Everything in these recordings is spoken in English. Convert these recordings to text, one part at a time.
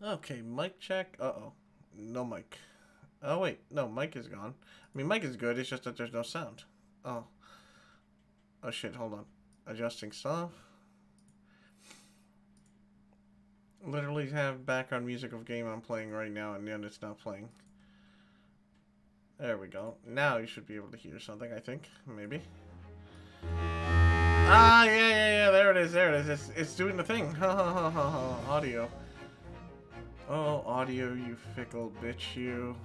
Okay, mic check. Uh-oh. No mic. Oh, wait. No, mic is gone. I mean, mic is good. It's just that there's no sound. Oh. Oh, shit. Hold on. Adjusting stuff. Literally have background music of game I'm playing right now, and then it's not playing. There we go. Now you should be able to hear something, I think. Maybe. Ah, yeah. There it is. There it is. It's doing the thing. Ha ha ha ha ha. Audio. Oh, audio, you fickle bitch, you.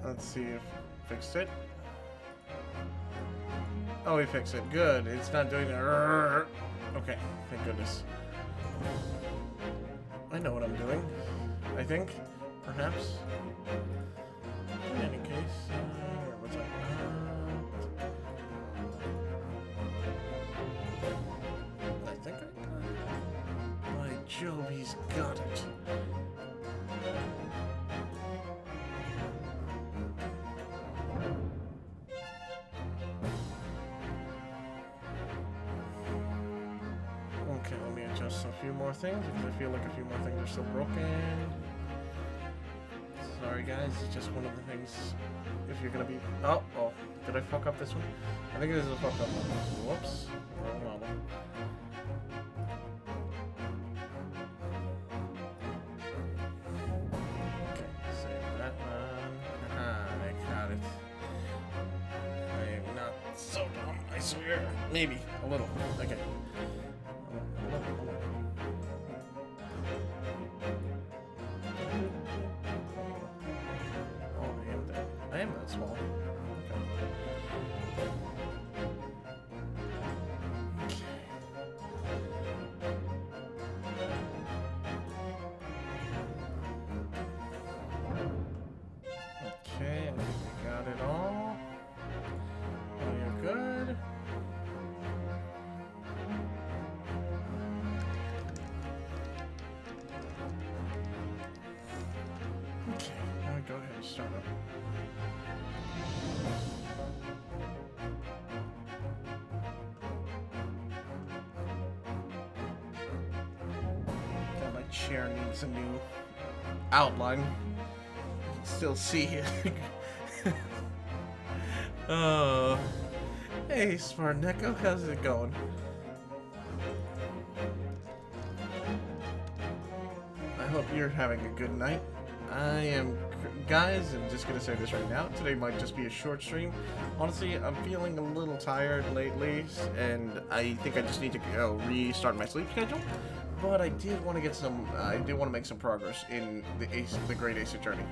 Let's see if fixed it. Oh, we fixed it. Good. It's not doing it. Okay, thank goodness. I know what I'm doing. I think, perhaps. In any case, what's that? I think I got it. By Jove, he's got it. Okay, let me adjust a few more things because I feel like a few more things are still broken. Sorry guys, it's just one of the things. If you're gonna be... Oh, did I fuck up this one? I think this is a fuck up one. Whoops. Wrong model. Okay, save that one. Haha, I got it. I am not so dumb, I swear. Maybe, a little. Okay. Hold on. I am that small. Okay, I think we got it all. Oh, you're good. Okay, now go ahead and start up. My chair needs a new outline. Still see it. Oh, hey, Smart Neko, how's it going? I hope you're having a good night. I am, guys, I'm just gonna say this right now. Today might just be a short stream. Honestly, I'm feeling a little tired lately, and I think I just need to restart my sleep schedule. But I did want to get some. I did want to make some progress in the Great Ace Attorney.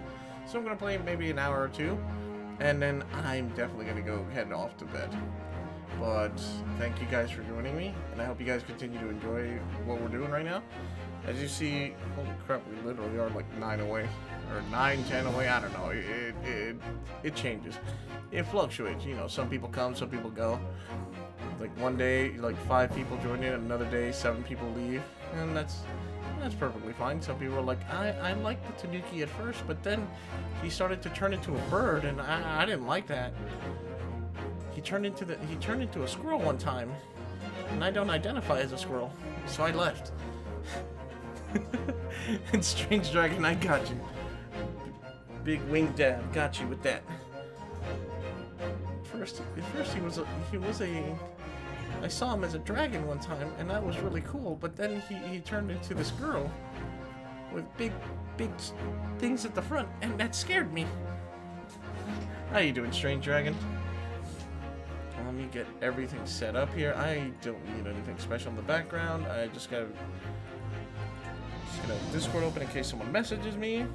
So I'm gonna play maybe an hour or two, and then I'm definitely gonna go head off to bed. But thank you guys for joining me, and I hope you guys continue to enjoy what we're doing right now. As you see, holy crap, we literally are like 9 away, or 9, 10 away. I don't know. It changes. It fluctuates. You know, some people come, some people go. Like one day, like 5 people join in, another day 7 people leave, and that's perfectly fine. Some people are like, I liked the Tanuki at first, but then he started to turn into a bird, and I didn't like that. He turned into a squirrel one time, and I don't identify as a squirrel, so I left. And Strange Dragon, I got you. Big wing dab, got you with that. At first he was a. I saw him as a dragon one time, and that was really cool. But then he turned into this girl with big things at the front, and that scared me. How you doing, Strange Dragon? Let me get everything set up here. I don't need anything special in the background. I just gotta Discord open in case someone messages me.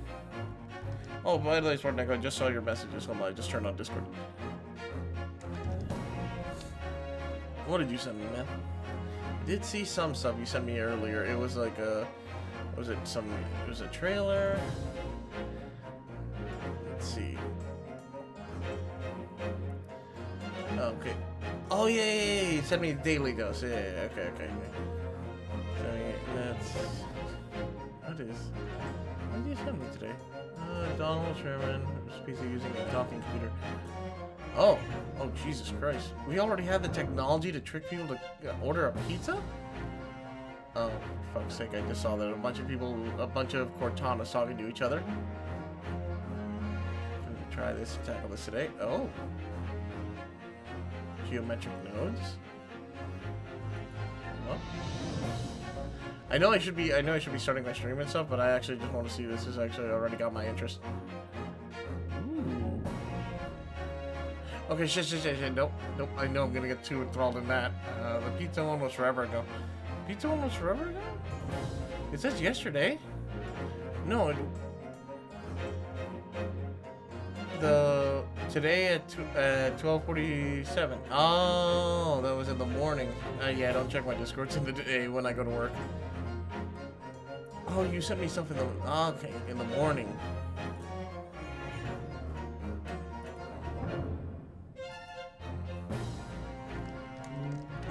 Oh, by the way, Smartneck, I just saw your messages. Hold on, I just turned on Discord. What did you send me, man? I did see some stuff you sent me earlier. It was like a... it was a trailer. Let's see. Okay. Oh, yeah. You sent me a daily dose. Yeah, okay. So, that's... What did you send me today? Donald Sherman, PC using a talking computer. Oh, Jesus Christ. We already have the technology to trick people to order a pizza? Oh, for fuck's sake, I just saw that a bunch of Cortanas talking to each other. Gonna try this and tackle this today. Oh. Geometric nodes. What? I know I should be starting my stream and stuff, but I actually just want to see this. Has actually already got my interest. Ooh. Okay, shit. Nope. I know I'm gonna get too enthralled in that. The pizza one was forever ago. Pizza one was forever ago? It says yesterday. No. Today at 12:47. Oh, that was in the morning. Yeah, I don't check my Discords in the day when I go to work. Oh, you sent me stuff in the... Oh, okay, in the morning.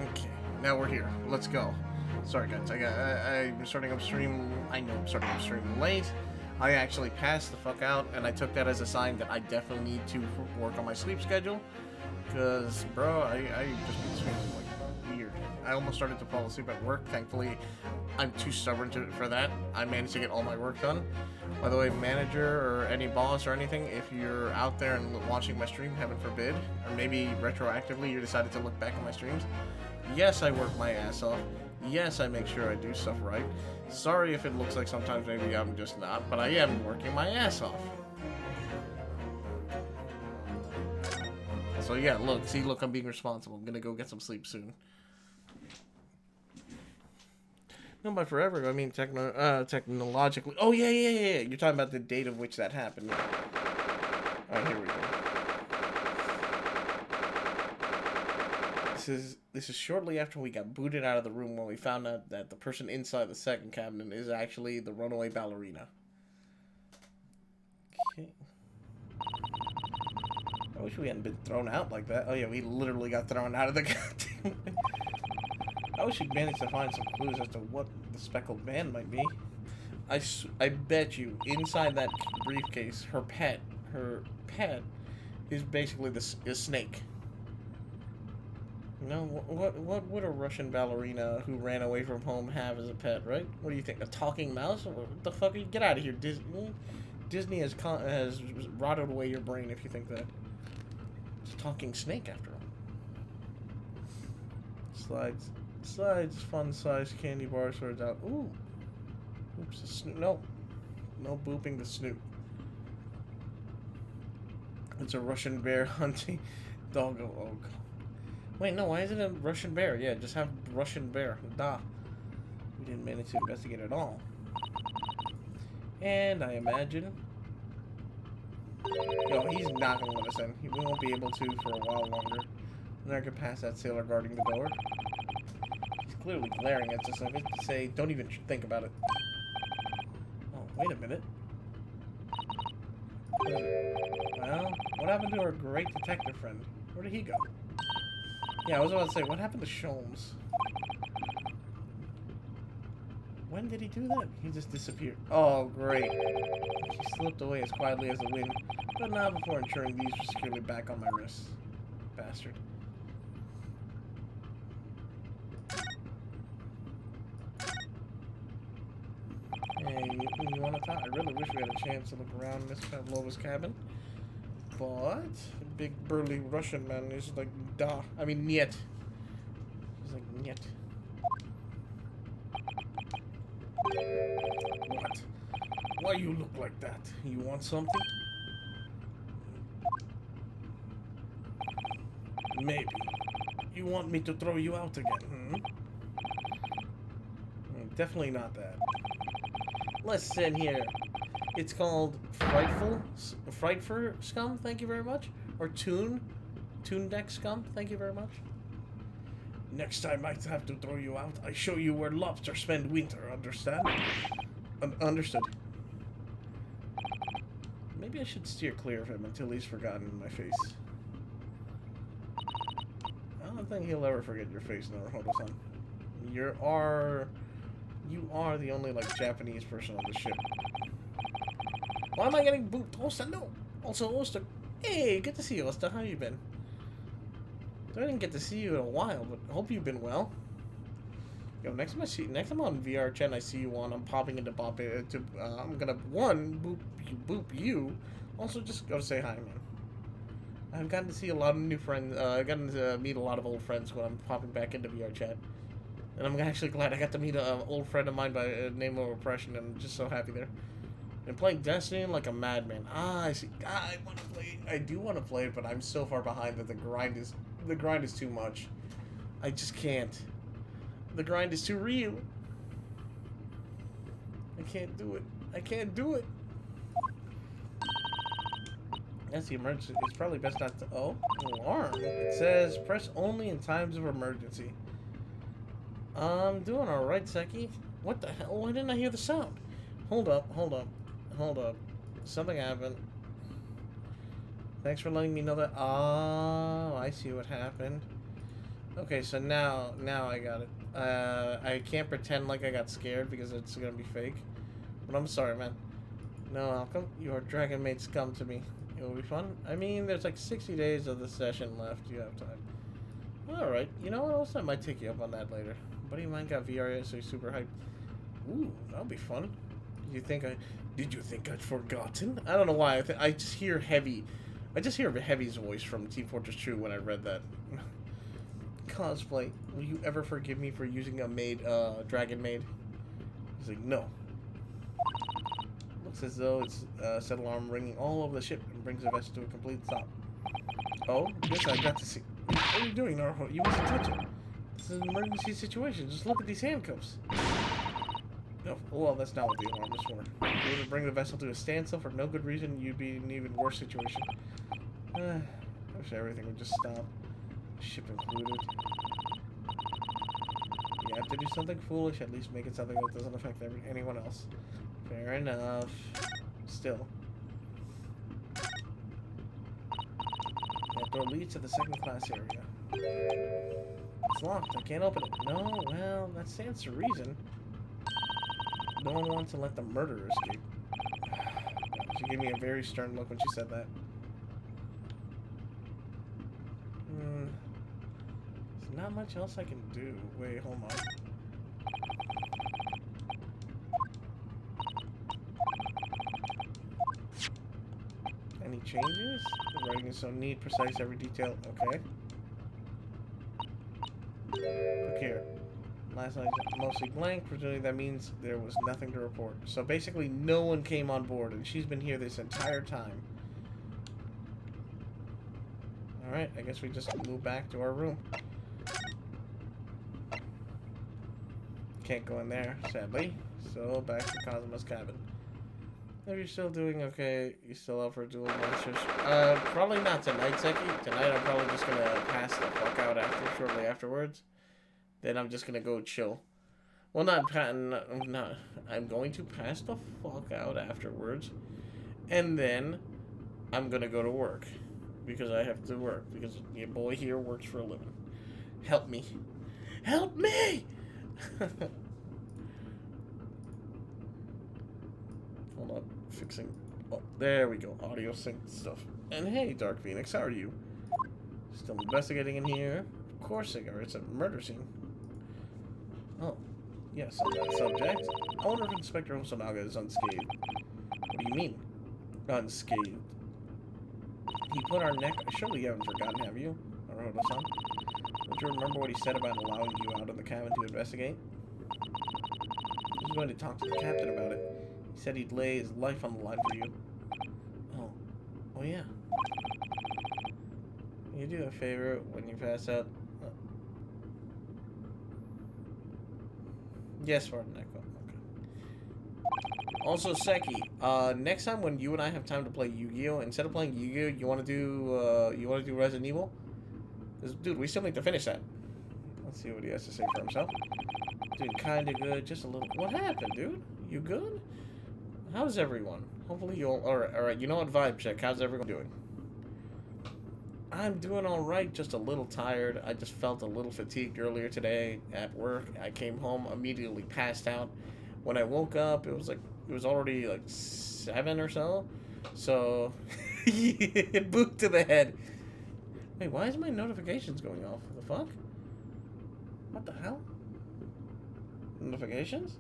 Okay, now we're here. Let's go. Sorry, guys. I'm starting up stream... I know I'm starting up stream late. I actually passed the fuck out, and I took that as a sign that I definitely need to work on my sleep schedule. Because, bro, I just been feeling, like, weird. I almost started to fall asleep at work. Thankfully, I'm too stubborn for that. I managed to get all my work done. By the way, manager or any boss or anything, if you're out there and watching my stream, heaven forbid, or maybe retroactively you decided to look back at my streams, yes, I work my ass off. Yes, I make sure I do stuff right. Sorry if it looks like sometimes maybe I'm just not, but I am working my ass off. So yeah, look, I'm being responsible. I'm gonna go get some sleep soon. No, by forever, I mean technologically. Oh yeah. You're talking about the date of which that happened. Alright, here we go. This is shortly after we got booted out of the room when we found out that the person inside the second cabinet is actually the runaway ballerina. Okay. I wish we hadn't been thrown out like that. Oh yeah, we literally got thrown out of the goddamn... I wish we'd managed to find some clues as to what the speckled man might be. I bet you, inside that briefcase, her pet is basically a snake. You know, what would a Russian ballerina who ran away from home have as a pet, right? What do you think, a talking mouse? What the fuck? Get out of here, Disney. Disney has rotted away your brain if you think that. It's a talking snake, after all. Slides, fun-sized candy bar swords out. Ooh. Oops, the snoot. No booping the snoot. It's a Russian bear hunting doggo. Oh, God. Wait, no, why is it a Russian bear? Yeah, just have Russian bear. Da. We didn't manage to investigate at all. And I imagine... Yo, he's not gonna let us in. We won't be able to for a while longer. We're not gonna pass that sailor guarding the door. He's clearly glaring at us. I meant to say, don't even think about it. Oh, wait a minute. Well, what happened to our great detective friend? Where did he go? Yeah, I was about to say, what happened to Sholmes? When did he do that? He just disappeared. Oh, great. She slipped away as quietly as the wind, but not before ensuring these were securely back on my wrists. Bastard. Hey, you want to talk? I really wish we had a chance to look around Miss Pavlova's cabin. But the big burly Russian man is like, da. I mean, niet. He's like, niet. What? Why you look like that? You want something? Maybe. You want me to throw you out again, Definitely not that. Listen here. It's called Frightful Scum, thank you very much. Or Toon Deck Scum, thank you very much. Next time I have to throw you out, I show you where lobsters spend winter, understand? Understood. Maybe I should steer clear of him until he's forgotten my face. I don't think he'll ever forget your face, Naruhodo-san. You are the only, like, Japanese person on the ship. Why am I getting booped? Osta, no! Also, Osta, hey, good to see you, Osta. How you been? I didn't get to see you in a while, but I hope you've been well. Yo, next time on VR chat, and I see you on. I'm popping into I'm gonna boop you. Also, just go say hi, man. I've gotten to see a lot of new friends. I've gotten to meet a lot of old friends when I'm popping back into VR chat. And I'm actually glad I got to meet an old friend of mine by name of Oppression, and I'm just so happy there. And playing Destiny like a madman. I see. I want to play it. I do want to play it, but I'm so far behind that the grind is too much. I just can't. The grind is too real. I can't do it. I can't do it. That's the emergency. It's probably best not to. Oh, alarm. It says press only in times of emergency. I'm doing alright, Seki. What the hell? Why didn't I hear the sound? Hold up. Something happened. Thanks for letting me know that. Oh, I see what happened. Okay, so now I got it. I can't pretend like I got scared because it's gonna be fake. But I'm sorry, man. No, Malcolm, your dragon mates come to me. It will be fun. I mean, there's like 60 days of the session left. You have time. Alright, you know what else? I might take you up on that later. Buddy of mine got VR, so he's super hyped. Ooh, that'll be fun. Did you think I'd forgotten? I don't know why. I just hear Heavy. I just hear Heavy's voice from Team Fortress 2 when I read that. Cosplay. Will you ever forgive me for using a dragon maid? He's like, no. Looks as though it's set alarm ringing all over the ship and brings the vessel to a complete stop. Oh, yes, I got to see. What are you doing, Naruto? You mustn't touch it. This is an emergency situation. Just look at these handcuffs. No, well, that's not what the alarm is for. If you were to bring the vessel to a standstill for no good reason, you'd be in an even worse situation. I wish everything would just stop. Ship included. You have to do something foolish, at least make it something that doesn't affect anyone else. Fair enough. Still. That door leads to the second class area. It's locked. I can't open it. No, well, that stands to reason. No one wants to let the murderer escape. She gave me a very stern look when she said that. There's not much else I can do. Wait, hold on. Any changes? The writing is so neat, precise, every detail. Okay. Look here. Last night mostly blank. Presumably that means there was nothing to report. So basically no one came on board, and she's been here this entire time. Alright, I guess we just move back to our room. Can't go in there, sadly. So back to Kazuma's cabin. If you're still doing okay, you still up for dual monsters? Probably not tonight, Seki. Tonight I'm probably just gonna pass the fuck out shortly afterwards. Then I'm just gonna go chill. Well, I'm going to pass the fuck out afterwards. And then I'm gonna go to work. Because I have to work. Because your boy here works for a living. Help me. Help me! Hold on. Fixing. Oh, there we go. Audio sync stuff. And hey, Dark Phoenix, how are you? Still investigating in here. Of course, it's a murder scene. Oh, yes, on that subject. I wonder if Inspector Hosonaga is unscathed. What do you mean? Unscathed. He put our neck. Surely you haven't forgotten, have you? Naruto-san? Don't you remember what he said about allowing you out of the cabin to investigate? He was going to talk to the captain about it. He said he'd lay his life on the line for you. Oh. Oh, yeah. Can you do a favor when you pass out? Yes, Martin Echo. Okay. Also, Seki, next time when you and I have time to play Yu-Gi-Oh, instead of playing Yu-Gi-Oh, you want to do Resident Evil? 'Cause, dude, we still need to finish that. Let's see what he has to say for himself. Doing kinda good, just a little. What happened, dude? You good? How's everyone? Hopefully you'll. Alright. You know what? Vibe check. How's everyone doing? I'm doing alright, just a little tired. I just felt a little fatigued earlier today at work. I came home, immediately passed out. When I woke up, it was already like 7 or so. So, boot to the head. Wait, why is my notifications going off? What the fuck? What the hell? Notifications?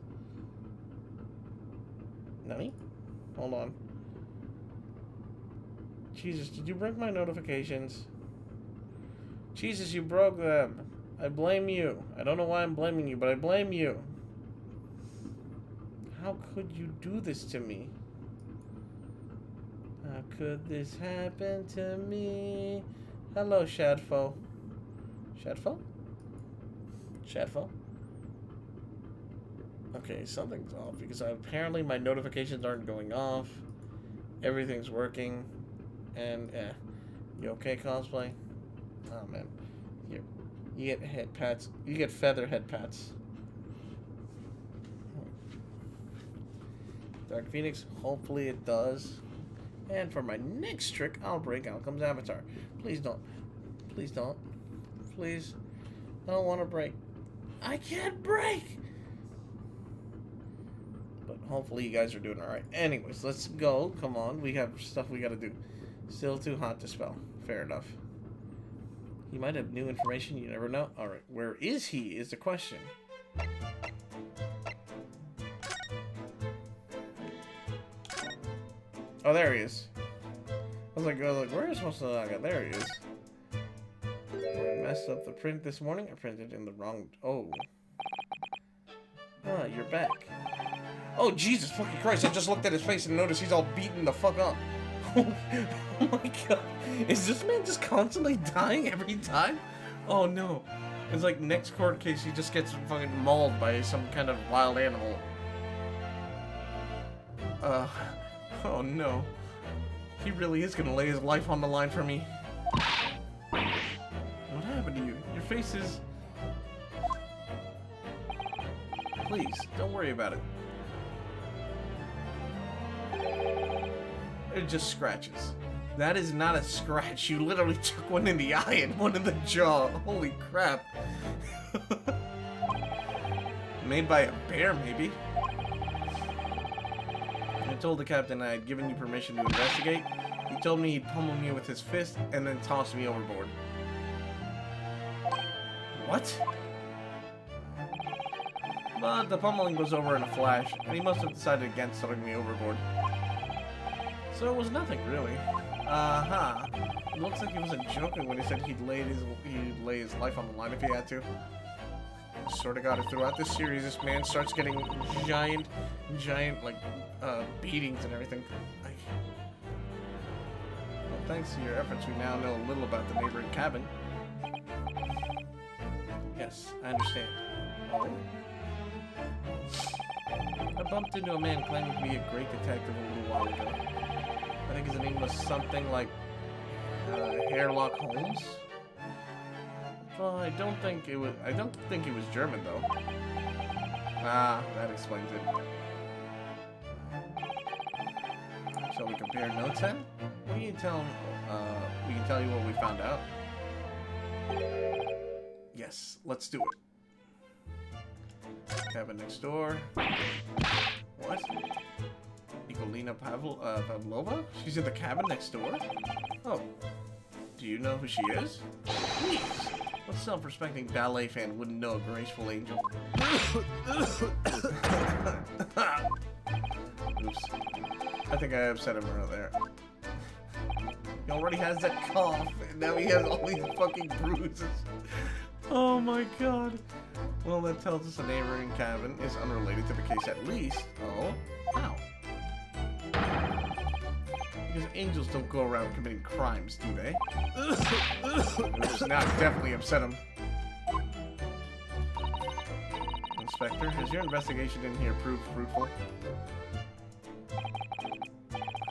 Nani? Hold on. Jesus, did you break my notifications? Jesus, you broke them. I blame you. I don't know why I'm blaming you, but I blame you. How could you do this to me? How could this happen to me? Hello, Shadfo. Shadfo? Shadfo? Okay, something's off because apparently my notifications aren't going off. Everything's working. And, you okay, cosplay? Oh, man. Here. You get head pats. You get feather head pats. Dark Phoenix, hopefully it does. And for my next trick, I'll break Out Comes Avatar. Please don't. Please don't. Please. I don't want to break. I can't break! But hopefully you guys are doing alright. Anyways, let's go. Come on. We have stuff we gotta do. Still too hot to spell. Fair enough. He might have new information. You never know. Alright. Where is he is the question. Oh, there he is. I was like, where is supposed to look? There he is. I messed up the print this morning. I printed in the wrong. Oh. Ah, you're back. Oh, Jesus fucking Christ. I just looked at his face and noticed he's all beaten the fuck up. Oh my god. Is this man just constantly dying every time? Oh no. It's like next court case he just gets fucking mauled by some kind of wild animal. Oh no. He really is gonna lay his life on the line for me. What happened to you? Your face is... Please, don't worry about it. It just scratches. That is not a scratch. You literally took one in the eye and one in the jaw. Holy crap. Made by a bear, maybe? I told the captain I had given you permission to investigate. He told me he'd pummel me with his fist and then toss me overboard. What? But the pummeling was over in a flash, and he must have decided against throwing me overboard. So it was nothing, really. It looks like he wasn't joking when he said he'd lay his life on the line if he had to. Sort of got it throughout this series. This man starts getting giant, like, beatings and everything. Well, thanks to your efforts, we now know a little about the neighboring cabin. Yes, I understand. Oh? I bumped into a man claiming to be a great detective a little while ago. I think his name was something like Hairlock Holmes. Well, I don't think he was German though. Ah, that explains it. Shall we compare notes then? We can tell you what we found out. Yes, let's do it. Cabin next door. What? Nikolina Pavlova? She's in the cabin next door? Oh. Do you know who she is? Please. What self-respecting ballet fan wouldn't know a graceful angel? Oops. I think I upset him right there. He already has that cough, and now he has all these fucking bruises. Oh my god. Well, that tells us the neighboring cabin is unrelated to the case at least. Oh? How? Because angels don't go around committing crimes, do they? Oops, now I definitely upset him. Inspector, has your investigation in here proved fruitful?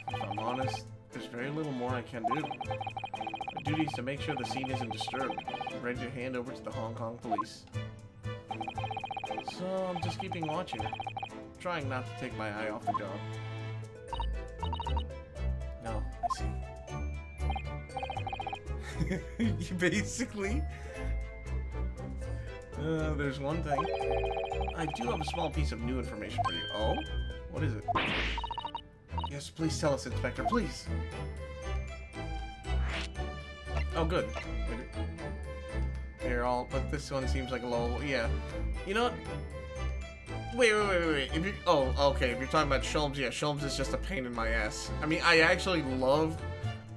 If I'm honest, there's very little more I can do. My duty is to make sure the scene isn't disturbed. I'm ready to hand over to the Hong Kong police. So I'm just keeping watching, trying not to take my eye off the job. No, I see. Basically, there's one thing. I do have a small piece of new information for you. Oh? What is it? Yes, please tell us, Inspector, please. Oh, good. They're all, but this one seems like a little, yeah. You know what? Wait. If you, oh, okay. If you're talking about Sholmes, yeah, Sholmes is just a pain in my ass. I mean, I love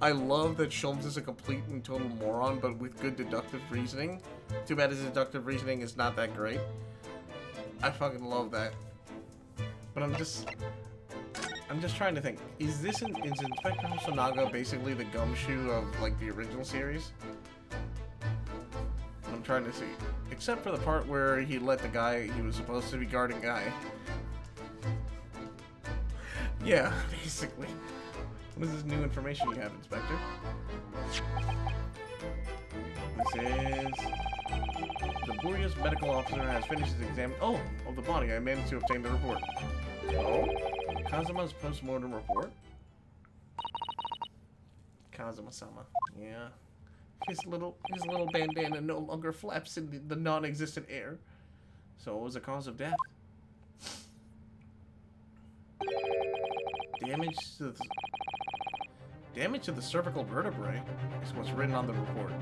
that Sholmes is a complete and total moron, but with good deductive reasoning. Too bad his deductive reasoning is not that great. I fucking love that. But I'm just trying to think. Is Inspector Hosonaga basically the gumshoe of like the original series? I'm trying to see. Except for the part where he let the guy he was supposed to be guarding guy. Yeah, basically. What is this new information you have, Inspector? This is... The Buria's medical officer has finished his exam... Oh! Of the body. I managed to obtain the report. Oh? Kazuma's post-mortem report? Kazuma-sama. Yeah. His little bandana no longer flaps in the non-existent air. So what was the cause of death? Damage to the cervical vertebrae is what's written on the report.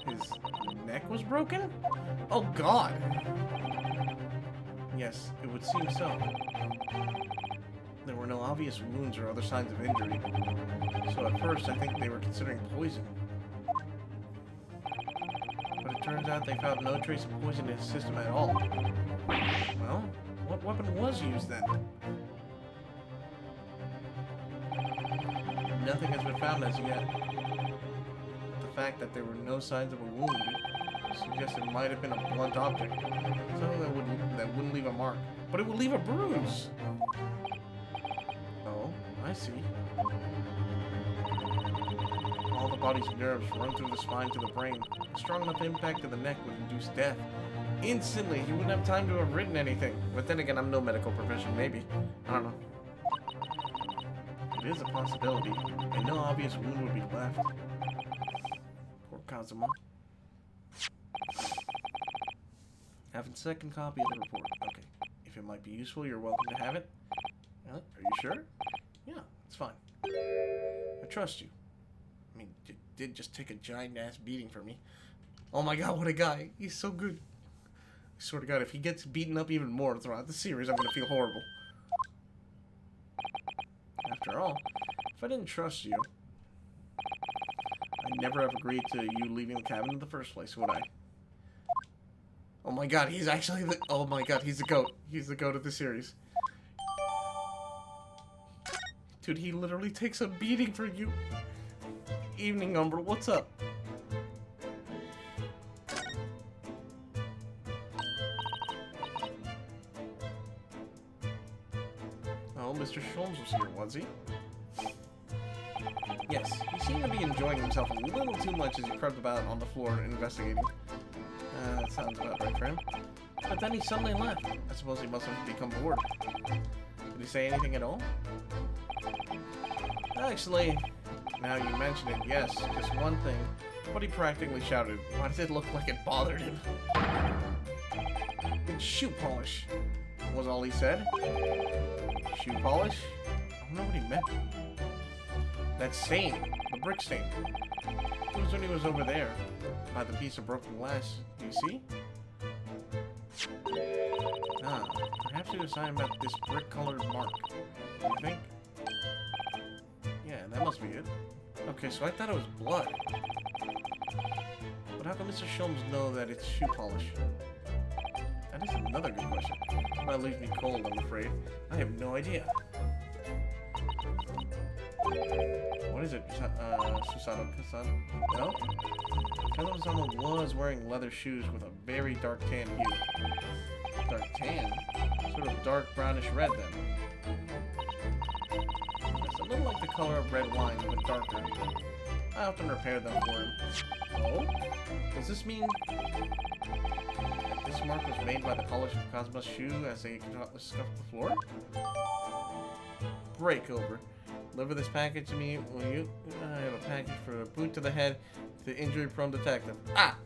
His neck was broken? Oh god! Yes, it would seem so. There were no obvious wounds or other signs of injury. So at first, I think they were considering poison. But it turns out they found no trace of poison in his system at all. Well, what weapon was used then? Nothing has been found as yet. But the fact that there were no signs of a wound suggests it might have been a blunt object. Something that wouldn't leave a mark. But it would leave a bruise! Oh, I see. All the body's nerves run through the spine to the brain. A strong enough impact to the neck would induce death. Instantly, he wouldn't have time to have written anything. But then again, I'm no medical profession, maybe. I don't know. It is a possibility, and no obvious wound would be left. Poor Kazuma. Have a second copy of the report. Okay. If it might be useful, you're welcome to have it. Are you sure? Yeah, it's fine. I trust you. I mean, it did just take a giant-ass beating for me. Oh my god, what a guy. He's so good. I swear to god, if he gets beaten up even more throughout the series, I'm gonna feel horrible. After all, if I didn't trust you, I'd never have agreed to you leaving the cabin in the first place, would I? Oh my god, he's actually the... Oh my god, he's the GOAT. He's the GOAT of the series. Dude, he literally takes a beating for you. Evening, Umbra, what's up? Oh, Mr. Sholmes was here, was he? Yes, he seemed to be enjoying himself a little too much as he crept about on the floor investigating. That sounds about right for him. But then he suddenly left. I suppose he must have become bored. Did he say anything at all? Actually, now you mention it, yes, just one thing. But he practically shouted. Why does it look like it bothered him? It's shoe polish, was all he said. Shoe polish? I don't know what he meant. That stain, the brick stain. It was when he was over there, by the piece of broken glass. Do you see? Ah, perhaps he was talking about this brick-colored mark. Do you think? Yeah, that must be it. Okay, so I thought it was blood. But how can Mr. Sholmes know that it's shoe polish? That is another good question. That leaves me cold, I'm afraid. I have no idea. What is it? Susano-san? No? Kazuma-sama was wearing leather shoes with a very dark tan hue. Dark tan? Sort of dark brownish red then. It's a little like the color of red wine, but darker. I often repair them for him. Oh? Does this mean that this mark was made by the polish of Kazuma's shoe as they scuffed the floor? Break over. Deliver this package to me, will you? I have a package for a boot to the head to the injury-prone detective. Ah!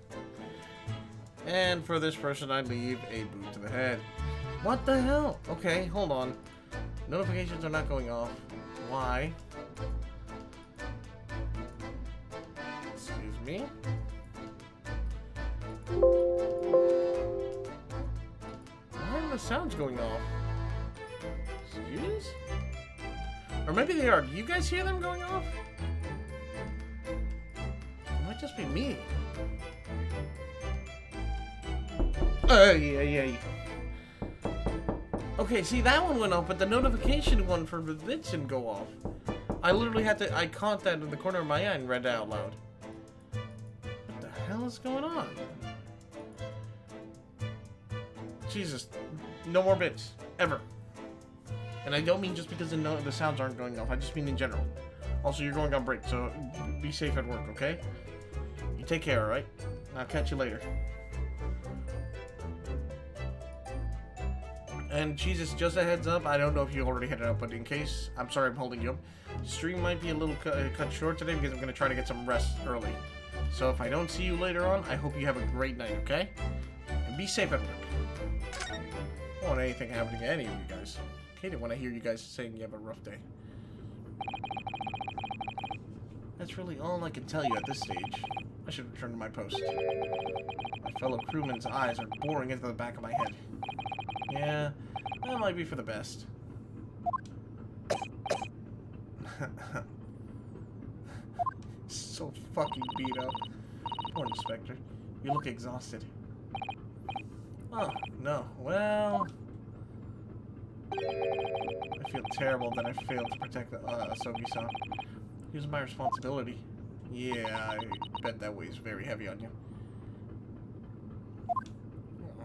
And for this person, I leave a boot to the head. What the hell? Okay, hold on. Notifications are not going off. Why? Excuse me? of sounds going off. Excuse? Or maybe they are. Do you guys hear them going off? It might just be me. Ay. Okay, see, that one went off, but the notification one for the bits didn't go off. I literally had to, I caught that in the corner of my eye and read it out loud. What the hell is going on? Jesus, no more bits, ever. And I don't mean just because the sounds aren't going off, I just mean in general. Also, you're going on break, so be safe at work, okay? You take care, alright? I'll catch you later. And Jesus, just a heads up, I don't know if you already had it up, but in case, I'm sorry I'm holding you up. Stream might be a little cut short today because I'm going to try to get some rest early. So if I don't see you later on, I hope you have a great night, okay? And be safe at work. I don't want anything happening to any of you guys. I hate it when I hear you guys saying you have a rough day. That's really all I can tell you at this stage. I should return to my post. My fellow crewmen's eyes are boring into the back of my head. Yeah, that might be for the best. So fucking beat up. Poor Inspector. You look exhausted. Oh, no. Well... I feel terrible that I failed to protect Asogi-san. It was my responsibility. Yeah, I bet that weighs very heavy on you.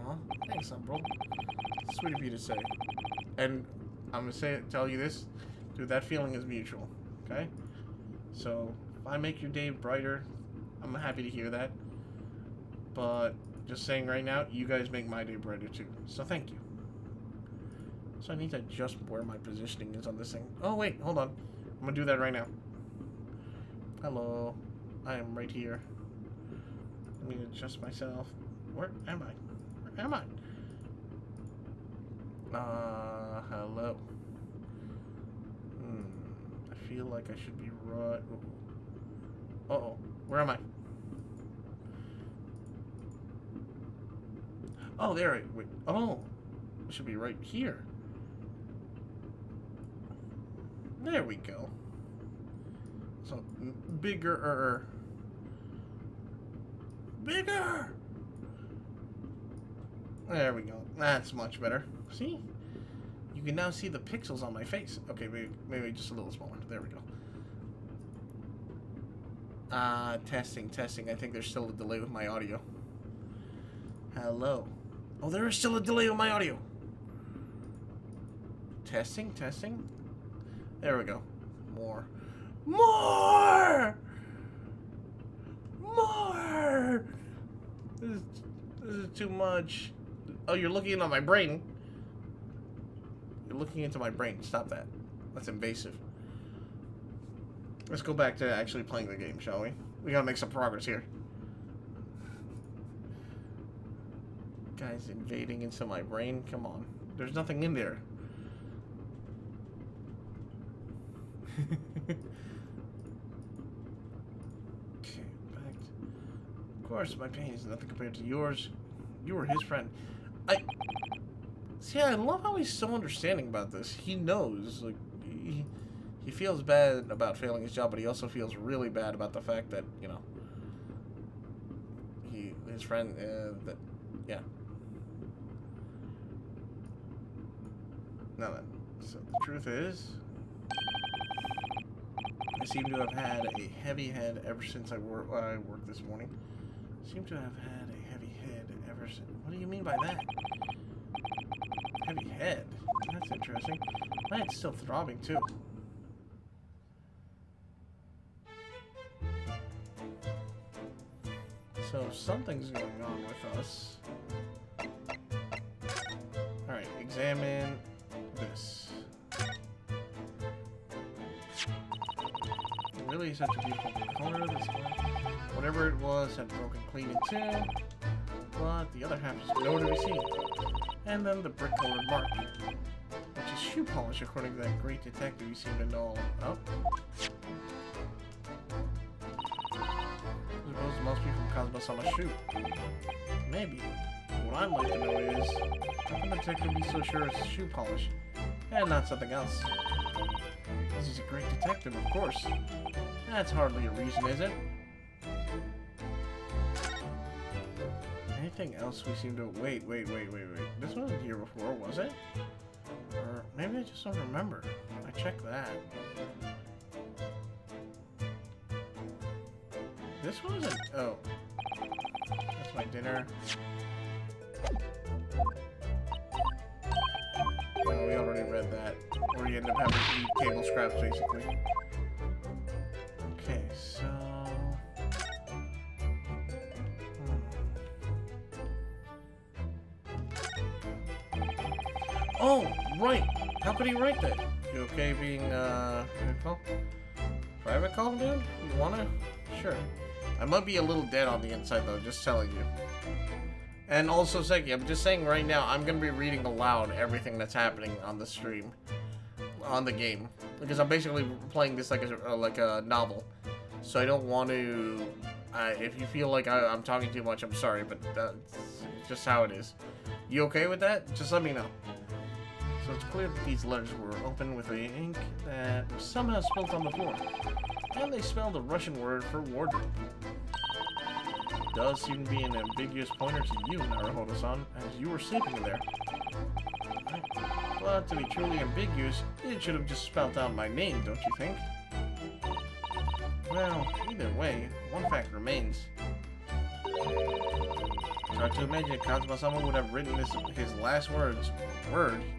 Aw, thanks, Umbral. Sweet of you to say. And I'm gonna tell you this, dude, that feeling is mutual, okay? So, if I make your day brighter, I'm happy to hear that. But, just saying right now, you guys make my day brighter too. So thank you. So I need to adjust where my positioning is on this thing. Oh wait, hold on. I'm gonna do that right now. Hello. I am right here. Let me adjust myself. Where am I? Where am I? Hello. I feel like I should be right... Uh-oh. Where am I? Oh, there. Wait. Oh. I should be right here. There we go. So, bigger. Bigger! There we go. That's much better. See? You can now see the pixels on my face. Okay, maybe just a little smaller. There we go. Testing. I think there's still a delay with my audio. Hello. Oh, there is still a delay with my audio. Testing. There we go. More. This is too much. Oh, you're looking into my brain. You're looking into my brain. Stop that. That's invasive. Let's go back to actually playing the game, shall we? We gotta make some progress here. Guys invading into my brain? Come on. There's nothing in there. Okay, back. Of course, my pain is nothing compared to yours. You were his friend. See, I love how he's so understanding about this. He knows, like, he feels bad about failing his job, but he also feels really bad about the fact that, you know, his friend, yeah. Now then, so the truth is, I seem to have had a heavy head ever since I worked this morning. Seem to have had a heavy head ever since. What do you mean by that? Heavy head? That's interesting. My head's still throbbing too. So something's going on with us. Alright, examine this. Really such a beautiful color. This one, whatever it was, had broken clean in two, but the other half is nowhere to be seen. And then the brick-colored mark, which is shoe polish, according to that great detective you seem to know all about. I suppose it must be from Kazuma-sama's shoe. Maybe. Who I'd like to know is, how can the detective be so sure it's shoe polish and not something else? He's a great detective, of course. That's hardly a reason, is it? Anything else we seem to... Wait. This wasn't here before, was it? Or maybe I just don't remember. I checked that. This wasn't... Oh. That's my dinner. No, we already read that. Or you end up having to eat table scraps, basically. Okay, so... Oh, right! How could he write that? You okay being, private call, dude? You wanna? Sure. I might be a little dead on the inside, though, just telling you. And also, Seki, I'm just saying right now, I'm gonna be reading aloud everything that's happening on the stream. On the game. Because I'm basically playing this like a novel. So I don't want to... if you feel like I'm talking too much, I'm sorry, but that's just how it is. You okay with that? Just let me know. So it's clear that these letters were opened with the ink that was somehow spilled on the floor. And they spelled a Russian word for wardrobe. It does seem to be an ambiguous pointer to you, Naruhodo-san, as you were sleeping there. But to be truly ambiguous, it should have just spelled out my name, don't you think? Well, either way, one fact remains. It's hard to imagine Kazuma-sama would have written his last word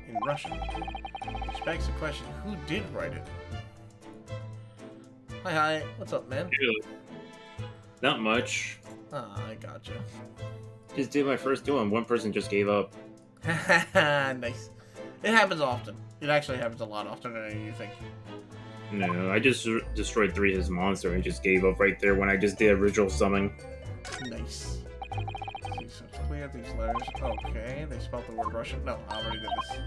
in Russian. Which begs the question, who did write it? Hi. What's up, man? Dude, not much. Ah, I gotcha. Just did my first duel and one person just gave up. Nice. It happens often. It actually happens a lot oftener than you think. No, I just destroyed 3 of his monsters and just gave up right there when I just did original summon. Nice. Let's see, so it's clear these letters. Okay, they spelled the word Russian. No, I already did this.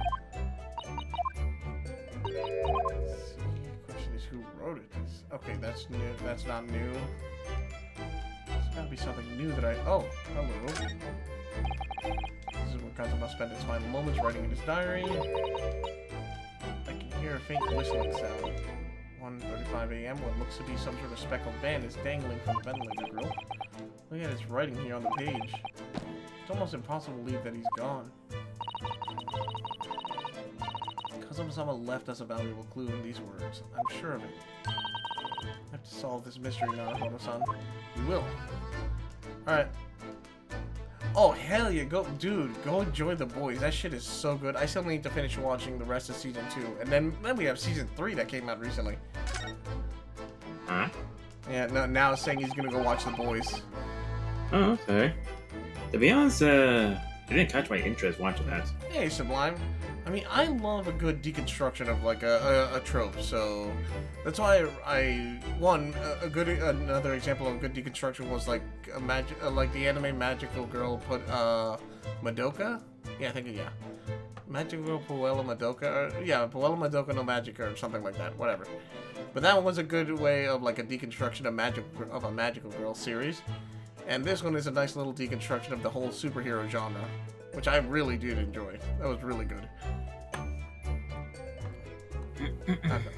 Let's see. The question is who wrote it. Okay, that's new. That's not new. There's gotta be something new that I... Oh, hello. This is where Kazuma spent his final moments writing in his diary. I can hear a faint whistling sound. 1:35 a.m. What looks to be some sort of speckled band is dangling from the ventilator grill. Look at his writing here on the page. It's almost impossible to believe that he's gone. Kazuma-sama left us a valuable clue in these words. I'm sure of it. I have to solve this mystery, Naruhodo-san. We will. Alright. Oh, hell yeah. Dude, go enjoy The Boys. That shit is so good. I still need to finish watching the rest of Season 2. And then we have Season 3 that came out recently. Huh? Yeah, no, now it's saying he's gonna go watch The Boys. Oh, okay. To be honest, it didn't catch my interest watching that. Hey, Sublime. I mean, I love a good deconstruction of like a trope, so that's why another example of a good deconstruction was like like the anime Magical Girl put Madoka. Yeah, I think yeah, Magical Girl Puella Madoka. Or, yeah, Puella Madoka no Magica or something like that. Whatever. But that one was a good way of like a deconstruction of a Magical Girl series, and this one is a nice little deconstruction of the whole superhero genre, which I really did enjoy. That was really good.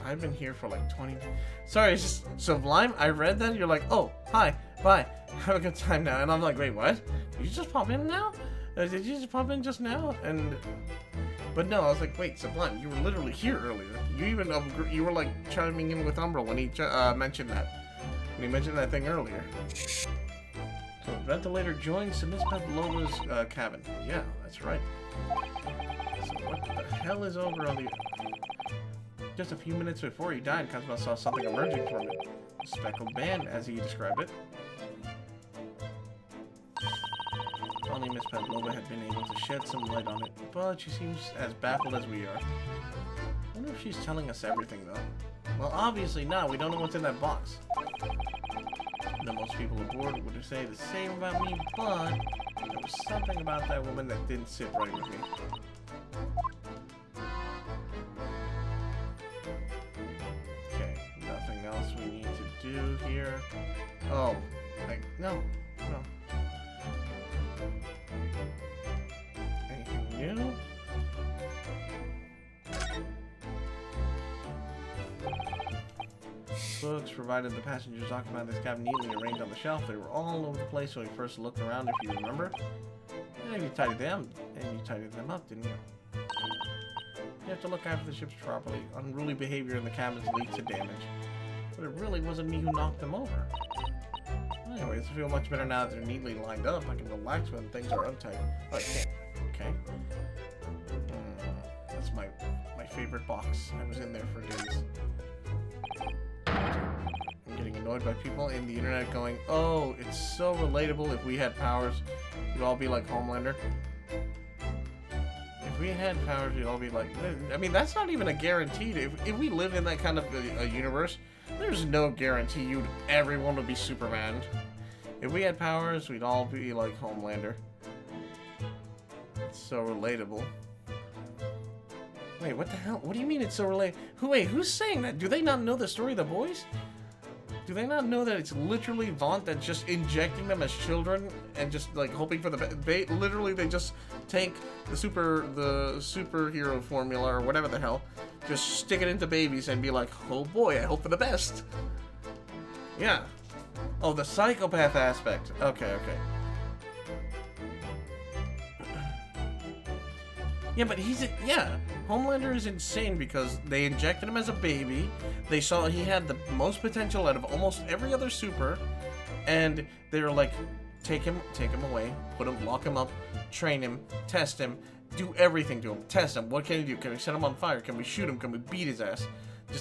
I've been here for like 20 minutes. Sorry, it's just Sublime. I read that. You're like, oh, hi, bye. Have a good time now. And I'm like, wait, what? Did you just pop in now? Did you just pop in just now? But no, I was like, wait, Sublime, you were literally here earlier. You were like chiming in with Umbra when he mentioned that. When he mentioned that thing earlier. So, ventilator joins Miss Pavlova's cabin. Yeah, that's right. So what the hell is over on the... Just a few minutes before he died, Kazuma saw something emerging from it. A speckled band, as he described it. If only Miss Pavlova had been able to shed some light on it, but she seems as baffled as we are. I wonder if she's telling us everything, though. Well, obviously not. We don't know what's in that box. I know most people aboard would say the same about me, but there was something about that woman that didn't sit right with me. Okay, nothing else we need to do here. Oh, no. books provided the passengers occupied this cabin neatly arranged on the shelf. They were all over the place when we first looked around, if you remember. And you tidied them up, didn't you? You have to look after the ships properly. Unruly behavior in the cabins leads to damage. But it really wasn't me who knocked them over. Anyways, I feel much better now that they're neatly lined up. I can relax when things are untidy. Oh, I can't. Okay. That's my favorite box. I was in there for days. I'm getting annoyed by people in the internet going, oh, it's so relatable. If we had powers, we'd all be like Homelander. If we had powers, we'd all be like... I mean, that's not even a guarantee. If we lived in that kind of a universe, there's no guarantee everyone would be Superman. If we had powers, we'd all be like Homelander. It's so relatable. Wait, what the hell? What do you mean it's so relatable? Wait, who's saying that? Do they not know the story of the boys? Do they not know that it's literally Vaughn that's just injecting them as children and just like hoping for the best? Literally, they just take the superhero formula or whatever the hell, just stick it into babies and be like, oh boy, I hope for the best. Yeah. Oh, the psychopath aspect. Okay. Yeah, but Homelander is insane because they injected him as a baby. They saw he had the most potential out of almost every other super, and they were like, take him away, lock him up, train him, test him, do everything to him, test him. What can he do? Can we set him on fire? Can we shoot him? Can we beat his ass?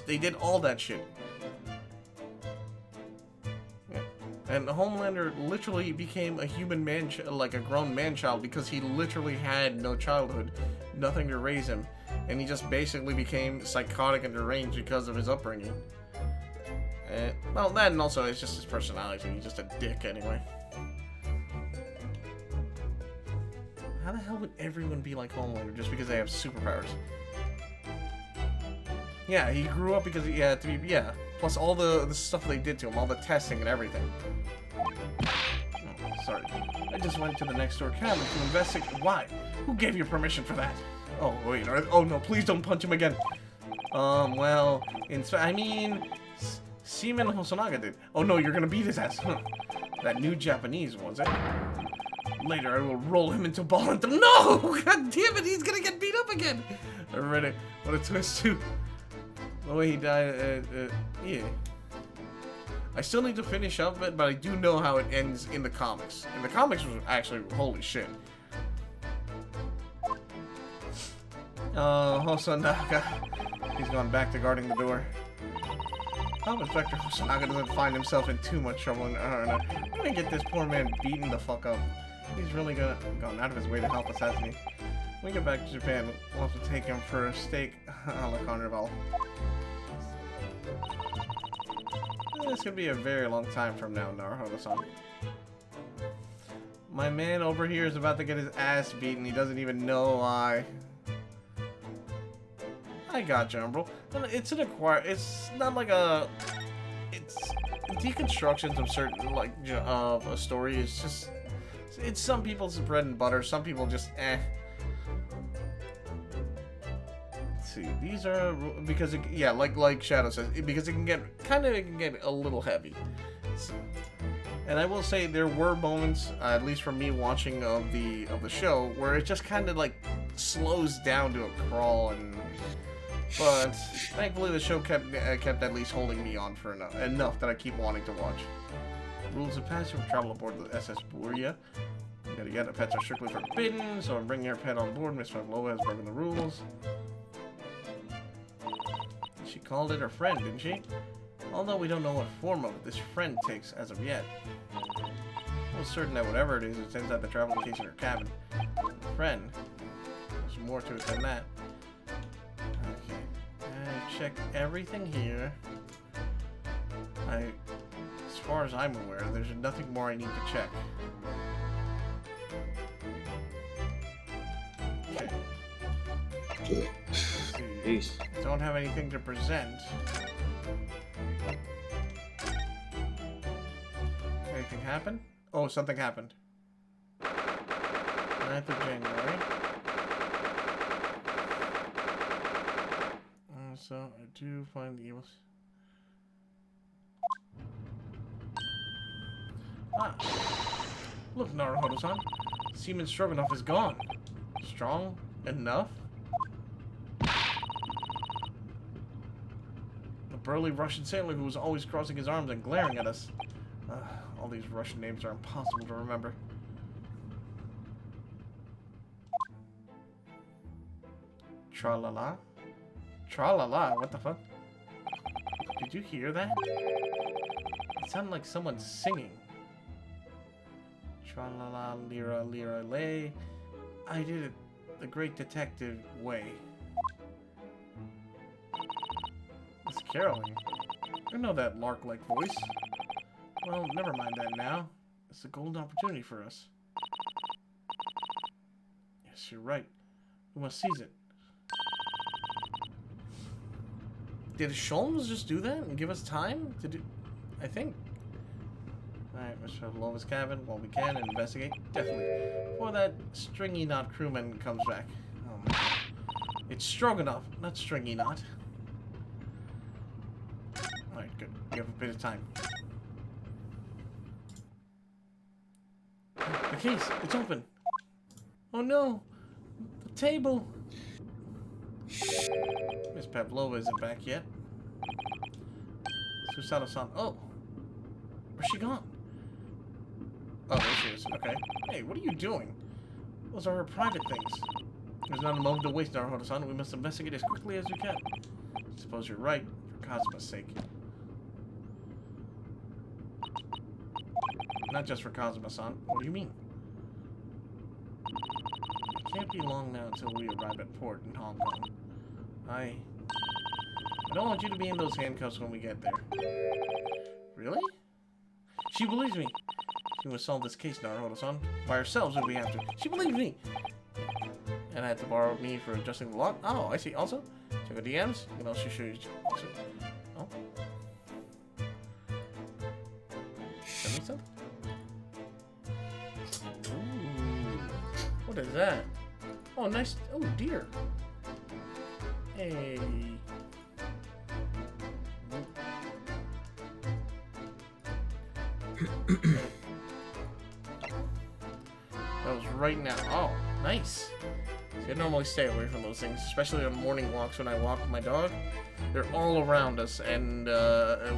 They did all that shit. Yeah. And Homelander literally became a human man, like a grown man-child, because he literally had no childhood, nothing to raise him, and he just basically became psychotic and deranged because of his upbringing. Well, that and also it's just his personality. He's just a dick anyway. How the hell would everyone be like Homelander just because they have superpowers? Yeah, he grew up because he had to be, yeah. Plus all the stuff they did to him, all the testing and everything. Oh, sorry. I just went to the next door cabin to investigate. Why? Who gave you permission for that? Oh, wait. Oh, no, please don't punch him again. Well, Seaman Hosonaga did. Oh, no, you're gonna beat his ass. That new Japanese, was it? Later, I will roll him into ball and no! God damn it, he's gonna get beat up again! Already. What a twist, too. Oh, he died, yeah. I still need to finish up it, but I do know how it ends in the comics. In the comics was actually, holy shit. Hosonaga. He's gone back to guarding the door. I hope Inspector Hosonaga doesn't find himself in too much trouble. I'm gonna get this poor man beaten the fuck up. He's really gone out of his way to help us, hasn't he? When we get back to Japan, we'll have to take him for a steak a la Carnival. This could be a very long time from now, Naruto-san. My man over here is about to get his ass beaten. He doesn't even know why. I got you, Umbral. It's it's not like a... It's deconstructions of certain, like, of a story. It's just... It's some people's bread and butter. Some people just, Let's see. These are... Because, yeah, like Shadow says, because it can get a little heavy. So, and I will say there were moments, at least for me watching of the show, where it just kind of, like, slows down to a crawl and... But thankfully the show kept at least holding me on for enough that I keep wanting to watch. Rules of passage for travel aboard the SS Buria. Yet pets are strictly forbidden, so I'm bringing her pet on board. Miss Pavlova has broken the rules. She called it her friend, didn't she? Although we don't know what form of this friend takes as of yet. I'm certain that whatever it is, it sends out the traveling case in her cabin. Friend. There's more to it than that. Okay. I checked everything here. As far as I'm aware, there's nothing more I need to check. Okay. Peace. Don't have anything to present. Anything happen? Oh, something happened. 9th of January. So, I do find the evils. Ah. Look, Naruhodo-san. Seaman Stroganoff is gone. Strong enough? The burly Russian sailor who was always crossing his arms and glaring at us. All these Russian names are impossible to remember. Tra-la-la? Tra-la-la? What the fuck? Did you hear that? It sounded like someone singing. Tra-la-la, lira, lira, lay. I did it the great detective way. It's caroling. I know that lark-like voice. Well, never mind that now. It's a golden opportunity for us. Yes, you're right. We must seize it. Did Sholmes just do that and give us time to do... I think. Alright, let's try Lova's cabin while we can and investigate. Definitely. Before that stringy knot crewman comes back. Oh my god. It's Stroganoff, not stringy knot. Alright, good. We have a bit of time. The case, it's open. Oh no! The table! Miss Pavlova isn't back yet. Susato-san. Oh! Where's she gone? Oh, there she is. Okay. Hey, what are you doing? Those are her private things. There's not a moment to waste, Naruhodo-san. We must investigate as quickly as we can. I suppose you're right, for Kazuma's sake. Not just for Kazuma-san. What do you mean? It can't be long now until we arrive at port in Hong Kong. I don't want you to be in those handcuffs when we get there. Really? She believes me. She must solve this case, Naruhodo-san. By ourselves if we have to. She believes me! And had to borrow me for adjusting the lock? Oh, I see. Also, check the DMs. You can also show you... Oh? Send me something? Ooh. What is that? Oh, nice. Oh, dear. Hey. That was right now. Oh, nice. See, I normally stay away from those things, especially on morning walks when I walk with my dog. They're all around us, and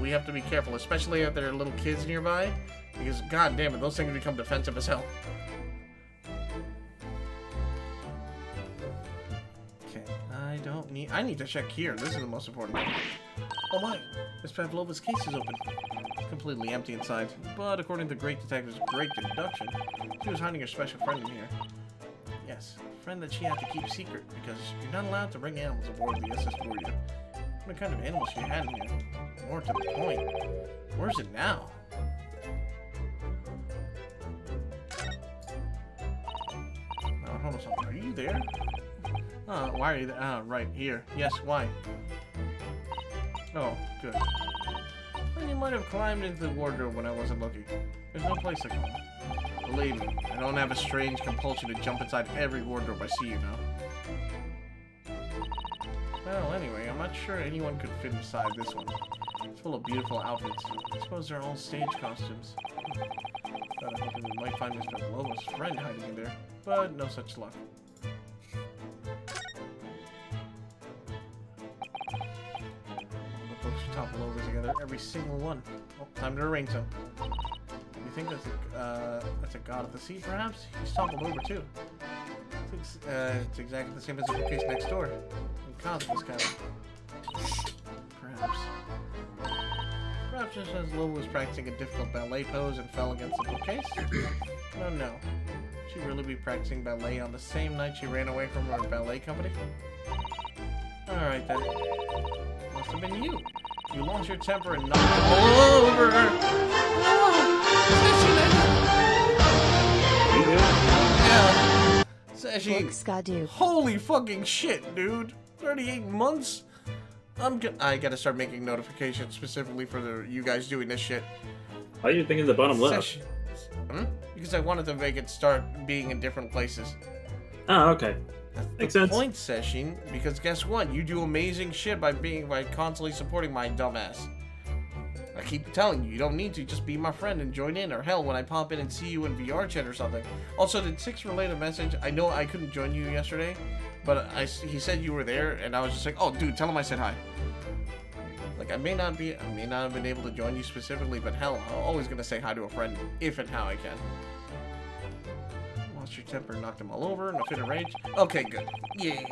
we have to be careful, especially if there are little kids nearby, because god damn it, those things become defensive as hell. I need to check here. This is the most important thing. Oh my! Miss Pavlova's case is open. It's completely empty inside. But according to the great detective's great deduction, she was hiding her special friend in here. Yes, a friend that she had to keep secret because you're not allowed to bring animals aboard the SS Borgia. What kind of animals she had in here? More to the point. Where's it now? Now, hold on a second. Are you there? Why are you there? Ah, right, here. Yes, why? Oh, good. Well, you might have climbed into the wardrobe when I wasn't looking. There's no place to go. Believe me, I don't have a strange compulsion to jump inside every wardrobe I see, you know. Well, anyway, I'm not sure anyone could fit inside this one. It's full of beautiful outfits. I suppose they're all stage costumes. Thought I hoping we might find Mr. Pavlova's friend hiding in there, but no such luck. Topple over together, every single one. Oh, time to arrange them. You think that's a god of the sea, perhaps? He's toppled over too. It's exactly the same as the bookcase next door. In Cosmos cabin. Perhaps. Perhaps just as Lola was practicing a difficult ballet pose and fell against the bookcase? Oh no. She'd really be practicing ballet on the same night she ran away from her ballet company? Alright then. Must have been you. You lost your temper and knocked it all over her. Yeah. Sashi. Holy fucking shit, dude. 38 months? I gotta start making notifications specifically for you guys doing this shit. Why are you thinking the bottom left? Because I wanted to make it start being in different places. Oh, okay. Makes sense. Point session, because guess what? You do amazing shit by constantly supporting my dumbass. I keep telling you, you don't need to. Just be my friend and join in. Or hell, when I pop in and see you in VR chat or something. Also, did Six relay a message? I know I couldn't join you yesterday, but he said you were there, and I was just like, oh, dude, tell him I said hi. Like, I may not have been able to join you specifically, but hell, I'm always gonna say hi to a friend if and how I can. Lost your temper, knocked him all over in a fit of rage. Okay, good. Yay.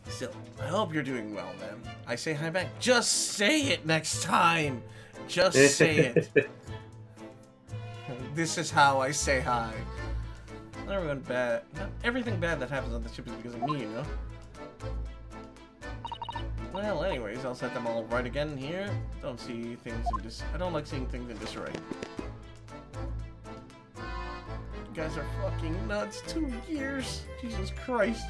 Still, I hope you're doing well, man. I say hi back. Just say it next time. Just say it. This is how I say hi. Not everything bad that happens on the ship is because of me, you know? Well, anyways, I'll set them all right again here. Don't see things in I don't like seeing things in disarray. You guys are fucking nuts. 2 years. Jesus Christ.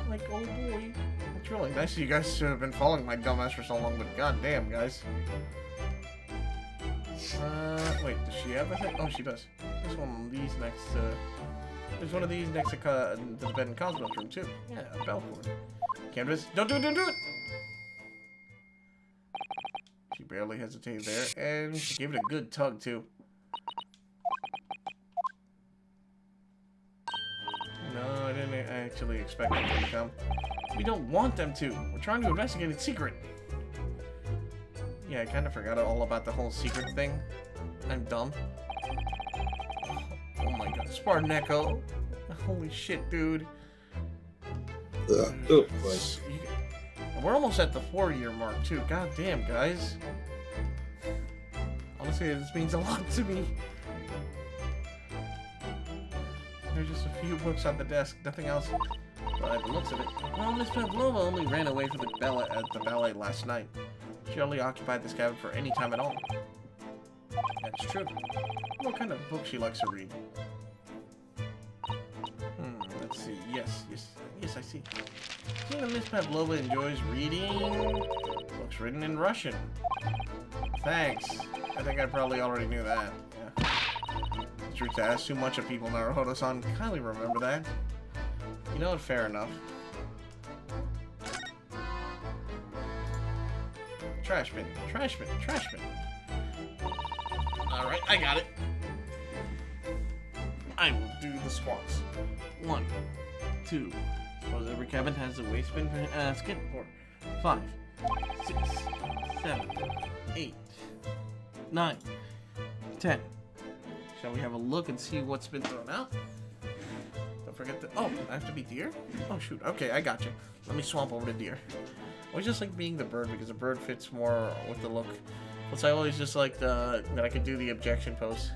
Like, oh boy. It's really nice you guys have been following my dumbass for so long, but goddamn, guys. Wait, does she have a thing? Oh, she does. There's one of these next to... There's one of these next to the bed in Cosmo's room, too. Yeah, a bell cord. Canvas. Don't do it, don't do it! She barely hesitated there, and she gave it a good tug, too. No, I didn't actually expect them to come. We don't want them to. We're trying to investigate it secret. Yeah, I kind of forgot all about the whole secret thing. I'm dumb. Oh my god, Spartan Echo. Holy shit, dude. Oh, we're almost at the 4-year mark, too. God damn, guys. Honestly, this means a lot to me. There's just a few books on the desk, nothing else. By the looks of it. Well, Miss Pavlova only ran away from the ballet last night. She only occupied this cabin for any time at all. That's true. What kind of book she likes to read? Let's see. Yes, I see. See that Miss Pavlova enjoys reading books written in Russian. Thanks. I think I probably already knew that. Yeah. It's true to ask too much of people, Naruhodo-san. Kindly remember that. You know what? Fair enough. Trash bin, trash bin, trash bin. Alright, I got it. I will do the squats. 1, 2. Suppose every cabin has a waste bin for skip. 4, 5, 6, 7, 8, 9, 10. Shall we have a look and see what's been thrown out? Don't forget the... Oh, I have to be deer? Oh, shoot. Okay, I got you. Let me swamp over to deer. I always just like being the bird because the bird fits more with the look. Plus, I always just like that I could do the objection pose.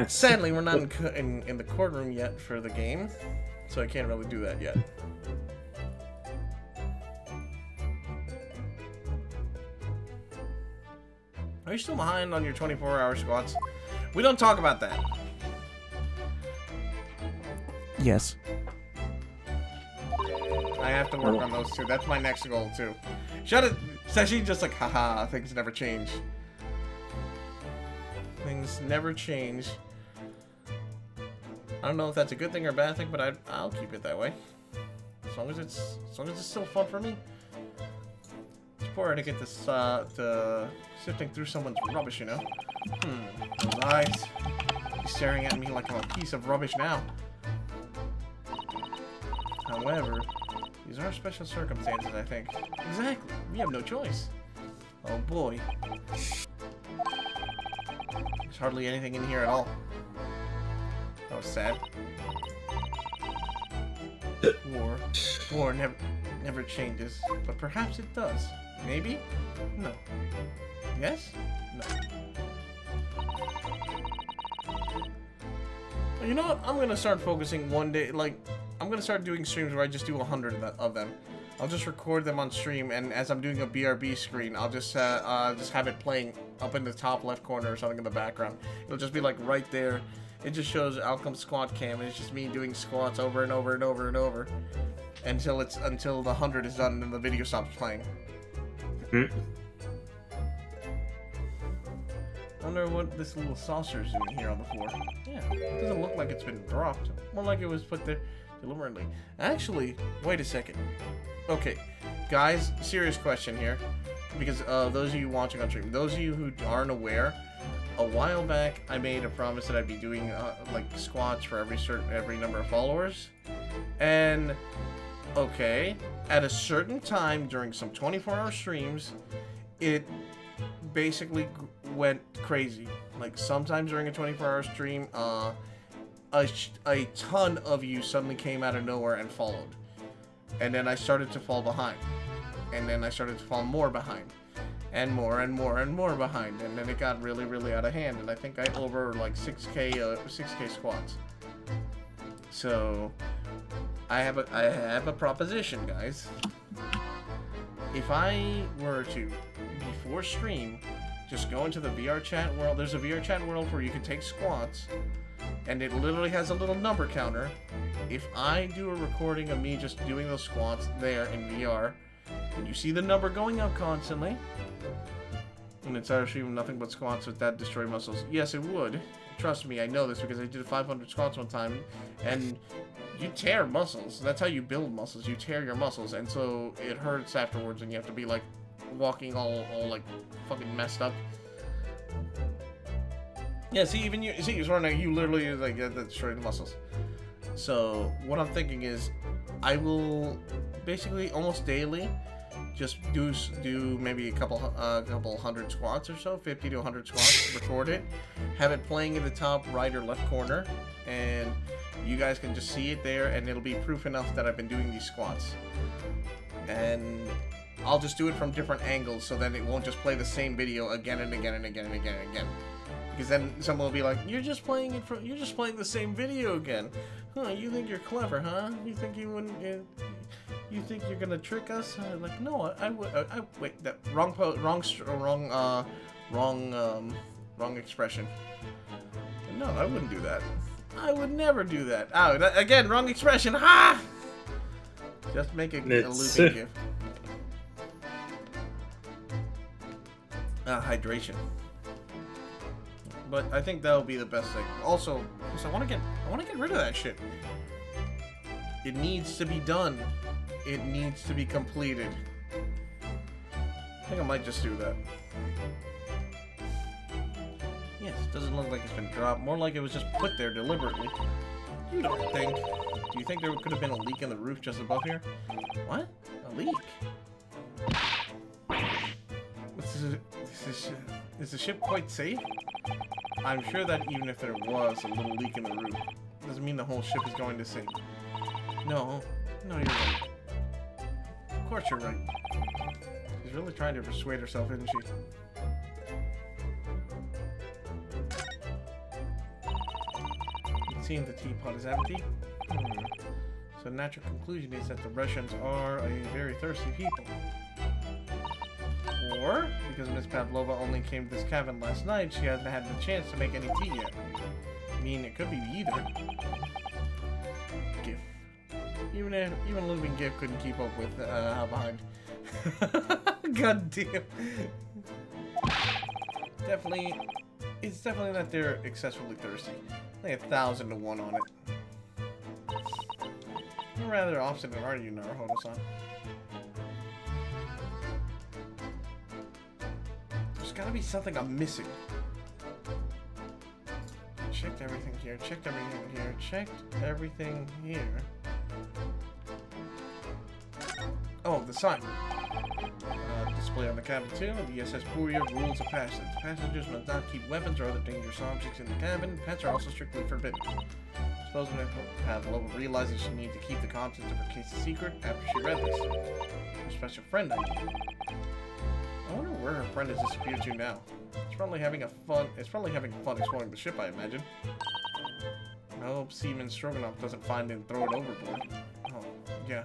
Sadly, we're not in the courtroom yet for the game, so I can't really do that yet. Are you still behind on your 24-hour squats? We don't talk about that. Yes. I have to work on those too. That's my next goal too. Shut it. Sashi just like, haha, things never change. Things never change. I don't know if that's a good thing or a bad thing, but I'll keep it that way. As long as it's still fun for me. It's poor to get this to sifting through someone's rubbish, you know. Those eyes. He's staring at me like I'm a piece of rubbish now. However, these are special circumstances, I think. Exactly. We have no choice. Oh boy. There's hardly anything in here at all. That was sad. War never changes, but perhaps it does. Maybe? No. Yes? No. Well, you know what? I'm gonna start focusing one day, like, I'm gonna start doing streams where I just do 100 of them. I'll just record them on stream, and as I'm doing a BRB screen, I'll just have it playing up in the top left corner or something in the background. It'll just be like right there. It just shows Alchem's squat cam, and it's just me doing squats over and over and over and over until the 100 is done and the video stops playing. I wonder what this little saucer is doing here on the floor. Yeah, it doesn't look like it's been dropped. More like it was put there deliberately. Actually, wait a second. Okay, guys, serious question here, because those of you watching on stream, those of you who aren't aware, a while back I made a promise that I'd be doing like squats for every number of followers, and okay, at a certain time during some 24-hour streams, it basically went crazy. Like sometimes during a 24-hour stream, a ton of you suddenly came out of nowhere and followed. And then I started to fall behind. And then I started to fall more behind. And more and more and more behind. And then it got really, really out of hand. And I think I over like 6K squats. So I have a proposition, guys. If I were to, before stream, just go into the VR chat world. There's a VR chat world where you can take squats, and it literally has a little number counter. If I do a recording of me just doing those squats there in VR, and you see the number going up constantly, and it's actually nothing but squats with that destroy muscles. Yes, it would. Trust me, I know this because I did 500 squats one time, and you tear muscles. That's how you build muscles. You tear your muscles, and so it hurts afterwards, and you have to be like walking all like fucking messed up. Yeah, see, even you literally like destroy the muscles. So what I'm thinking is, I will basically almost daily just do maybe a couple hundred squats or so, 50 to 100 squats, record it, have it playing in the top right or left corner, and you guys can just see it there, and it'll be proof enough that I've been doing these squats. And I'll just do it from different angles, so then it won't just play the same video again and again and again and again and again. Because then someone will be like, "You're just playing the same video again, huh? You think you're clever, huh? You think you wouldn't? You think you're gonna trick us?" Like, no, I wait. That wrong expression. No, I wouldn't do that. I would never do that. Oh, again, wrong expression. Ha! Just make a looping gif. Hydration. But I think that'll be the best thing. Also, because I want to get rid of that shit. It needs to be done. It needs to be completed. I think I might just do that. Yes, it doesn't look like it's been dropped. More like it was just put there deliberately. You don't think? Do you think there could have been a leak in the roof just above here? What? A leak? Is the ship quite safe? I'm sure that even if there was a little leak in the roof, doesn't mean the whole ship is going to sink. No, you're right. Of course you're right. She's really trying to persuade herself, isn't she? It seems the teapot is empty. So the natural conclusion is that the Russians are a very thirsty people. Or, because Miss Pavlova only came to this cabin last night, she hasn't had the chance to make any tea yet. I mean, it could be either. GIF. Even a living GIF couldn't keep up with how behind. God damn. It's definitely that they're excessively thirsty. Like 1,000 to 1 on it. You're rather obstinate, aren't you, Naruhodo-san? There's gotta be something I'm missing. Checked everything here, checked everything here, checked everything here. Oh, the sign. Display on the cabin too. The SS Booria rules of passage. Passengers must not keep weapons or other dangerous objects in the cabin. Pets are also strictly forbidden. Suppose Pavlova realizes she needs to keep the contents of her case a secret after she read this. Her special friend, I mean. I wonder where her friend has disappeared to now. It's probably having fun exploring the ship, I imagine. I hope Seaman Stroganoff doesn't find it and throw it overboard. Oh, yeah.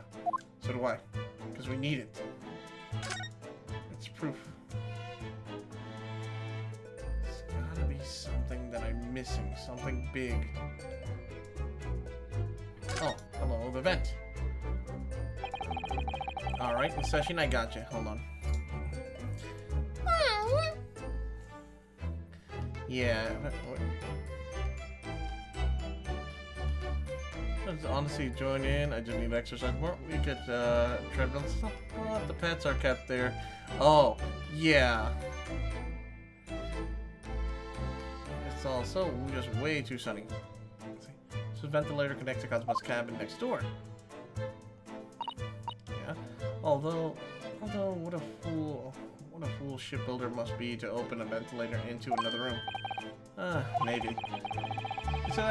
So do I. Because we need it. It's proof. There's gotta be something that I'm missing. Something big. Oh, hello, the vent. Alright, in session, I got you. Hold on. Yeah. Let's honestly join in. I just need to exercise more. We get treadmill stuff. What? The pets are kept there. Oh, yeah. It's also just way too sunny. Let's see. So ventilator connects to Cosmo's cabin next door. Yeah. Although, what a fool shipbuilder must be to open a ventilator into another room. Maybe. So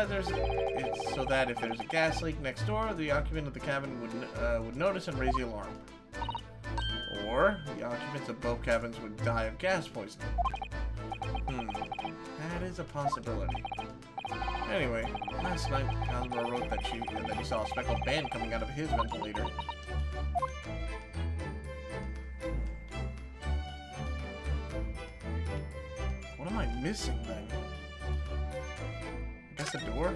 that if there's a gas leak next door, the occupant of the cabin would notice and raise the alarm. Or the occupants of both cabins would die of gas poisoning. That is a possibility. Anyway, last night, Cosmo wrote that he saw a speckled band coming out of his ventilator. What am I missing then? I guess the door?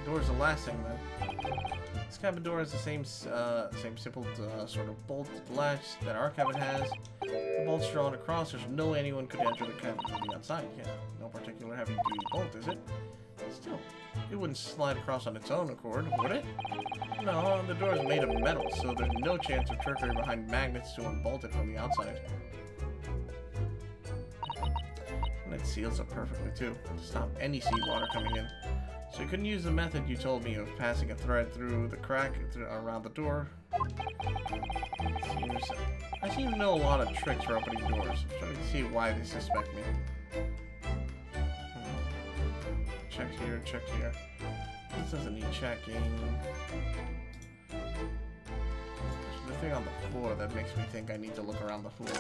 The door is the last thing then. This cabin door has the same simple sort of bolt latch that our cabin has. The bolt's drawn across. There's no way anyone could enter the cabin from the outside. Yeah, no particular heavy-duty bolt, is it? Still, it wouldn't slide across on its own accord, would it? No, the door is made of metal, so there's no chance of trickery behind magnets to unbolt it from the outside. And it seals up perfectly too, to stop any seawater coming in. So you couldn't use the method you told me of passing a thread through the crack around the door. I seem to know a lot of tricks for opening doors. I'm trying to see why they suspect me. Check here, check here. This doesn't need checking. There's the thing on the floor that makes me think I need to look around the floor.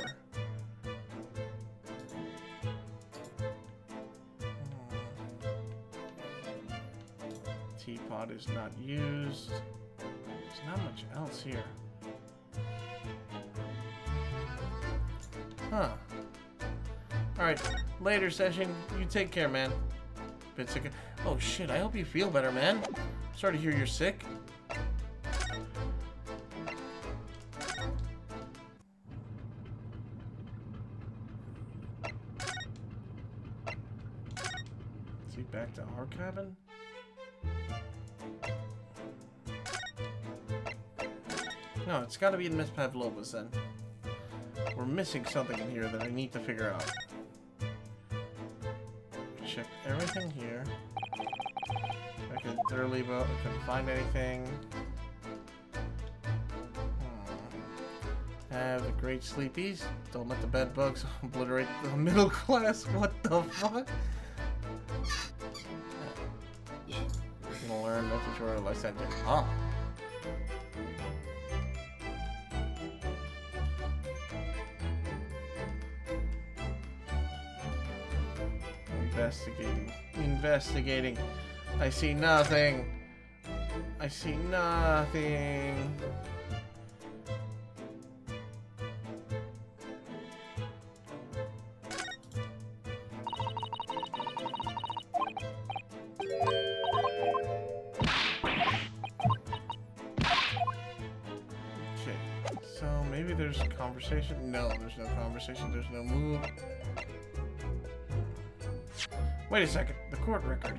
Teapot is not used. There's not much else here. Huh. Alright, later session. You take care, man. Bit sick. Oh shit, I hope you feel better, man. Sorry to hear you're sick. Is he back to our cabin? No, it's gotta be in Miss Pavlova's then. We're missing something in here that I need to figure out. Check everything here. I can thoroughly vote. I couldn't find anything. Have the great sleepies. Don't let the bed bugs obliterate the middle class. What the fuck? I'm gonna learn that tutorial I sent you. Ah. Investigating. I see nothing. I see nothing. Okay. So maybe there's a conversation. No, there's no conversation. There's no move. Wait a second, the court record.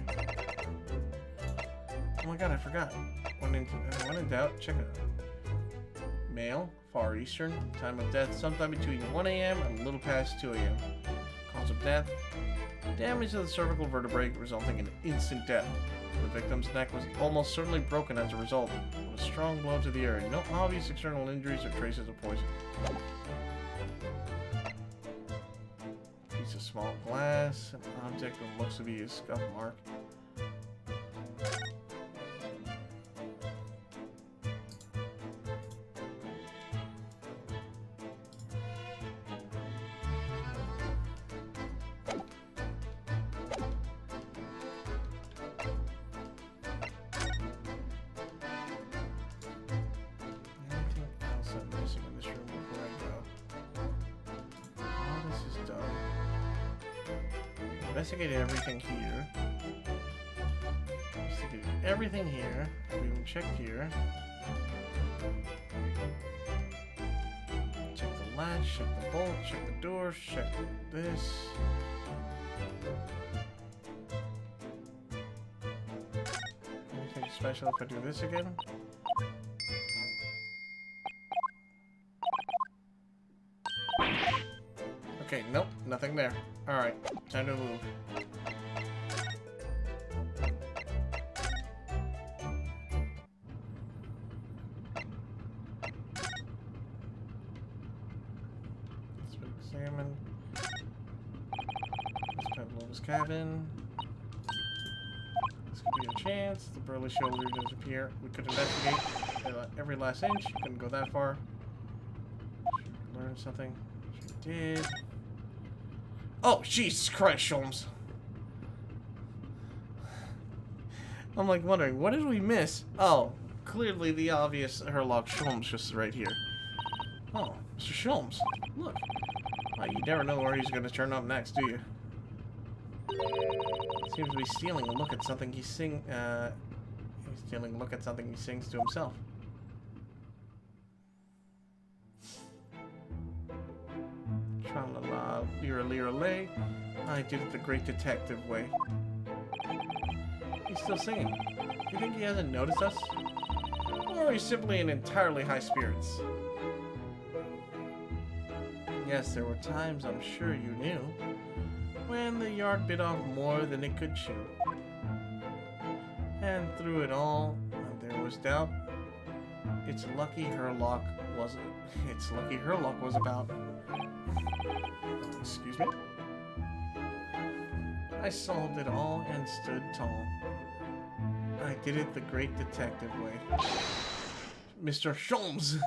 Oh my god, I forgot. When in doubt, check it out. Male, Far Eastern, time of death sometime between 1 a.m. and a little past 2 a.m. Cause of death, damage to the cervical vertebrae resulting in instant death. The victim's neck was almost certainly broken as a result of a strong blow to the area. No obvious external injuries or traces of poison. A small glass, an object that looks to be a scuff mark. Anything else I'm missing in this room before I go? All this is done. Investigated everything here. Investigated everything here. We even checked here. Check the latch, check the bolt, check the door, check this. Anything special if I do this again? Okay, nope, nothing there. Alright, time to move. Let's examine. Let's Pavlova's cabin. This could be a chance. The burly shoulder does appear. We could investigate every last inch. Couldn't go that far. Learn something. She did. Oh, Jesus Christ, Sholmes. I'm like wondering, what did we miss? Oh, clearly the obvious Herlock Sholmes just right here. Oh, Mr. Sholmes. Look. Oh, you never know where he's going to turn up next, do you? Seems to be stealing a look at something he's stealing a look at something he sings to himself. Tra-la-la, lira-lira-lay. I did it the great detective way. He's still singing. Do you think he hasn't noticed us? Or he's simply in entirely high spirits? Yes, there were times, I'm sure you knew, when the yard bit off more than it could chew. And through it all, there was doubt. It's lucky Herlock was about. Excuse me? I solved it all and stood tall. I did it the great detective way. Mr. Sholmes!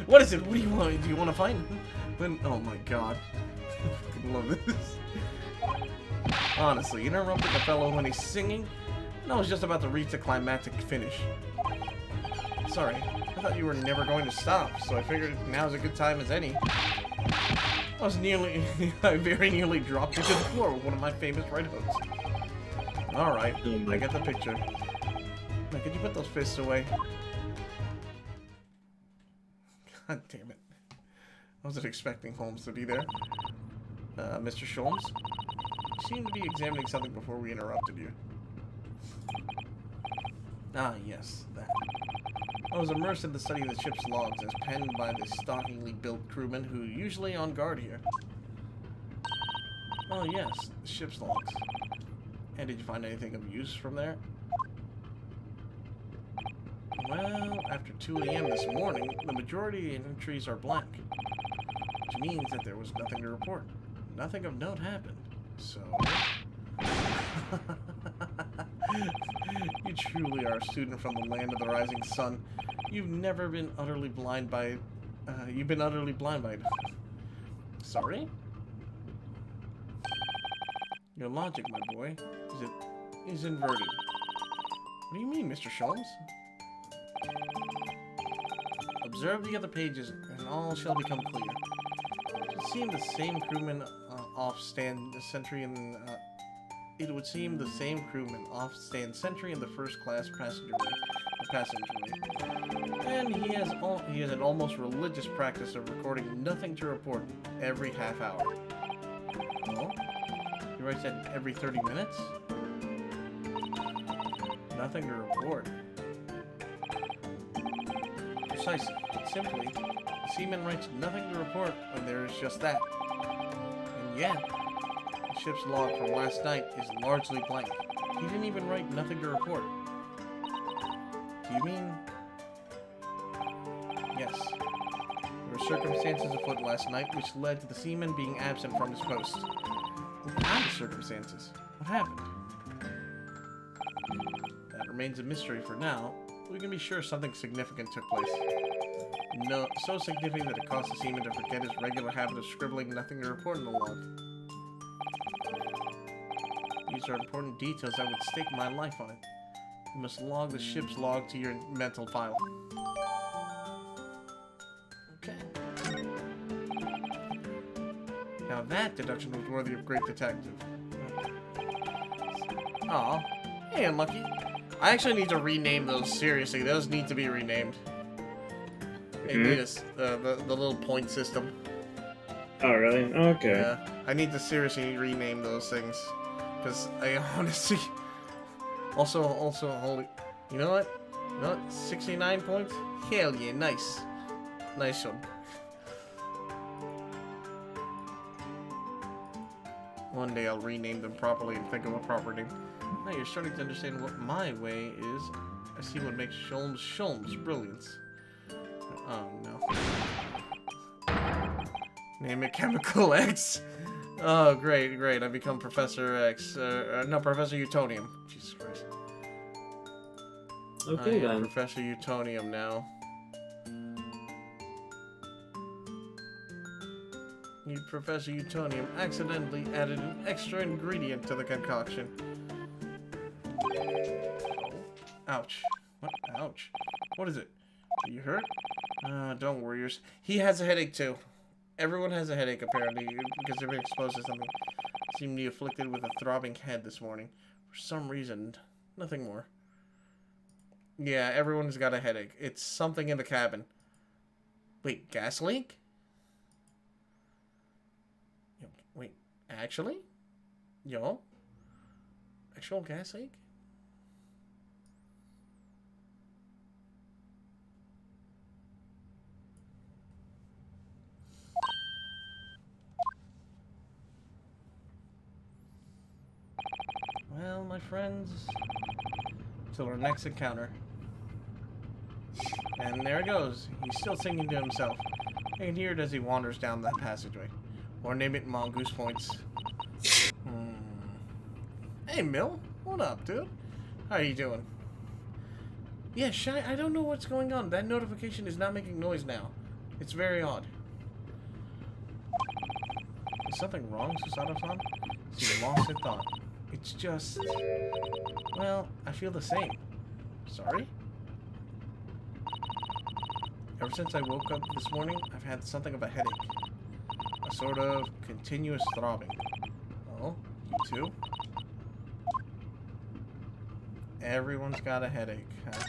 What is it? What do you want? Do you want to find him? Then, oh my god. I fucking love this. Honestly, interrupting a fellow when he's singing? And I was just about to reach the climactic finish. Sorry, I thought you were never going to stop, so I figured now's a good time as any. I very nearly dropped into the floor with one of my famous right hooks. Alright, I get the picture. Now, could you put those fists away? God damn it. I wasn't expecting Holmes to be there. Mr. Sholmes? You seem to be examining something before we interrupted you. Ah, yes, that. I was immersed in the study of the ship's logs as penned by the stockingly built crewmen who are usually on guard here. Oh yes, the ship's logs. And did you find anything of use from there? Well, after 2 a.m. this morning, the majority of the entries are blank. Which means that there was nothing to report. Nothing of note happened. So... You truly are a student from the land of the rising sun. You've never been utterly blind by... you've been utterly blind by it. Sorry? Your logic, my boy, is inverted. What do you mean, Mr. Sholmes? Observe the other pages, and all shall become clear. It would seem the same crewman off-stand sentry in... It would seem the same crewman off-stand sentry in the first-class passageway. And he has an almost religious practice of recording nothing to report every half hour. Oh? He writes that every 30 minutes? Nothing to report. Precisely. But simply, the seaman writes nothing to report when there is just that. And yet, the ship's log from last night is largely blank. He didn't even write nothing to report. Do you mean... Yes. There were circumstances afoot last night which led to the seaman being absent from his post. What kind of circumstances? What happened? That remains a mystery for now. We can be sure something significant took place. No, so significant that it caused the seaman to forget his regular habit of scribbling nothing to report in the log. These are important details that would stake my life on it. You must log the ship's log to your mental file. Okay. Now that deduction was worthy of great detective. Aw. Hey, Unlucky. I actually need to rename those, seriously. Those need to be renamed. They need us, the little point system. Oh, really? Okay. Yeah. I need to seriously rename those things. Because I honestly... Also, holy... You know what? 69 points? Hell yeah, nice. Nice one. One day I'll rename them properly and think of a proper name. Now you're starting to understand what my way is. I see what makes Sholmes brilliance. Oh no. Name it Chemical X. Oh great. I become Professor X. No, Professor Utonium. Jesus Christ. Okay, I am then. Professor Utonium now. You, Professor Utonium, accidentally added an extra ingredient to the concoction. Ouch. What? Ouch. What is it? Are you hurt? Don't worry. He has a headache too. Everyone has a headache apparently because they've been exposed to something. Seemed to be afflicted with a throbbing head this morning. For some reason. Nothing more. Yeah, everyone's got a headache. It's something in the cabin. Wait, gas leak? Wait, actually? Yo? Actual gas leak? Well, my friends, till our next encounter. And there it goes. He's still singing to himself. I can hear it as he wanders down that passageway. Or name it Mongoose Points. Hey, Mill. What up, dude? How you doing? Yeah, Shy, I don't know what's going on. That notification is not making noise now. It's very odd. Is something wrong, Susato-san? She's lost in thought. It's just... Well, I feel the same. Sorry? Ever since I woke up this morning, I've had something of a headache. A sort of continuous throbbing. Oh, you too? Everyone's got a headache, huh?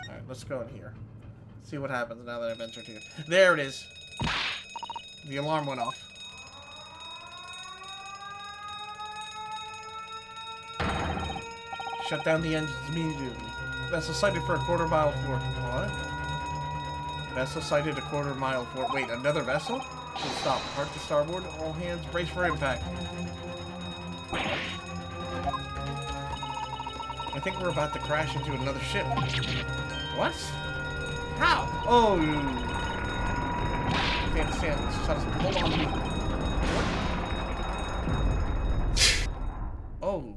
Alright, let's go in here. See what happens now that I've entered here. There it is! The alarm went off. Shut down the engines immediately. Vessel sighted for a quarter-mile for... What? Vessel sighted a quarter-mile for... Wait, another vessel? Should stop. Heart to starboard. All hands brace for impact. I think we're about to crash into another ship. What? How? Oh! I can't stand this. Hold on to me. What? Oh.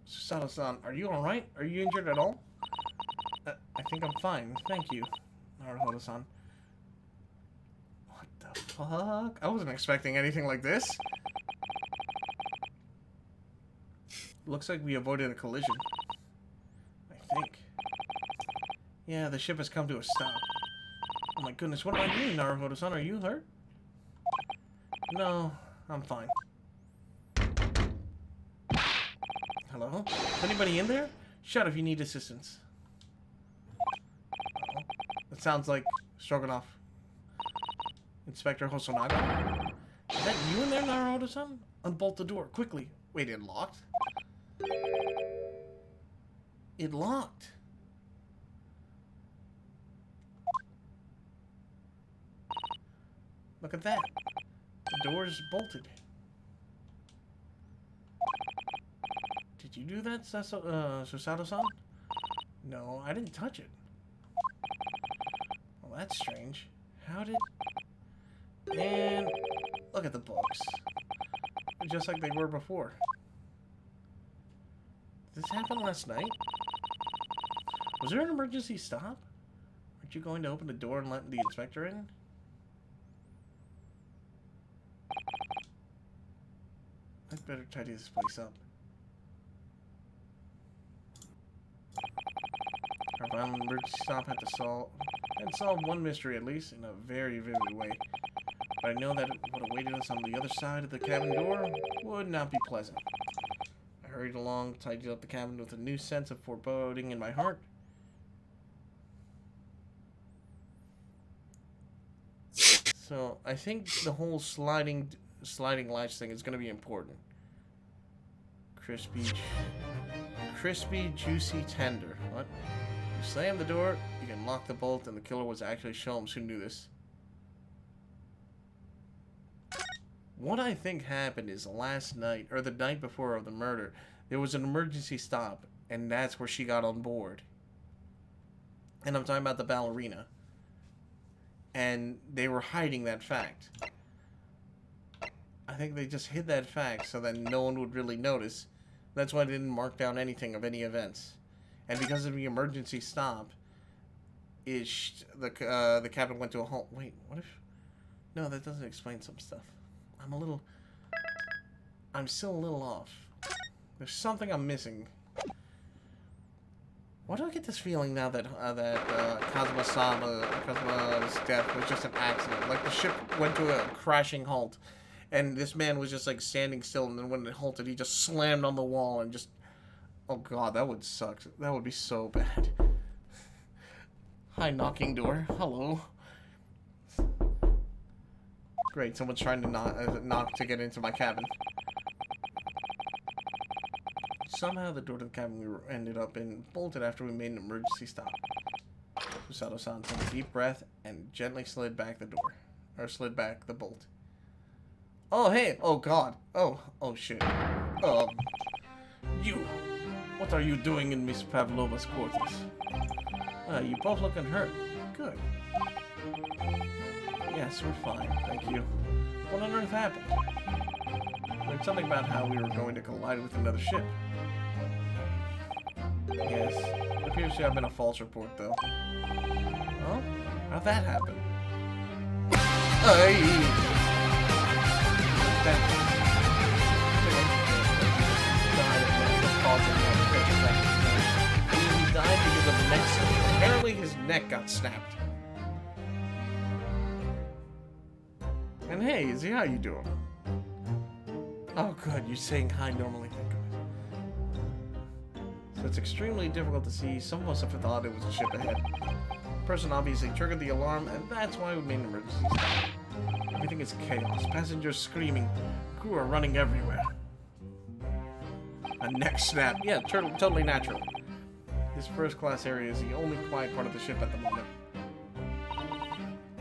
Susato-san, are you alright? Are you injured at all? I think I'm fine. Thank you. Naruhodo-san. What the fuck? I wasn't expecting anything like this. Looks like we avoided a collision. I think. Yeah, the ship has come to a stop. Oh my goodness, what about you, Naruhodo-san? Are you hurt? No, I'm fine. Hello? Is anybody in there? Shout if you need assistance. Uh-oh. That sounds like Stroganoff. Inspector Hosonaga? Is that you in there, Naruhodo-san? Unbolt the door, quickly. Wait, it locked? It locked. Look at that. The door's bolted. Did you do that, Susato-san? No, I didn't touch it. Well, that's strange. How did... And... Look at the books. They're just like they were before. Did this happen last night? Was there an emergency stop? Aren't you going to open the door and let the inspector in? I'd better tidy this place up. Our violent emergency stop had to solve one mystery at least in a very vivid way. But I know that what awaited us on the other side of the cabin door would not be pleasant. I hurried along, tidied up the cabin with a new sense of foreboding in my heart. So, I think the whole sliding sliding latch thing is going to be important. Crispy, juicy, tender. What? You slam the door, you can lock the bolt, and the killer was actually Sholmes who knew this. What I think happened is last night, or the night before of the murder, there was an emergency stop, and that's where she got on board. And I'm talking about the ballerina. And they were hiding that fact. I think they just hid that fact so that no one would really notice. That's why they didn't mark down anything of any events. And because of the emergency stop, the captain went to a halt. Wait, what if... No, that doesn't explain some stuff. I'm still a little off. There's something I'm missing. Why do I get this feeling now that Kazuma's death was just an accident? Like the ship went to a crashing halt, and this man was just like standing still, and then when it halted, he just slammed on the wall and just... Oh god, that would suck. That would be so bad. Hi, knocking door. Hello. Great, someone's trying to knock to get into my cabin. Somehow the door to the cabin we ended up in bolted after we made an emergency stop. Susato-san took a deep breath and gently slid back the door. Or slid back the bolt. Oh, hey! Oh, God! Oh shit. You! What are you doing in Miss Pavlova's quarters? You both look unhurt. Good. Yes, we're fine, thank you. What on earth happened? There's something about how we were going to collide with another ship. Yes, it appears to have been a false report, though. Well, how'd that happen? He died because of neck snap. Apparently his neck got snapped. And hey, Izzy, how you doing? Oh good, you're saying hi normally. So it's extremely difficult to see. Some of us have thought it was a ship ahead. The person obviously triggered the alarm, and that's why we made an emergency stop. Everything is chaos. Passengers screaming. Crew are running everywhere. A neck snap. Yeah, totally natural. This first class area is the only quiet part of the ship at the moment.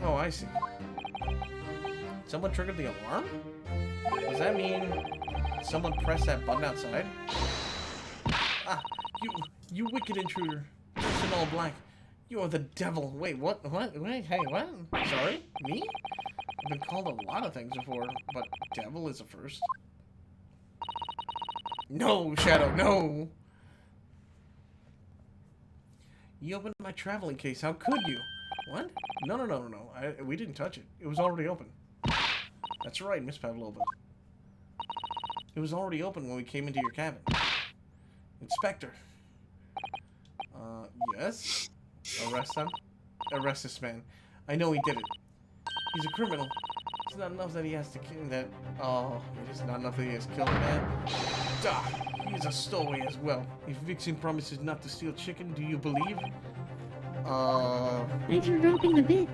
Oh, I see. Someone triggered the alarm? Does that mean someone pressed that button outside? Ah, you wicked intruder. Dressed in all black. You are the devil. Wait, what? Wait, hey, what? Sorry? Me? I've been called a lot of things before, but devil is a first. No, Shadow, no! You opened my traveling case. How could you? What? No. We didn't touch it. It was already open. That's right, Miss Pavlova. It was already open when we came into your cabin. Inspector. Yes? Arrest him? Arrest this man. I know he did it. He's a criminal. It's not enough that he has to kill that. Oh, it is not enough that he has killed a man. Duh! He is a stowaway as well. If Vixen promises not to steal chicken, do you believe? Thanks for dropping the bit.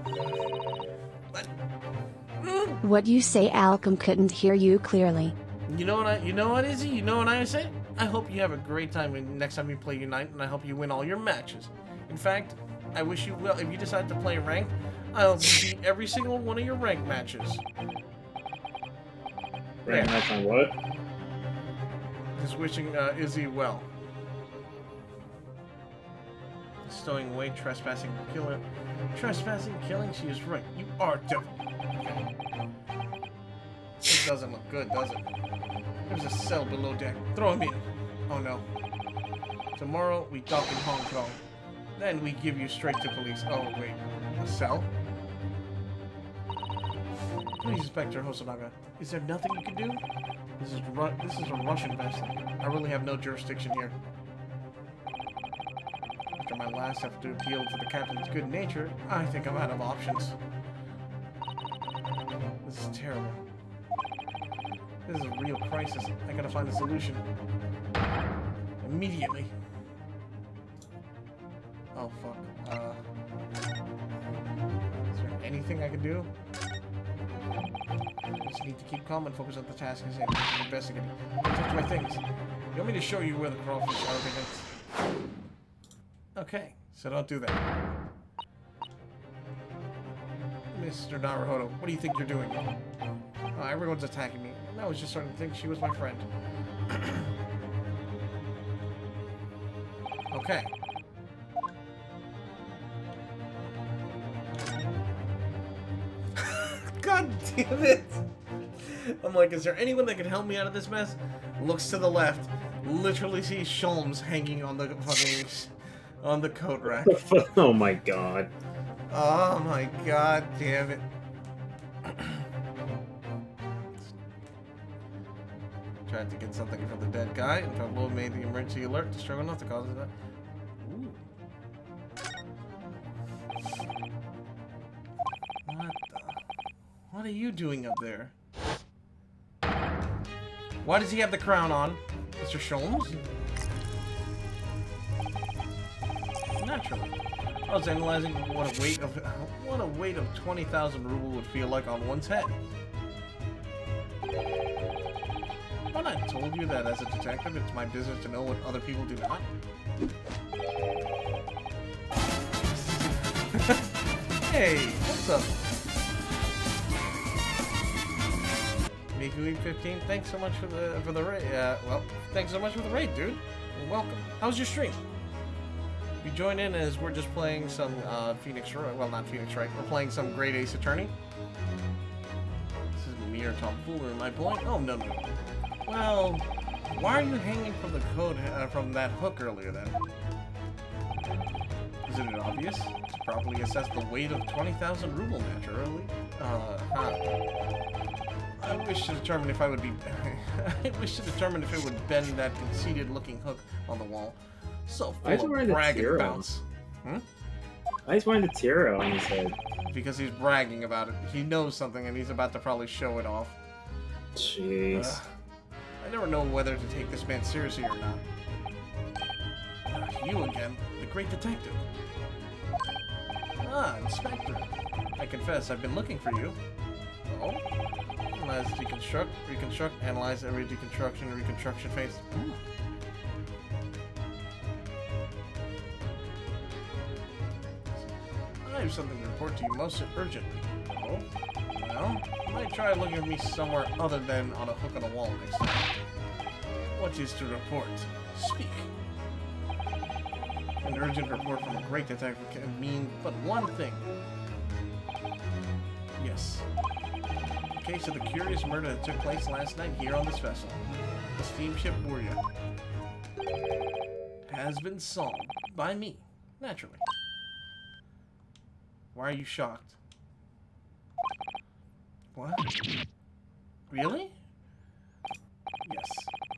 What you say, Alchem couldn't hear you clearly. You know what, Izzy? You know what I say? I hope you have a great time next time you play Unite, and I hope you win all your matches. In fact, I wish you well. If you decide to play ranked, I hope you beat every single one of your ranked matches. Ranked match on what? Just wishing Izzy well. Stowing away, trespassing, killing. Trespassing, killing, she is right. You are devil. Okay. This doesn't look good, does it? There's a cell below deck. Throw him in. Oh no. Tomorrow we dock in Hong Kong. Then we give you straight to police. Oh wait, a cell? Please, Inspector Hosonaga, is there nothing you can do? This is a Russian vessel. I really have no jurisdiction here. After my last effort to appeal to the captain's good nature, I think I'm out of options. This is terrible. This is a real crisis. I gotta find a solution. Immediately. Oh, fuck. Is there anything I can do? I just need to keep calm and focus on the task as I'm investigating. Touch my things. You want me to show you where the crawfish are against? Okay, so don't do that. Mr. Naruhodo, what do you think you're doing? Oh, everyone's attacking me. And I was just starting to think she was my friend. Okay. God damn it! I'm like, is there anyone that can help me out of this mess? Looks to the left. Literally sees Sholmes hanging on the fucking... on the coat rack. Oh my god. Oh my god damn it. Tried to get something from the dead guy, and Pablo made the emergency alert to struggle not to cause that. Ooh. What are you doing up there? Why does he have the crown on? Mr. Sholmes? Naturally. I was analyzing what a weight of 20,000 ruble would feel like on one's head. Haven't I told you that as a detective, it's my business to know what other people do not? Hey, what's up? Miku 15, thanks so much for the raid. Well, thanks so much for the raid, dude. Well, welcome. How's your stream? You join in as we're just playing some Phoenix. Well, not Phoenix, right? We're playing some Great Ace Attorney. This is mere tomfoolery, my point. Oh no. Well, why are you hanging from the code from that hook earlier then? Isn't it obvious? To properly assess the weight of 20,000 ruble naturally. I wish to determine if I would be. I wish to determine if it would bend that conceited-looking hook on the wall. So full of brag and bounce. I just wanted the tiara on his head. Because he's bragging about it. He knows something and he's about to probably show it off. Jeez. I never know whether to take this man seriously or not. You again, the great detective. Ah, Inspector. I confess, I've been looking for you. Oh? Analyze, deconstruct, reconstruct, analyze every deconstruction and reconstruction phase. Ooh. I have something to report to you most urgently. Oh? Well, you might try looking at me somewhere other than on a hook on a wall next time. What is to report? Speak. An urgent report from a great detective can mean but one thing. Yes. The case of the curious murder that took place last night here on this vessel, the steamship Burya, has been solved by me, naturally. Why are you shocked? What? Really? Yes.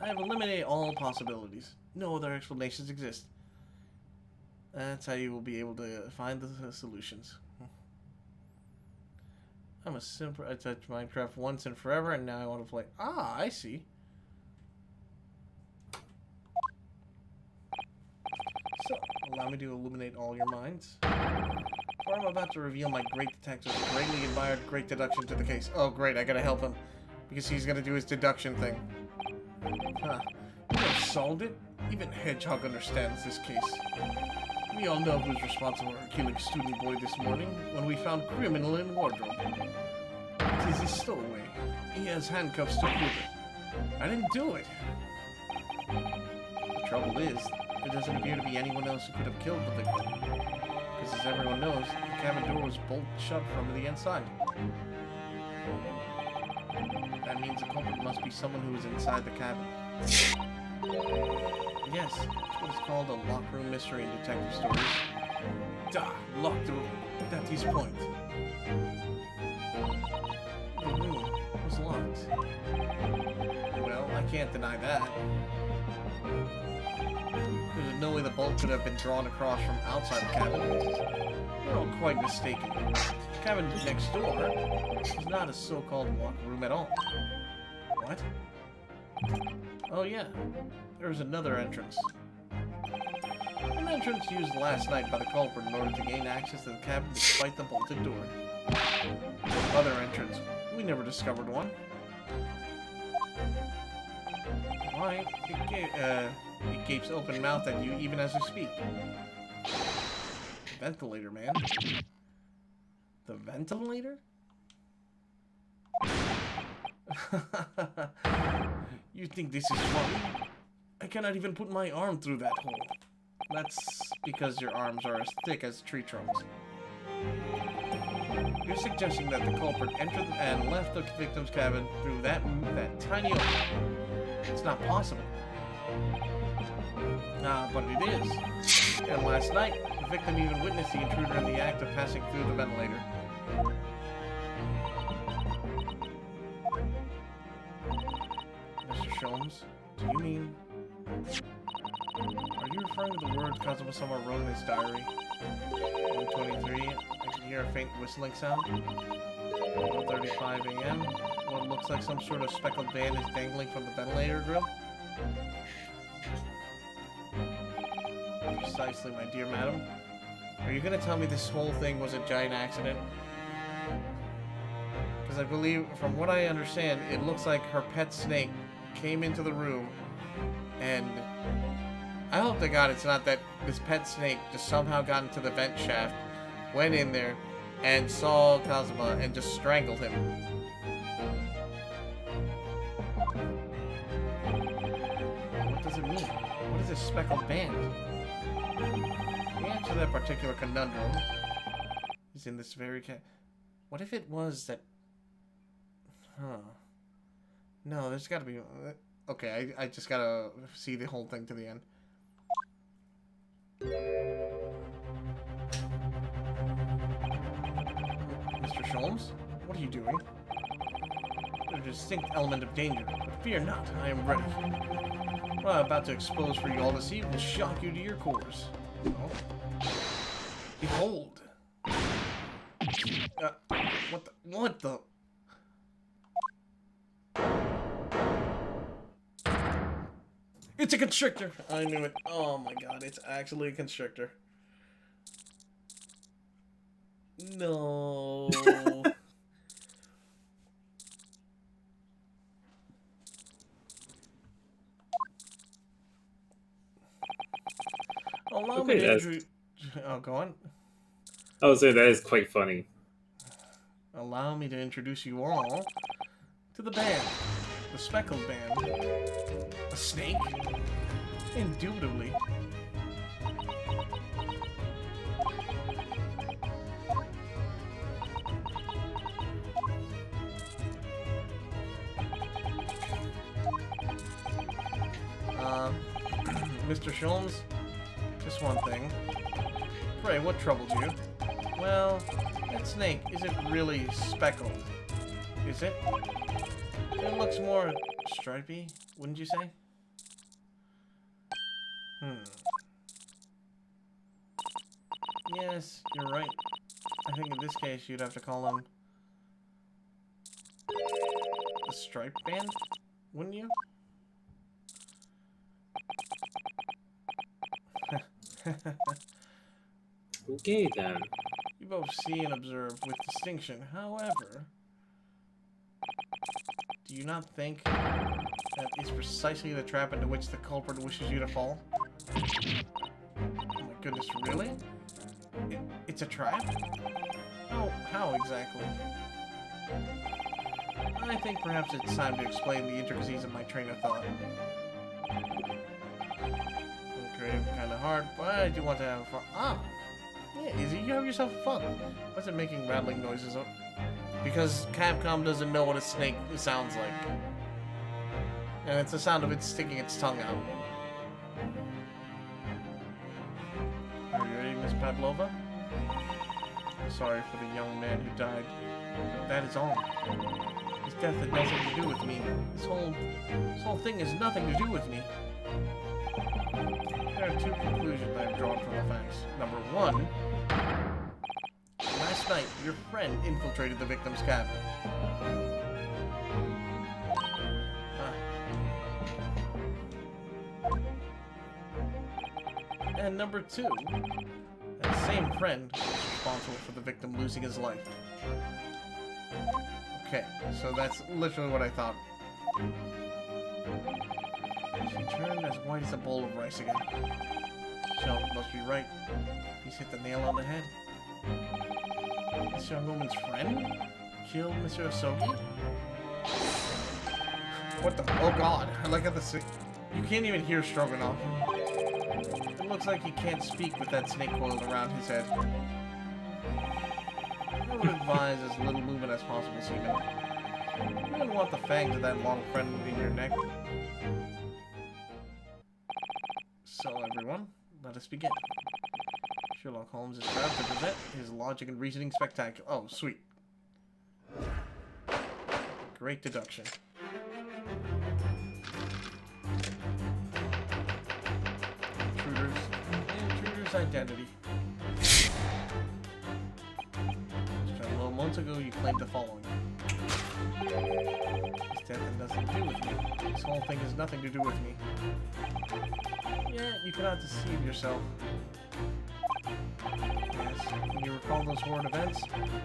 I have eliminated all possibilities. No other explanations exist. That's how you will be able to find the solutions. I'm a simple. I touched Minecraft once and forever, and now I want to play. Ah, I see. So, allow me to illuminate all your minds. For I'm about to reveal my great detective's greatly admired great deduction to the case. Oh, great, I gotta help him. Because he's gonna do his deduction thing. Huh. You have solved it? Even Hedgehog understands this case. We all know who's responsible for killing student boy this morning when we found criminal in wardrobe. It is his stowaway. He has handcuffs to prove it. I didn't do it. The trouble is, there doesn't appear to be anyone else who could have killed the victim. Because as everyone knows, the cabin door was bolted shut from the inside. That means the culprit must be someone who is inside the cabin. Yes, it's what is called a locked room mystery in detective stories. Locked room. That's his point. The room was locked. Well, I can't deny that. There's no way the bolt could have been drawn across from outside the cabin. You're all quite mistaken. The cabin next door is not a so-called locked room at all. What? Oh yeah, there's another entrance. An entrance used last night by the culprit in order to gain access to the cabin despite the bolted door. The other entrance We never discovered one. Why? It gapes open-mouthed at you even as you speak. Ventilator, man. The ventilator? You think this is funny? I cannot even put my arm through that hole. That's because your arms are as thick as tree trunks. You're suggesting that the culprit entered and left the victim's cabin through that tiny opening. It's not possible. But it is. And last night, the victim even witnessed the intruder in the act of passing through the ventilator. Mr. Sholmes, do you mean... Are you referring to the words Kazuma-sama wrote in his diary? 1:23, I can hear a faint whistling sound. 1:35 a.m. What looks like some sort of speckled band is dangling from the ventilator grill. Precisely, my dear madam. Are you gonna tell me this whole thing was a giant accident? Because I believe, from what I understand, it looks like her pet snake came into the room, and I hope to God it's not that this pet snake just somehow got into the vent shaft, went in there, and saw Kazuma and just strangled him. What does it mean? What is this speckled band? The answer to that particular conundrum is in this very What if it was that... Huh. No, there's gotta be... Okay, I just gotta see the whole thing to the end. Mr. Sholmes, what are you doing? There's a distinct element of danger, but fear not, I am ready. What I'm about to expose for you all to see will shock you to your cores. Oh. Behold! What the... It's a constrictor! I knew it. Oh my god, it's actually a constrictor. No. Allow me to introduce... Oh, go on. I would say that is quite funny. Allow me to introduce you all to the band. The speckled band. A snake? Indubitably. Mr. Sholmes, just one thing. Pray, what troubles you? Well, that snake isn't really speckled, is it? It looks more stripy, wouldn't you say? Yes, you're right. I think in this case you'd have to call him the striped band, wouldn't you? Okay, then. You both see and observe with distinction. However, do you not think that is precisely the trap into which the culprit wishes you to fall? Oh my goodness, really? It's a trap? How exactly? I think perhaps it's time to explain the intricacies of my train of thought. Creative, kind of hard, but I do want to have fun. Yeah, Izzy, you have yourself fun. What's it making rattling noises? Because Capcom doesn't know what a snake sounds like. And it's the sound of it sticking its tongue out. Are you ready, Miss Pavlova? Sorry for the young man who died, but that is all. His death had nothing to do with me. This whole thing has nothing to do with me. There are two conclusions I have drawn from the facts. Number one, last night your friend infiltrated the victim's cabin. And number two, that same friend was responsible for the victim losing his life. Okay, so that's literally what I thought. She turned as white as a bowl of rice again. Sheldon must be right. He's hit the nail on the head. This young woman's friend killed Mr. Asogi? What the? Oh god! I like how the you can't even hear Stroganoff. It looks like he can't speak with that snake coiled around his head. I would advise as little movement as possible, Seaman. You wouldn't want the fangs of that long friend in your neck. So, everyone, let us begin. Sherlock Holmes is proud to present his logic and reasoning spectacular. Oh, sweet. Great deduction. Intruder's identity. Just a little months ago, you claimed the following. His death has nothing to do with me. This whole thing has nothing to do with me. Yeah, you cannot deceive yourself. Yes, when you recall those horrid events,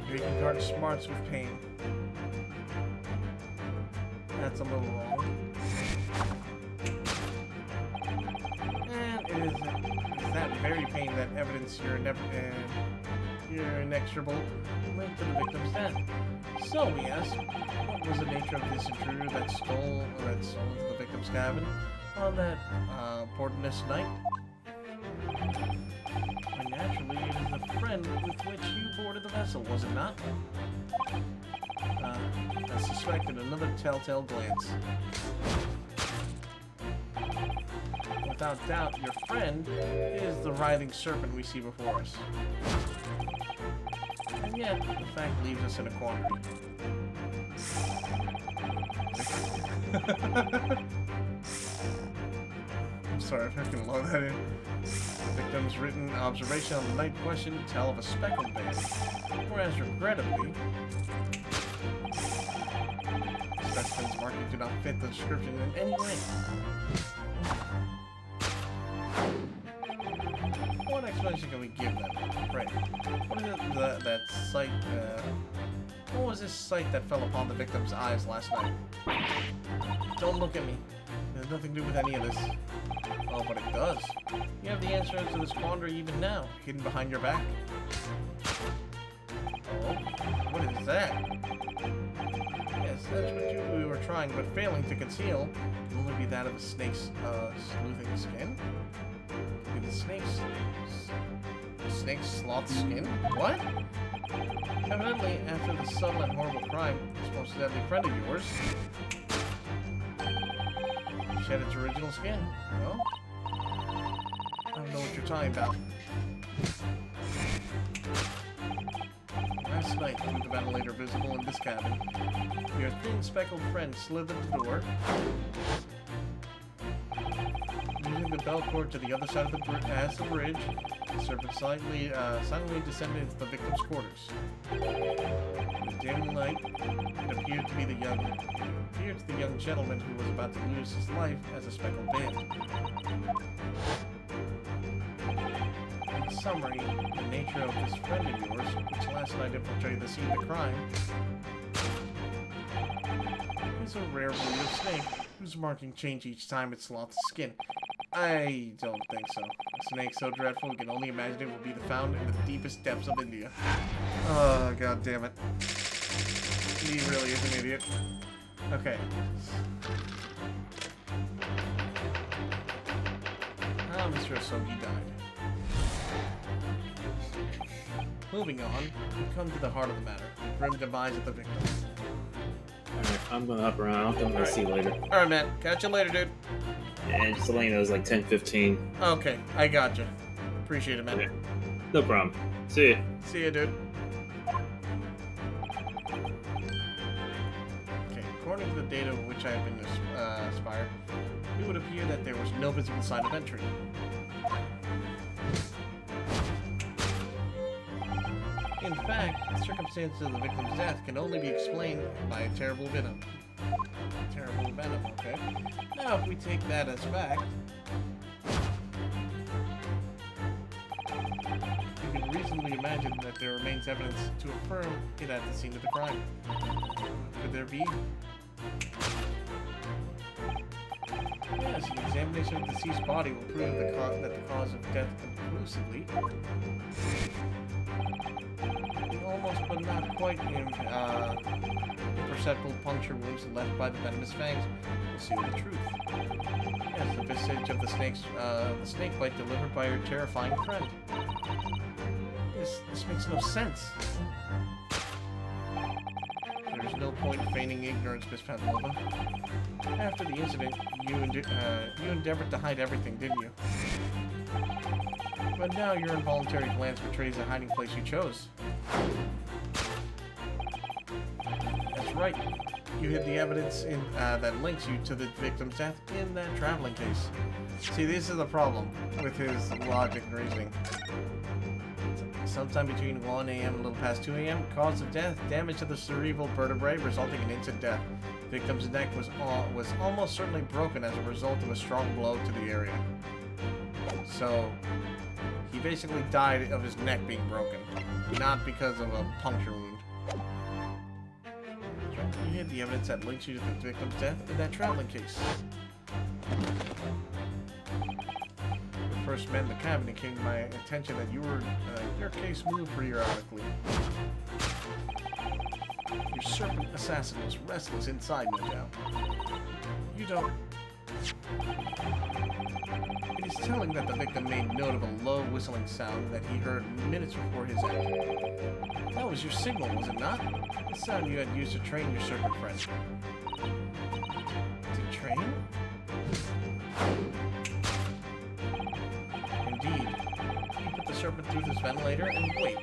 your aching heart smarts with pain. That's a little wrong. And it is that very pain that evidence your inexorable link to the victim's death. So we ask, what was the nature of this intruder that stole into the victim's cabin on that portentous night? And naturally, it is the friend with which you boarded the vessel, was it not? I suspected another telltale glance. Without doubt, your friend is the writhing serpent we see before us. And yet, the fact leaves us in a quandary. I'm sorry, I fucking love that in. The victim's written observation on the night question tell of a speckled band, whereas regrettably, specimens marking do not fit the description in any way. What explanation can we give them? Right. What is it that sight, what was this sight that fell upon the victim's eyes last night? Don't look at me. It has nothing to do with any of this. Oh, but it does. You have the answer to this quandary even now, hidden behind your back. Oh, what is that? Yes, that's what we were trying but failing to conceal. It can only be that of a snake's sleuthing skin. Could be the snake's sloth skin? What? Evidently, after the subtle and horrible crime, this most deadly friend of yours shed its original skin. Well, I don't know what you're talking about. Last night, through the ventilator visible in this cabin, your thin speckled friend slithered the door, using the bell cord to the other side of the bridge. The serpent silently descended into the victim's quarters. In the dim light, it appeared to the young gentleman who was about to lose his life as a speckled band. In summary, the nature of this friend of yours, which last night infiltrated the scene of the crime, is a rare breed of snake whose markings change each time it sloths skin. I don't think so. A snake so dreadful we can only imagine it will be found in the deepest depths of India. Oh, god damn it. He really is an idiot. Okay. How Mr. Asogi died. Moving on, we come to the heart of the matter. The grim demise of the victim. Alright, I'm gonna hop around. I'm gonna see you later. Alright, man. Catch you later, dude. And just to let you know, it was like 10:15. Okay, I got you. Appreciate it, man. Okay. No problem. See ya. See ya, dude. Okay, according to the data of which I have been inspired, it would appear that there was no visible sign of entry. In fact, the circumstances of the victim's death can only be explained by a terrible venom. Terrible venom, okay? Now, if we take that as fact, you can reasonably imagine that there remains evidence to affirm it at the scene of the crime. Could there be? Yes, an examination of the deceased body will prove that the cause of death conclusively. The almost but not quite imperceptible puncture wounds left by the venomous fangs will seal the truth. Yes, the visage of the snake bite delivered by her terrifying friend. This makes no sense. There's no point feigning ignorance, Miss Pavlova. After the incident, you endeavored to hide everything, didn't you? But now your involuntary glance betrays the hiding place you chose. That's right. You hid the evidence that links you to the victim's death in that traveling case. See, this is the problem with his logic and reasoning. Sometime between 1 a.m. and a little past 2 a.m., cause of death, damage to the cerebral vertebrae resulting in instant death. Victim's neck was almost certainly broken as a result of a strong blow to the area. So, he basically died of his neck being broken, not because of a puncture wound. You hid the evidence that links you to the victim's death in that traveling case. The first men in the cabinet came to my attention that your case moved periodically. Your serpent assassin was restless inside, no doubt. You don't... It is telling that the victim made note of a low whistling sound that he heard minutes before his end. That was your signal, was it not? The sound you had used to train your serpent friend. To train? Indeed. You put the serpent through this ventilator and wait.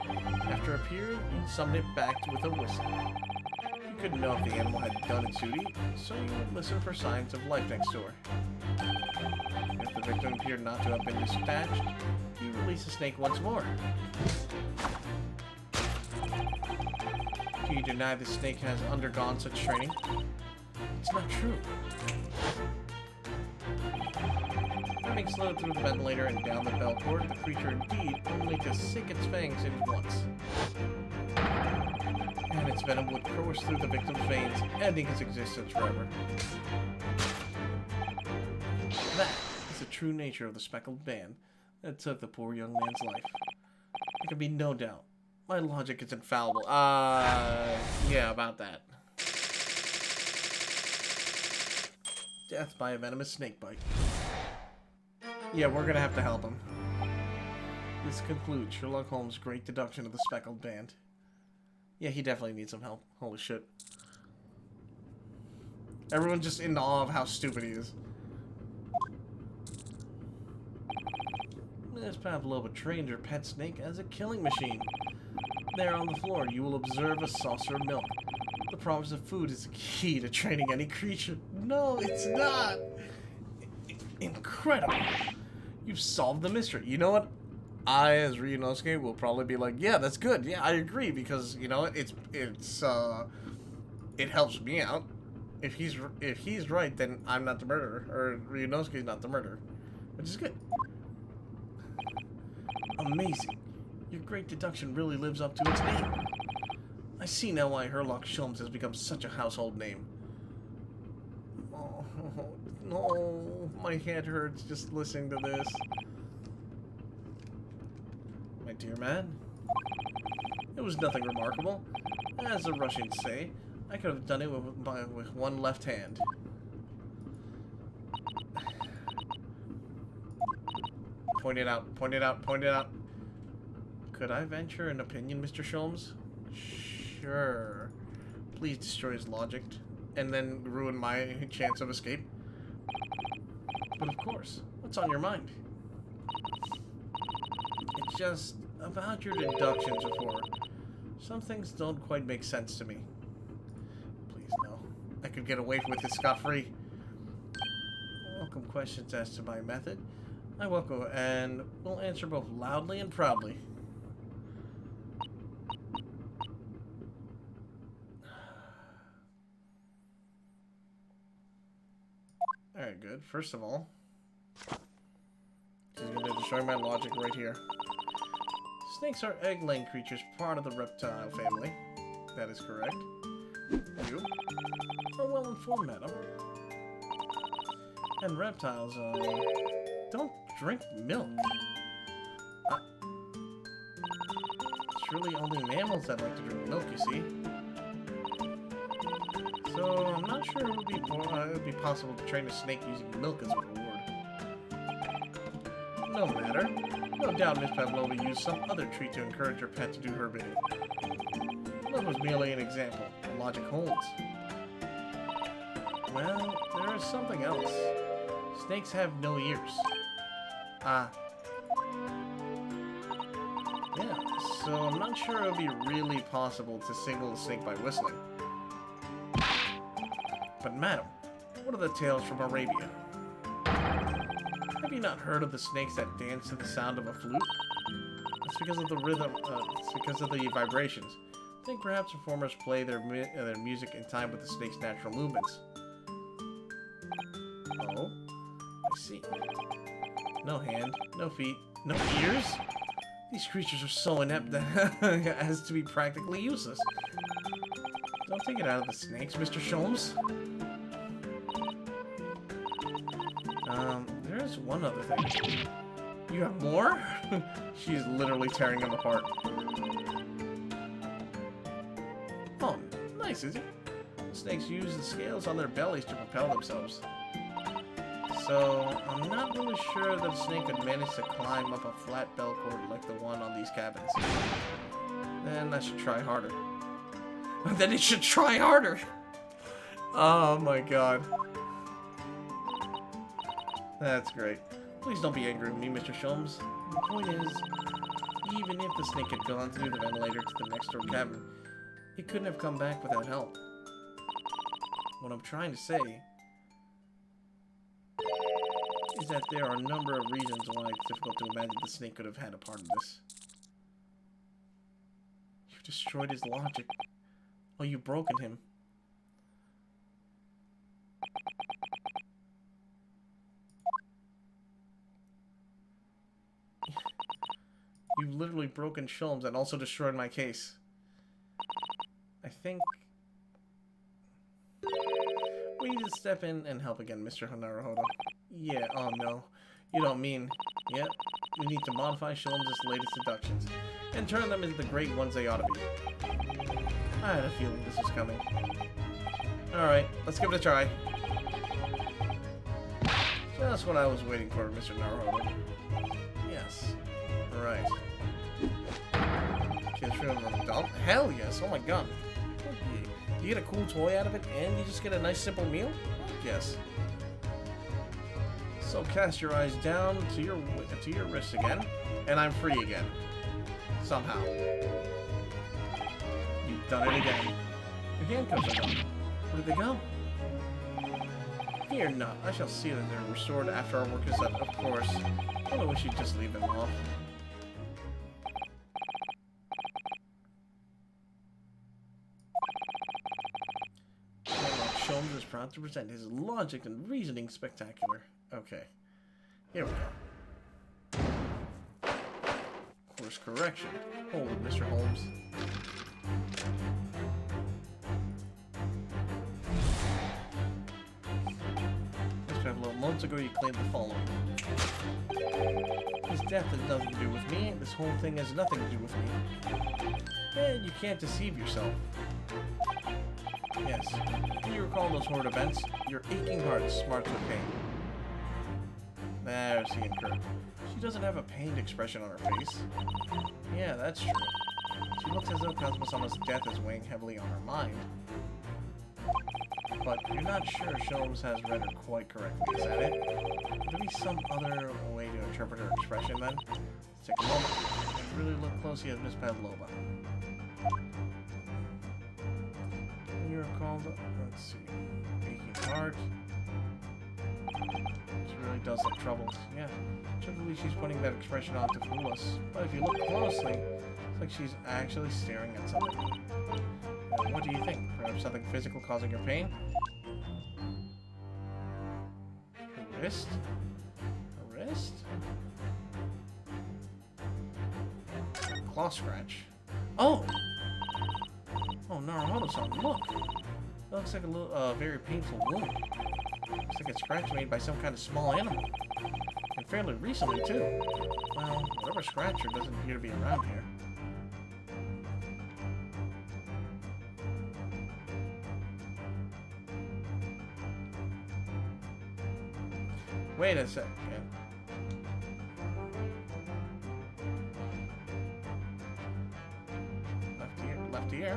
After a period, you summoned it back with a whistle. You couldn't know if the animal had done its duty, so you would listen for signs of life next door. If the victim appeared not to have been dispatched, you release the snake once more. Do you deny the snake has undergone such training? It's not true. Having slowed through the ventilator and down the bell cord, the creature indeed only to sink its fangs in once. And its venom would course through the victim's veins, ending his existence forever. That is the true nature of the speckled band that took the poor young man's life. There can be no doubt. My logic is infallible. Yeah, about that. Death by a venomous snake bite. Yeah, we're gonna have to help him. This concludes Sherlock Holmes' great deduction of the speckled band. Yeah, he definitely needs some help. Holy shit. Everyone's just in awe of how stupid he is. Miss Pavlova trained her pet snake as a killing machine. There on the floor, you will observe a saucer of milk. The promise of food is the key to training any creature. No, it's not! Incredible! You've solved the mystery. You know what? I, as Ryunosuke, will probably be like, yeah, that's good. Yeah, I agree, because, you know, it helps me out. If he's right, then I'm not the murderer, or Ryunosuke's not the murderer, which is good. Amazing. Your great deduction really lives up to its name. I see now why Sherlock Holmes has become such a household name. Oh, no, my head hurts just listening to this. My dear man, it was nothing remarkable. As the Russians say, I could have done it with one left hand. Point it out, point it out, point it out. Could I venture an opinion, Mr. Sholmes? Sure. Please destroy his logic, and then ruin my chance of escape. But of course, what's on your mind? It's just about your deductions before. Some things don't quite make sense to me. Please, no. I could get away with it scot-free. Welcome questions as to my method. I welcome and will answer both loudly and proudly. Alright, good. First of all, she's going to destroy my logic right here. Snakes are egg-laying creatures, part of the reptile family. That is correct. You are well informed, madam. And reptiles, don't drink milk. It's really only mammals that like to drink milk, you see. So, I'm not sure it would be possible to train a snake using milk as a reward. No matter. No doubt Miss Pavlova used some other treat to encourage her pet to do her bidding. That was merely an example. Logic holds. Well, there is something else. Snakes have no ears. Ah. Yeah, so I'm not sure it would be really possible to signal a snake by whistling. But madam, what are the tales from Arabia? Have you not heard of the snakes that dance to the sound of a flute? It's because of the rhythm, it's because of the vibrations. I think perhaps performers play their music in time with the snake's natural movements. Oh, I see. No hand, no feet, no ears? These creatures are so inept that as to be practically useless. Don't take it out of the snakes, Mr. Sholmes. There's one other thing. You have more? She's literally tearing them apart. Oh, nice, is it? Snakes use the scales on their bellies to propel themselves. So, I'm not really sure that a snake could manage to climb up a flat bell cord like the one on these cabins. Then I should try harder. Then it should try harder! Oh my god. That's great. Please don't be angry with me, Mr. Sholmes. The point is, even if the snake had gone through the ventilator to the next door cabin, it couldn't have come back without help. What I'm trying to say is that there are a number of reasons why it's difficult to imagine the snake could have had a part of this. You've destroyed his logic. Oh, you've broken him. You've literally broken Sholmes and also destroyed my case. I think we need to step in and help again, Mr. Naruhodo. Yeah, oh no. You don't mean... Yep, we need to modify Sholmes' latest deductions and turn them into the great ones they ought to be. I had a feeling this was coming. Alright, let's give it a try. Just what I was waiting for, Mr. Naruhodo. Yes. Right. Kids from a dump? Hell yes, oh my god. You get a cool toy out of it, and you just get a nice simple meal? Yes. So cast your eyes down to your wrists again, and I'm free again. Somehow. You've done it again. Your handcuffs are gone. Where did they go? Fear not. I shall see that they're restored after our work is done, of course. I wish you'd just leave them off. Sholmes is proud to present his logic and reasoning spectacular. Okay. Here we go. Course correction. Hold, Mr. Holmes. Mr. Pavlov, months ago you claimed the following. His death has nothing to do with me. This whole thing has nothing to do with me. And you can't deceive yourself. Yes. Do you recall those horrid events? Your aching heart smarts with pain. There's the incurred. She doesn't have a pained expression on her face. Yeah, that's true. She looks as though Cosmosama's death is weighing heavily on her mind. But you're not sure Sholmes has read her quite correctly, is that it? Could there be some other way to interpret her expression, then? Let's take a moment and really look closely at Miss Pavlova. You recall the... let's see... aching heart... She really does look troubled. Yeah, typically she's putting that expression on to fool us. But if you look closely, it's like she's actually staring at something. What do you think? Perhaps something physical causing her pain? Her wrist? Her wrist? claw scratch. Oh! Oh, Naruhodo-san, look! That looks like a little, very painful wound. Looks like a scratch made by some kind of small animal. And fairly recently, too. Well, whatever scratcher doesn't appear to be around here. Wait a second. Left ear.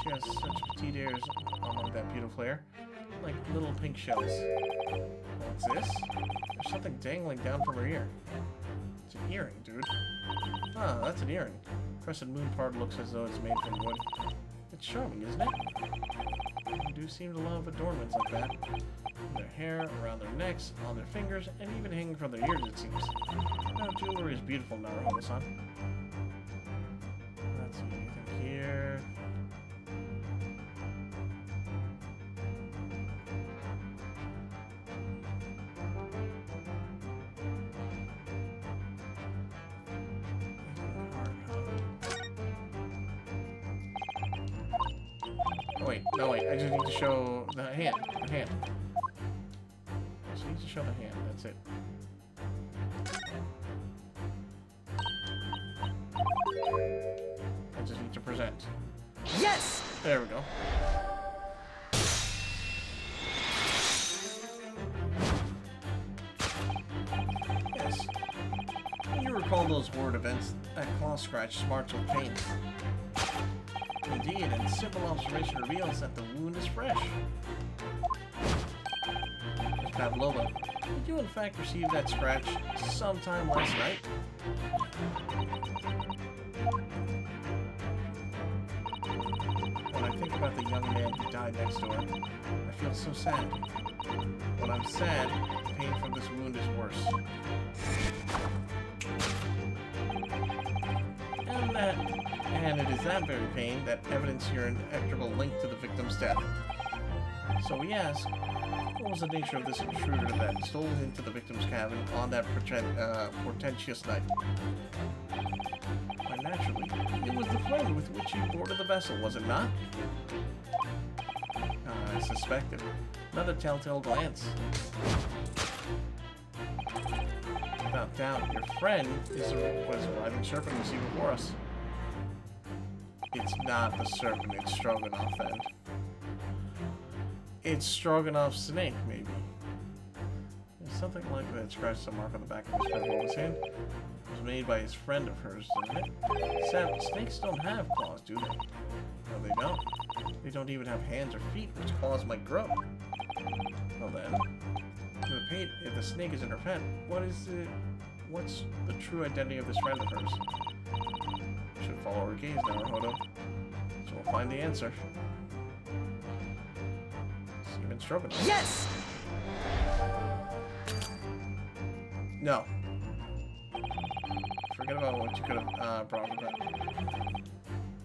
She has such petite ears among that beautiful hair, like little pink shells. What's this? There's something dangling down from her ear. It's an earring, dude. Ah, that's an earring. Crescent moon part looks as though it's made from wood. It's charming, isn't it? They do seem to love adornments like that. In their hair, around their necks, on their fingers, and even hanging from their ears, it seems. Oh, jewelry is beautiful, Naruhodo-san. Let's see, anything here? Oh, wait, no wait, I just need to show the hand. The hand. I just need to show the hand, that's it. I just need to present. Yes! There we go. Yes. You recall those ward events, that claw scratch smarts with pain. Indeed, and simple observation reveals that the wound is fresh. Ms. Pavlova, did you in fact receive that scratch sometime last night? When I think about the young man who died next door, I feel so sad. When I'm sad, the pain from this wound is worse. And it is that very pain that evidences your inexorable link to the victim's death. So we ask, what was the nature of this intruder that stole into the victim's cabin on that portentous night? Quite naturally, it was the friend with which you boarded the vessel, was it not? I suspected. Another telltale glance. Without doubt, your friend was a riding serpent we see before us. It's not the serpent, it's Stroganoff then. It's Stroganoff's snake, maybe. There's something like that scratched the mark on the back of his Pavlova's hand. It was made by his friend of hers, didn't it? Sam, snakes don't have claws, do they? No, they don't. They don't even have hands or feet, which claws might grow. Well then, if the snake isn't her pet, what's the true identity of this friend of hers? Should follow her gaze, Naruhodo. So we'll find the answer. Seaman Stroganoff. Yes! No. Forget about what you could have brought about.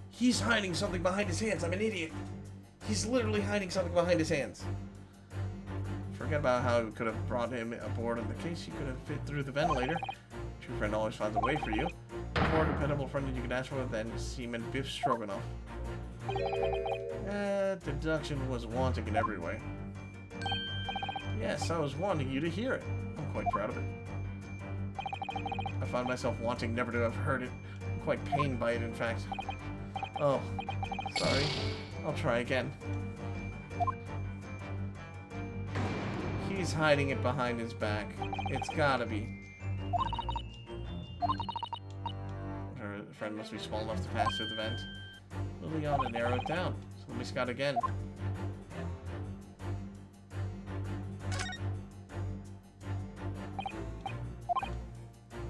He's hiding something behind his hands. I'm an idiot. He's literally hiding something behind his hands. Forget about how we could have brought him aboard in the case he could have fit through the ventilator. True friend always finds a way for you. More dependable friend that you can ask for than Seaman Biff Stroganoff. Deduction was wanting in every way. Yes, I was wanting you to hear it. I'm quite proud of it. I find myself wanting never to have heard it. I'm quite pained by it, in fact. Oh, sorry. I'll try again. He's hiding it behind his back. It's gotta be. Her friend must be small enough to pass through the vent. Liliana to narrow it down. So let me scout again.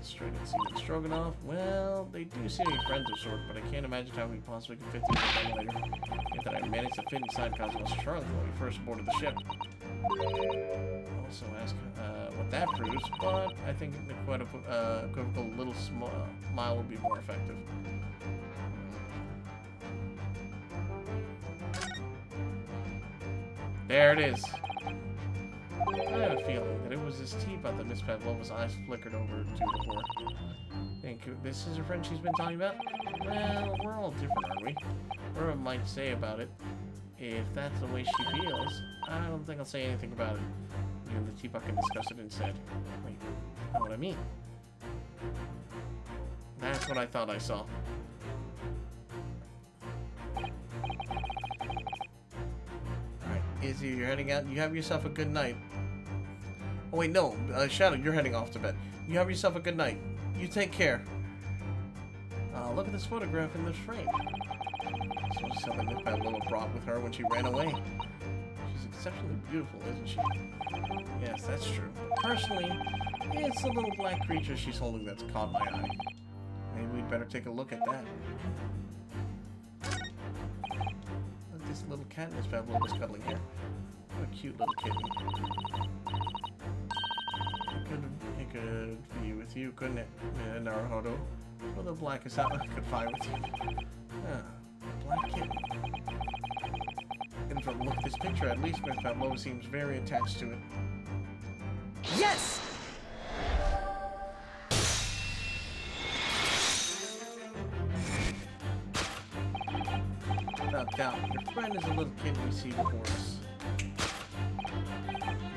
Straight at Seaman Stroganoff. Well, they do seem to be friends of sort, but I can't imagine how we possibly could fit through the ventilator. Yet that I managed to fit inside Cosmos' trunk when we first boarded the ship. Also ask what that proves, but I think an equivocal little smile would be more effective. There it is. I had a feeling that it was this teapot that Miss Pavlova's eyes flickered over to before. Think this is her friend she's been talking about? Well, we're all different, aren't we? Whatever I might say about it, if that's the way she feels, I don't think I'll say anything about it. You and the teapot can discuss it instead. Wait, you know what I mean? That's what I thought I saw. Alright, Izzy, you're heading out. You have yourself a good night. Oh wait, no. Shadow, you're heading off to bed. You have yourself a good night. You take care. Look at this photograph in this frame. So something Miss Pavlova brought with her when she ran away. She's exceptionally beautiful, isn't she? Yes, that's true. Personally, it's the little black creature she's holding that's caught my eye. Maybe we'd better take a look at that. Look at this little cat Miss Pavlova's cuddling here. What a cute little kitten. It could be with you, couldn't it, Naruhodo? Well, the blackest out could fly with you. Ah, black kitten. And from the look of this picture, at least Miss Pavlova seems very attached to it. Yes! Without doubt, your friend is a little kitten we see before us.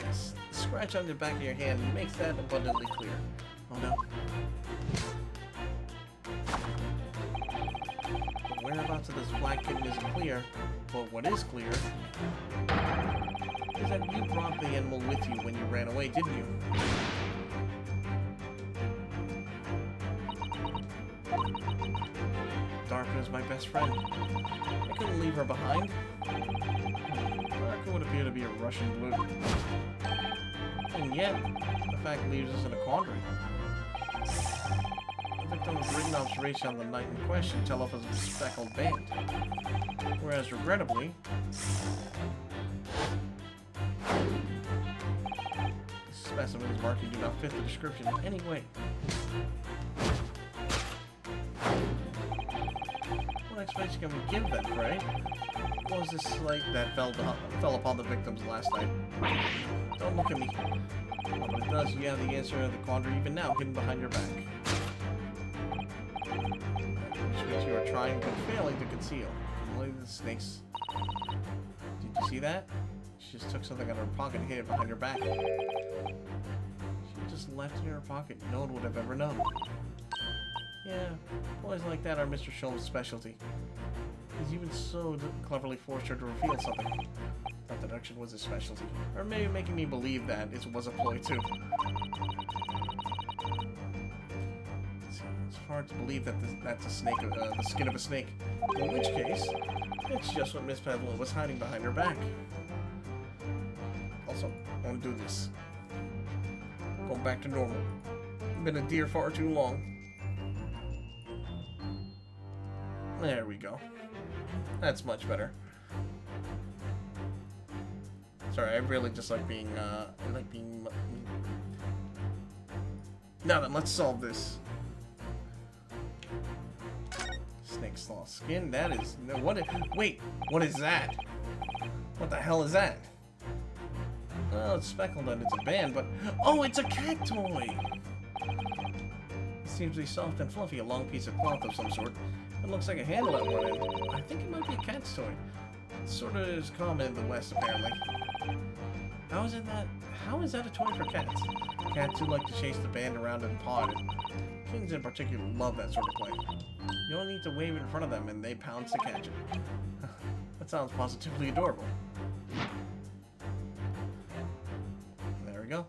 Yes, the scratch on the back of your hand makes that abundantly clear. Oh no. The whereabouts of this black kitten isn't clear, but what is clear is that you brought the animal with you when you ran away, didn't you? Darka is my best friend. I couldn't leave her behind. Darka would appear to be a Russian blue. And yet, the fact leaves us in a quandary. The victim's written observation on the night in question tell off as a speckled band. Whereas, regrettably, the specimen's marking do not fit the description in any way. What explanation can we give then, Pray? What was this slate that fell upon the victims last night? Don't look at me. Well, but it does, you have the answer to the quandary even now, hidden behind your back. Which means you are trying but failing to conceal. Only the snakes. Did you see that? She just took something out of her pocket and hid it behind her back. She just left it in her pocket. No one would have ever known. Yeah, boys like that are Mr. Sholmes' specialty. He's even so cleverly forced her to reveal something. That deduction was his specialty. Or maybe making me believe that it was a ploy too. It's hard to believe that that's a snake, the skin of a snake. In which case, it's just what Miss Pavlova was hiding behind her back. Also, I want to do this. Going back to normal. Been a deer far too long. There we go. That's much better. Sorry, I really just like being, Now then, let's solve this. Snake slaw skin, that is... No, wait, what is that? What the hell is that? Well, it's speckled and it's a band, but... Oh, it's a cat toy! It seems to be soft and fluffy, a long piece of cloth of some sort. It looks like a handle at one end. I think it might be a cat's toy. It sort of is common in the West, apparently. How is that a toy for cats? Cats who like to chase the band around and paw it. Kittens in particular love that sort of play. You only need to wave it in front of them and they pounce to catch it. That sounds positively adorable. There we go.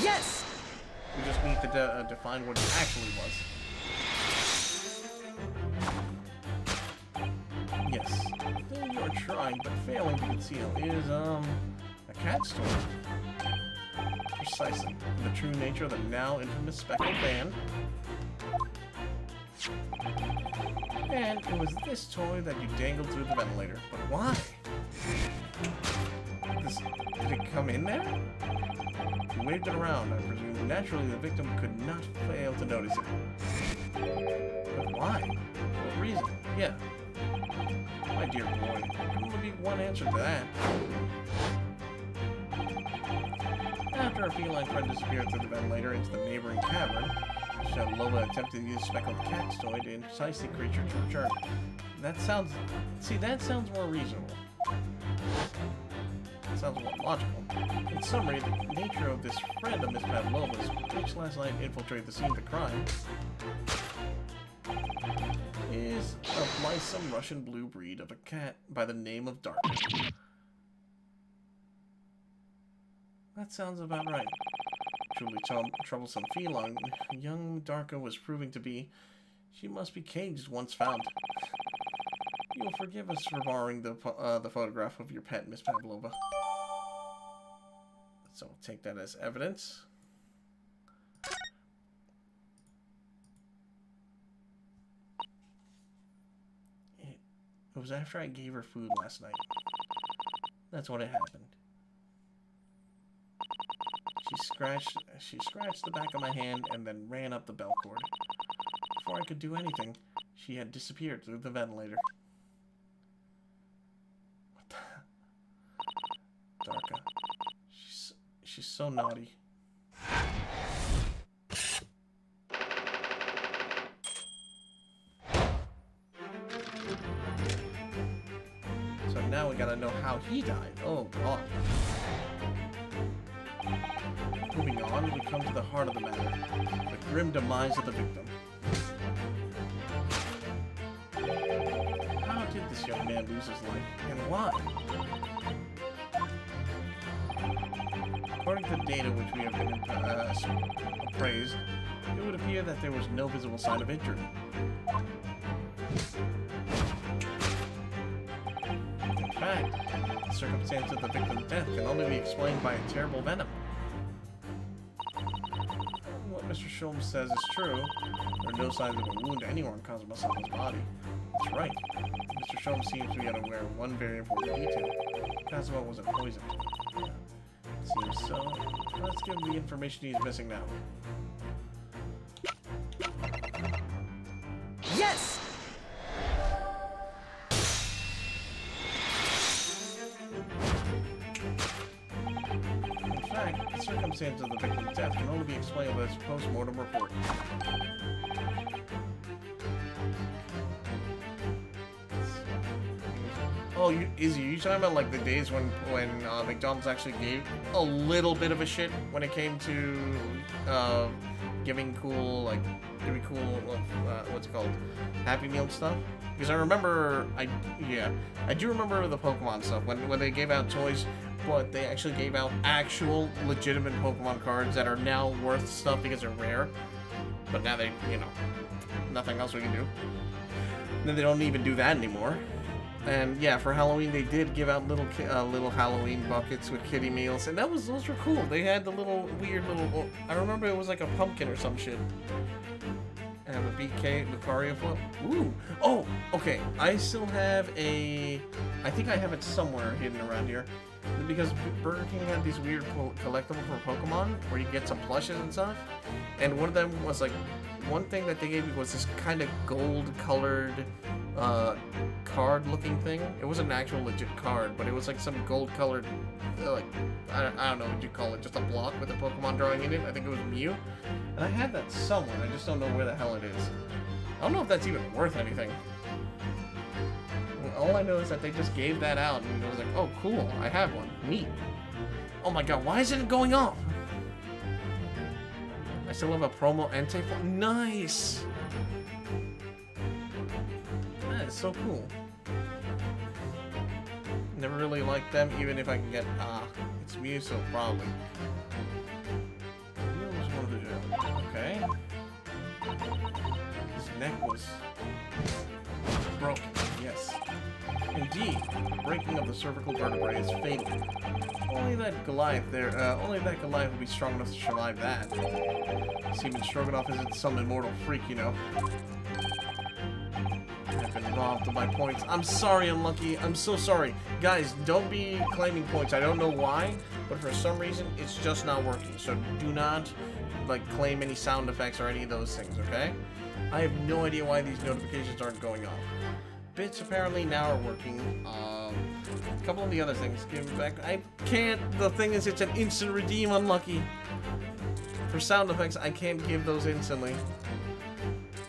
Yes! We just need to define what it actually was. Yes, the thing you are trying but failing to conceal is, a cat's toy. Precisely. The true nature of the now infamous speckled band. And it was this toy that you dangled through the ventilator. But why? Did it come in there? You waved it around, I presume. Naturally, the victim could not fail to notice it. But why? For what reason? Yeah. My dear boy, there can only be one answer to that. After our feline friend disappeared through the ventilator into the neighboring cavern, Loba attempted to use speckled cat's toy to entice the creature to return. That sounds more reasonable. That sounds more logical. In summary, the nature of this friend of Miss Pavlova's, which last night infiltrated the scene of the crime, is a blithesome Russian blue breed of a cat by the name of Dark. That sounds about right. Truly troublesome feline, young Darka was proving to be. She must be caged once found. You'll forgive us for borrowing the photograph of your pet, Miss Pavlova. So we'll take that as evidence. It was after I gave her food last night. That's when it happened. She scratched the back of my hand and then ran up the bell cord. Before I could do anything, she had disappeared through the ventilator. What the? Darka. She's so naughty. So now we gotta know how he died. Oh god. Moving on, we come to the heart of the matter. The grim demise of the victim. How did this young man lose his life, and why? According to data which we have been appraised, it would appear that there was no visible sign of injury. In fact, the circumstance of the victim's death can only be explained by a terrible venom. What Mr. Sholmes says is true. There are no signs of a wound anywhere on Kazuma-sama's body. That's right. Mr. Sholmes seems to be unaware of one very important detail. Kazuma wasn't poisoned. Seems so. Let's give him the information he's missing now. Yes! In fact, the circumstances of the victim's death can only be explained with his post-mortem report. Oh, Izzy, are you talking about like the days when McDonald's actually gave a little bit of a shit when it came to giving cool what's it called, Happy Meal stuff? Because I remember, I do remember the Pokemon stuff when they gave out toys, but they actually gave out actual legitimate Pokemon cards that are now worth stuff because they're rare. But now they, nothing else we can do. And then they don't even do that anymore. And yeah, for Halloween they did give out little Halloween buckets with kitty meals, and those were cool. They had the little weird little. I remember it was like a pumpkin or some shit. And a BK Lucario float. Ooh. Oh, okay. I still have a. I think I have it somewhere hidden around here, because Burger King had these weird collectibles for Pokemon where you get some plushes and stuff, and one of them was like. One thing that they gave me was this kind of gold-colored card-looking thing. It wasn't an actual legit card, but it was like some gold-colored, like, I don't know what you call it, just a block with a Pokemon drawing in it. I think it was Mew. And I had that somewhere. I just don't know where the hell it is. I don't know if that's even worth anything. All I know is that they just gave that out, and I was like, oh, cool, I have one. Neat. Oh my god, why isn't it going off? I still have a promo Entei for nice. That is so cool. Never really liked them, even if I can get it's Mew, so probably. Mew was one of the okay. His neck was broken. Yes, indeed. Breaking of the cervical vertebrae is fatal. Only that Goliath will be strong enough to survive that. Seaman Stroganoff isn't some immortal freak, I've been robbed of my points. I'm sorry, Unlucky. I'm so sorry. Guys, don't be claiming points. I don't know why, but for some reason, it's just not working. So do not, claim any sound effects or any of those things, okay? I have no idea why these notifications aren't going off. bits apparently now are working. A couple of the other things give me back. I can't. The thing is, it's an instant redeem. Unlucky. For sound effects, I can't give those instantly.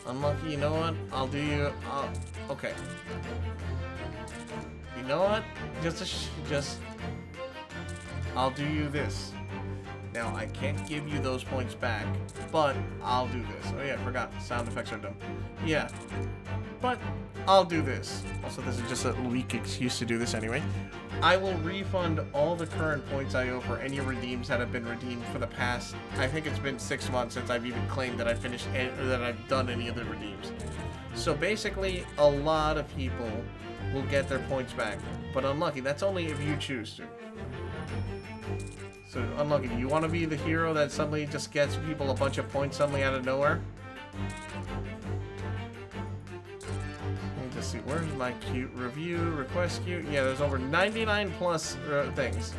Unlucky. You know what? I'll do you. Okay. You know what? Just. I'll do you this. Now, I can't give you those points back, but I'll do this. Oh yeah, I forgot. Sound effects are done. Yeah. But I'll do this. Also, this is just a weak excuse to do this anyway. I will refund all the current points I owe for any redeems that have been redeemed for the past. I think it's been 6 months since I've even claimed that I finished or that I've done any of the redeems. So basically, a lot of people will get their points back. But unlucky, that's only if you choose to. So unlucky. Do you want to be the hero that suddenly just gets people a bunch of points suddenly out of nowhere? Let's see, where's my cute review, request queue? Yeah, there's over 99 plus things.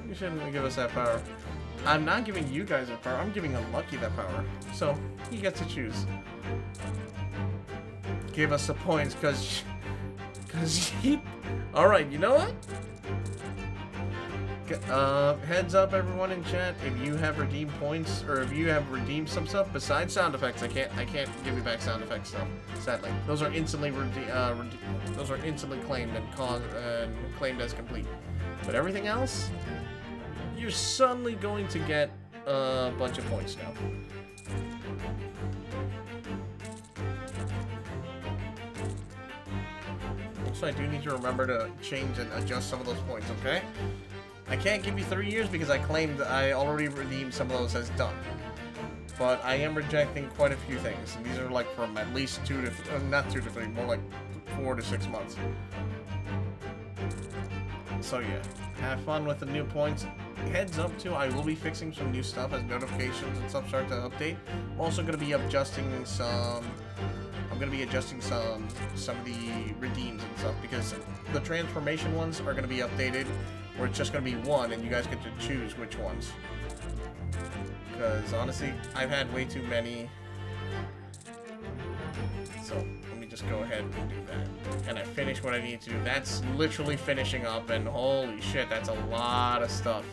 You shouldn't give us that power. I'm not giving you guys that power, I'm giving Unlucky that power. So, he gets to choose. Give us the points, cause he... Alright, you know what? Heads up everyone in chat, if you have redeemed points, or if you have redeemed some stuff besides sound effects, I can't give you back sound effects stuff, sadly. Those are instantly those are instantly claimed and claimed as complete. But everything else, you're suddenly going to get a bunch of points now. So I do need to remember to change and adjust some of those points, okay? I can't give you 3 years because I claimed I already redeemed some of those as done. But I am rejecting quite a few things. And these are like from at least 2 to... not 2 to 3, more like 4 to 6 months. So yeah, have fun with the new points. Heads up too, I will be fixing some new stuff as notifications and stuff start to update. I'm also going to be adjusting some... I'm going to be adjusting some of the redeems and stuff because the transformation ones are going to be updated where it's just going to be one and you guys get to choose which ones. Because honestly, I've had way too many. So let me just go ahead and do that. And I finished what I need to do. That's literally finishing up and holy shit, that's a lot of stuff.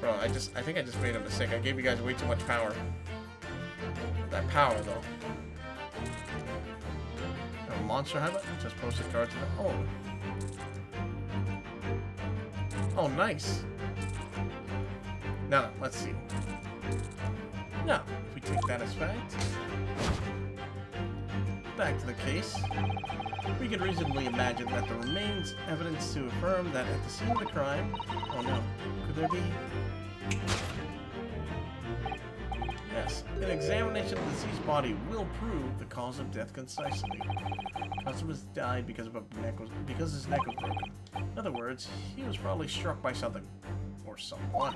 Bro, I think I just made a mistake. I gave you guys way too much power. That power though. A monster habit? Just post a card to the... Oh. Oh, nice. Now, let's see. Now, if we take that as fact, back to the case, we can reasonably imagine that there remains evidence to affirm that at the scene of the crime... Oh no, could there be... Yes, an examination of the deceased body will prove the cause of death concisely. Constable died because his neck was broken. In other words, he was probably struck by something. Or someone.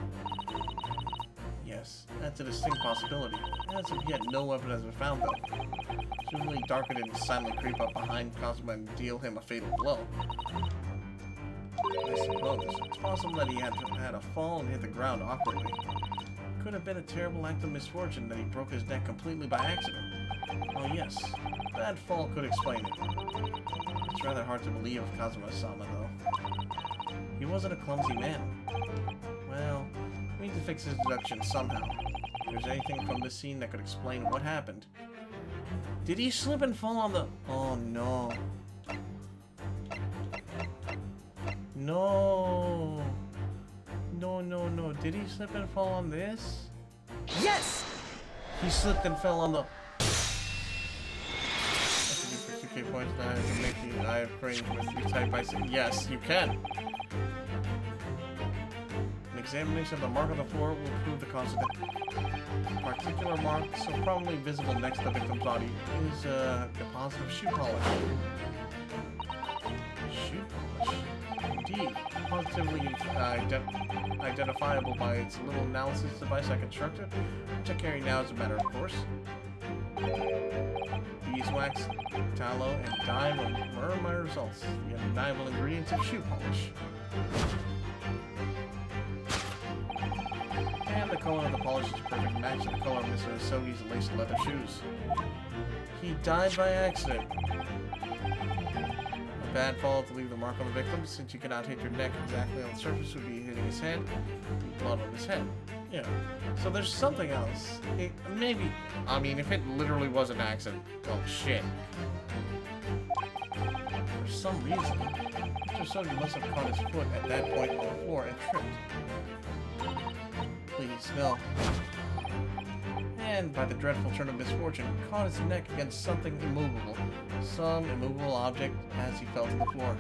Yes, that's a distinct possibility. As if yet no weapon has been found though. Presumably Darker didn't silently creep up behind Constable and deal him a fatal blow. I suppose. It's possible that he had a fall and hit the ground awkwardly. Could have been a terrible act of misfortune that he broke his neck completely by accident. Oh yes, that fall could explain it. It's rather hard to believe of Kazuma-sama though. He wasn't a clumsy man. Well, we need to fix his deduction somehow. If there's anything from this scene that could explain what happened. Did he slip and fall on the... Oh no. No. No. Did he slip and fall on this? Yes! He slipped and fell on the... 2k points now to make you... I have range with you type by saying yes, you can. An examination of the mark on the floor will prove the cause of death. A particular mark, so probably visible next to the victim's body, is a deposit of shoe polish. Shoe polish? Indeed. Positively identifiable by its little analysis device I constructed, which I carry now as a matter of course. Beeswax, tallow, and dye were my results. The undeniable ingredients of shoe polish. And the color of the polish is a perfect match to the color of Mr. Asogi's laced leather shoes. He died by accident. A bad fall to leave the mark on the victim, since you cannot hit your neck exactly on the surface, would be hitting his head, blood on his head. Yeah. So there's something else. Maybe. I mean, if it literally was an accident, oh shit. For some reason, Mr. Sogi must have caught his foot at that point on the floor and tripped. Please, no. And by the dreadful turn of misfortune, caught his neck against something immovable. Some immovable object as he fell to the floor.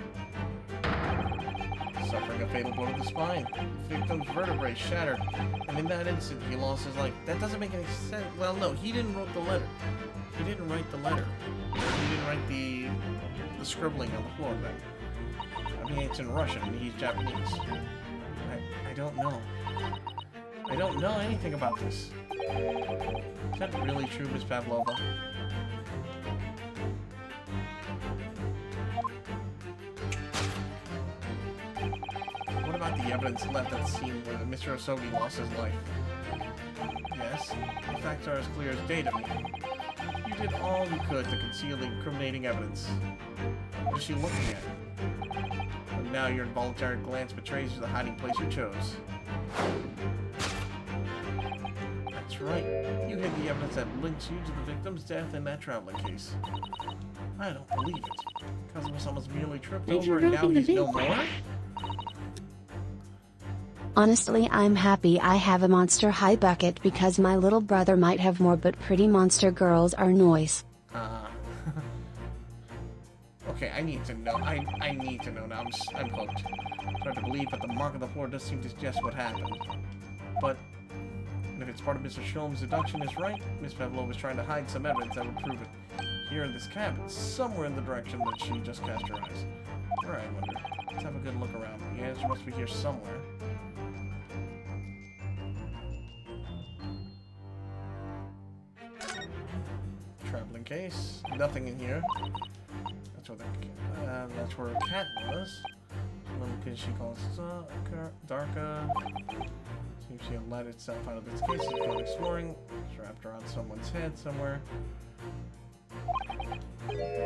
Suffering a fatal blow to the spine. The victim's vertebrae shattered, and in that instant he lost his life. That doesn't make any sense. Well, no, he didn't write the letter. He didn't write the letter. He didn't write the scribbling on the floor then. I mean, it's in Russian and he's Japanese. I don't know. I don't know anything about this. Is that really true, Miss Pavlova? What about the evidence left at the scene where Mr. Asogi lost his life? Yes, the facts are as clear as day to me. You did all you could to conceal the incriminating evidence. What is she looking at? And now your involuntary glance betrays you the hiding place you chose. That's right. You hid the evidence that links you to the victim's death in that traveling case. I don't believe it. Kazuma-sama's merely tripped over and now he's no more? Honestly, I'm happy I have a monster high bucket because my little brother might have more, but pretty monster girls are noise. Okay, I need to know. I need to know now. I'm hooked. It's hard to believe, but the mark on the floor does seem to suggest what happened. But if it's part of Mr. Shulman's deduction is right, Miss Pavlova was trying to hide some evidence that would prove it. Here in this cabin, somewhere in the direction that she just cast her eyes. Where, I wonder. Let's have a good look around. The answer must be here somewhere. Traveling case. Nothing in here. That's where a cat was. Little kid she calls Darka. Seems she had let itself out of its case. It's gone exploring. It's wrapped around someone's head somewhere.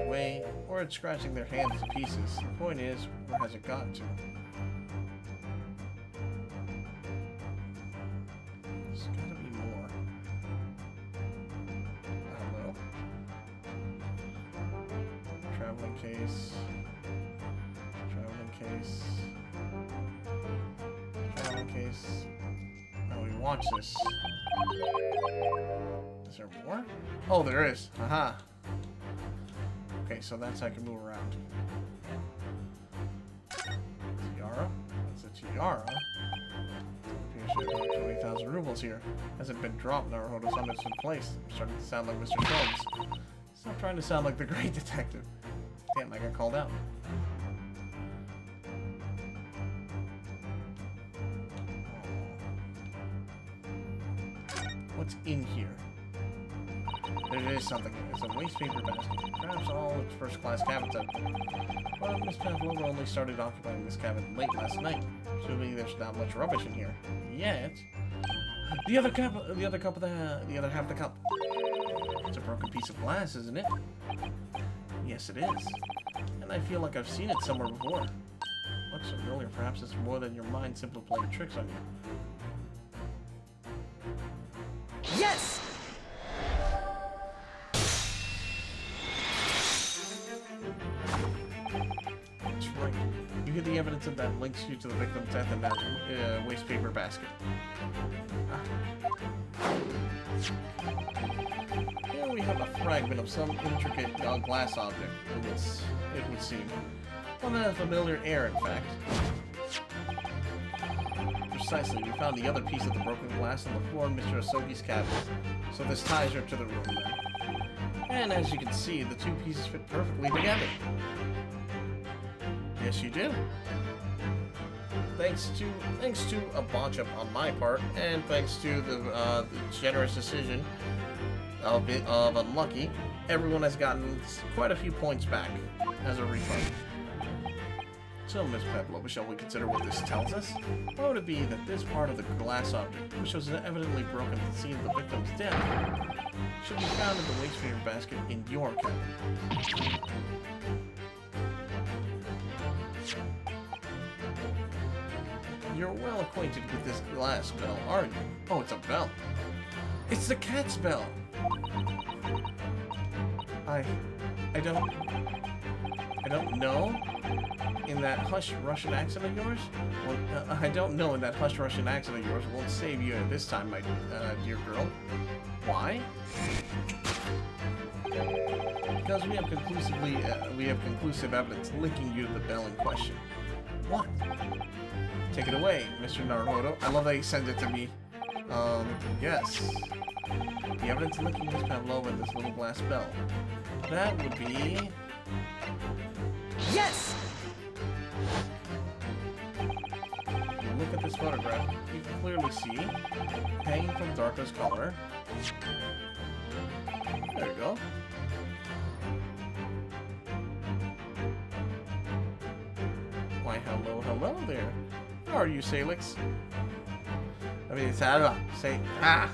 Way, or it's scratching their hands to pieces. The point is, where has it gotten to? There's gotta be more. I don't know. Traveling case. Traveling case. Traveling case. Now we watch this. Is there more? Oh, there is. Haha. Okay, so that's how I can move around. Tiara? That's a tiara. Appears to have 20,000 rubles here. Hasn't been dropped, Naruhodo-sama, it's in place. I'm starting to sound like Mr. Jones. Stop trying to sound like the great detective. Damn, I got called out. What's in here? There is something. It's a waste paper basket. Perhaps all its first-class cabins out there. Well, Miss Pavlova only started occupying this cabin late last night. Assuming there's not much rubbish in here yet. The other half of the cup. It's a broken piece of glass, isn't it? Yes, it is. And I feel like I've seen it somewhere before. Looks familiar. Perhaps it's more than your mind simply playing tricks on you. Yes! That's right. You hid the evidence of that links you to the victim's death in that waste paper basket. Here we have a fragment of some intricate glass object, it would seem. One that has familiar air, in fact. Precisely, we found the other piece of the broken glass on the floor in Mr. Asogi's cabin. So this ties her to the room then. And as you can see, the two pieces fit perfectly together. Yes, you do. Thanks to a botch up on my part, and thanks to the generous decision of Unlucky, everyone has gotten quite a few points back as a refund. So, Miss Pavlova, shall we consider what this tells us? Why would it be that this part of the glass object, which was evidently broken at the scene of the victim's death, should be found in the waste paper basket in your cabin? You're well acquainted with this glass bell, aren't you? Oh, it's a bell. It's the cat's bell. I don't know. In that hush Russian accent of yours? Well, I don't know in that hush Russian accent of yours won't save you at this time, my dear girl. Why? Because we have conclusive evidence linking you to the bell in question. What? Take it away, Mr. Naruto. I love that he sends it to me. Yes. The evidence linking Miss Pavlova and this little glass bell. That would be... Yes! If you look at this photograph, you can clearly see, hanging from Darko's collar. There you go. Why, hello there. How are you, Salix? I mean, it's I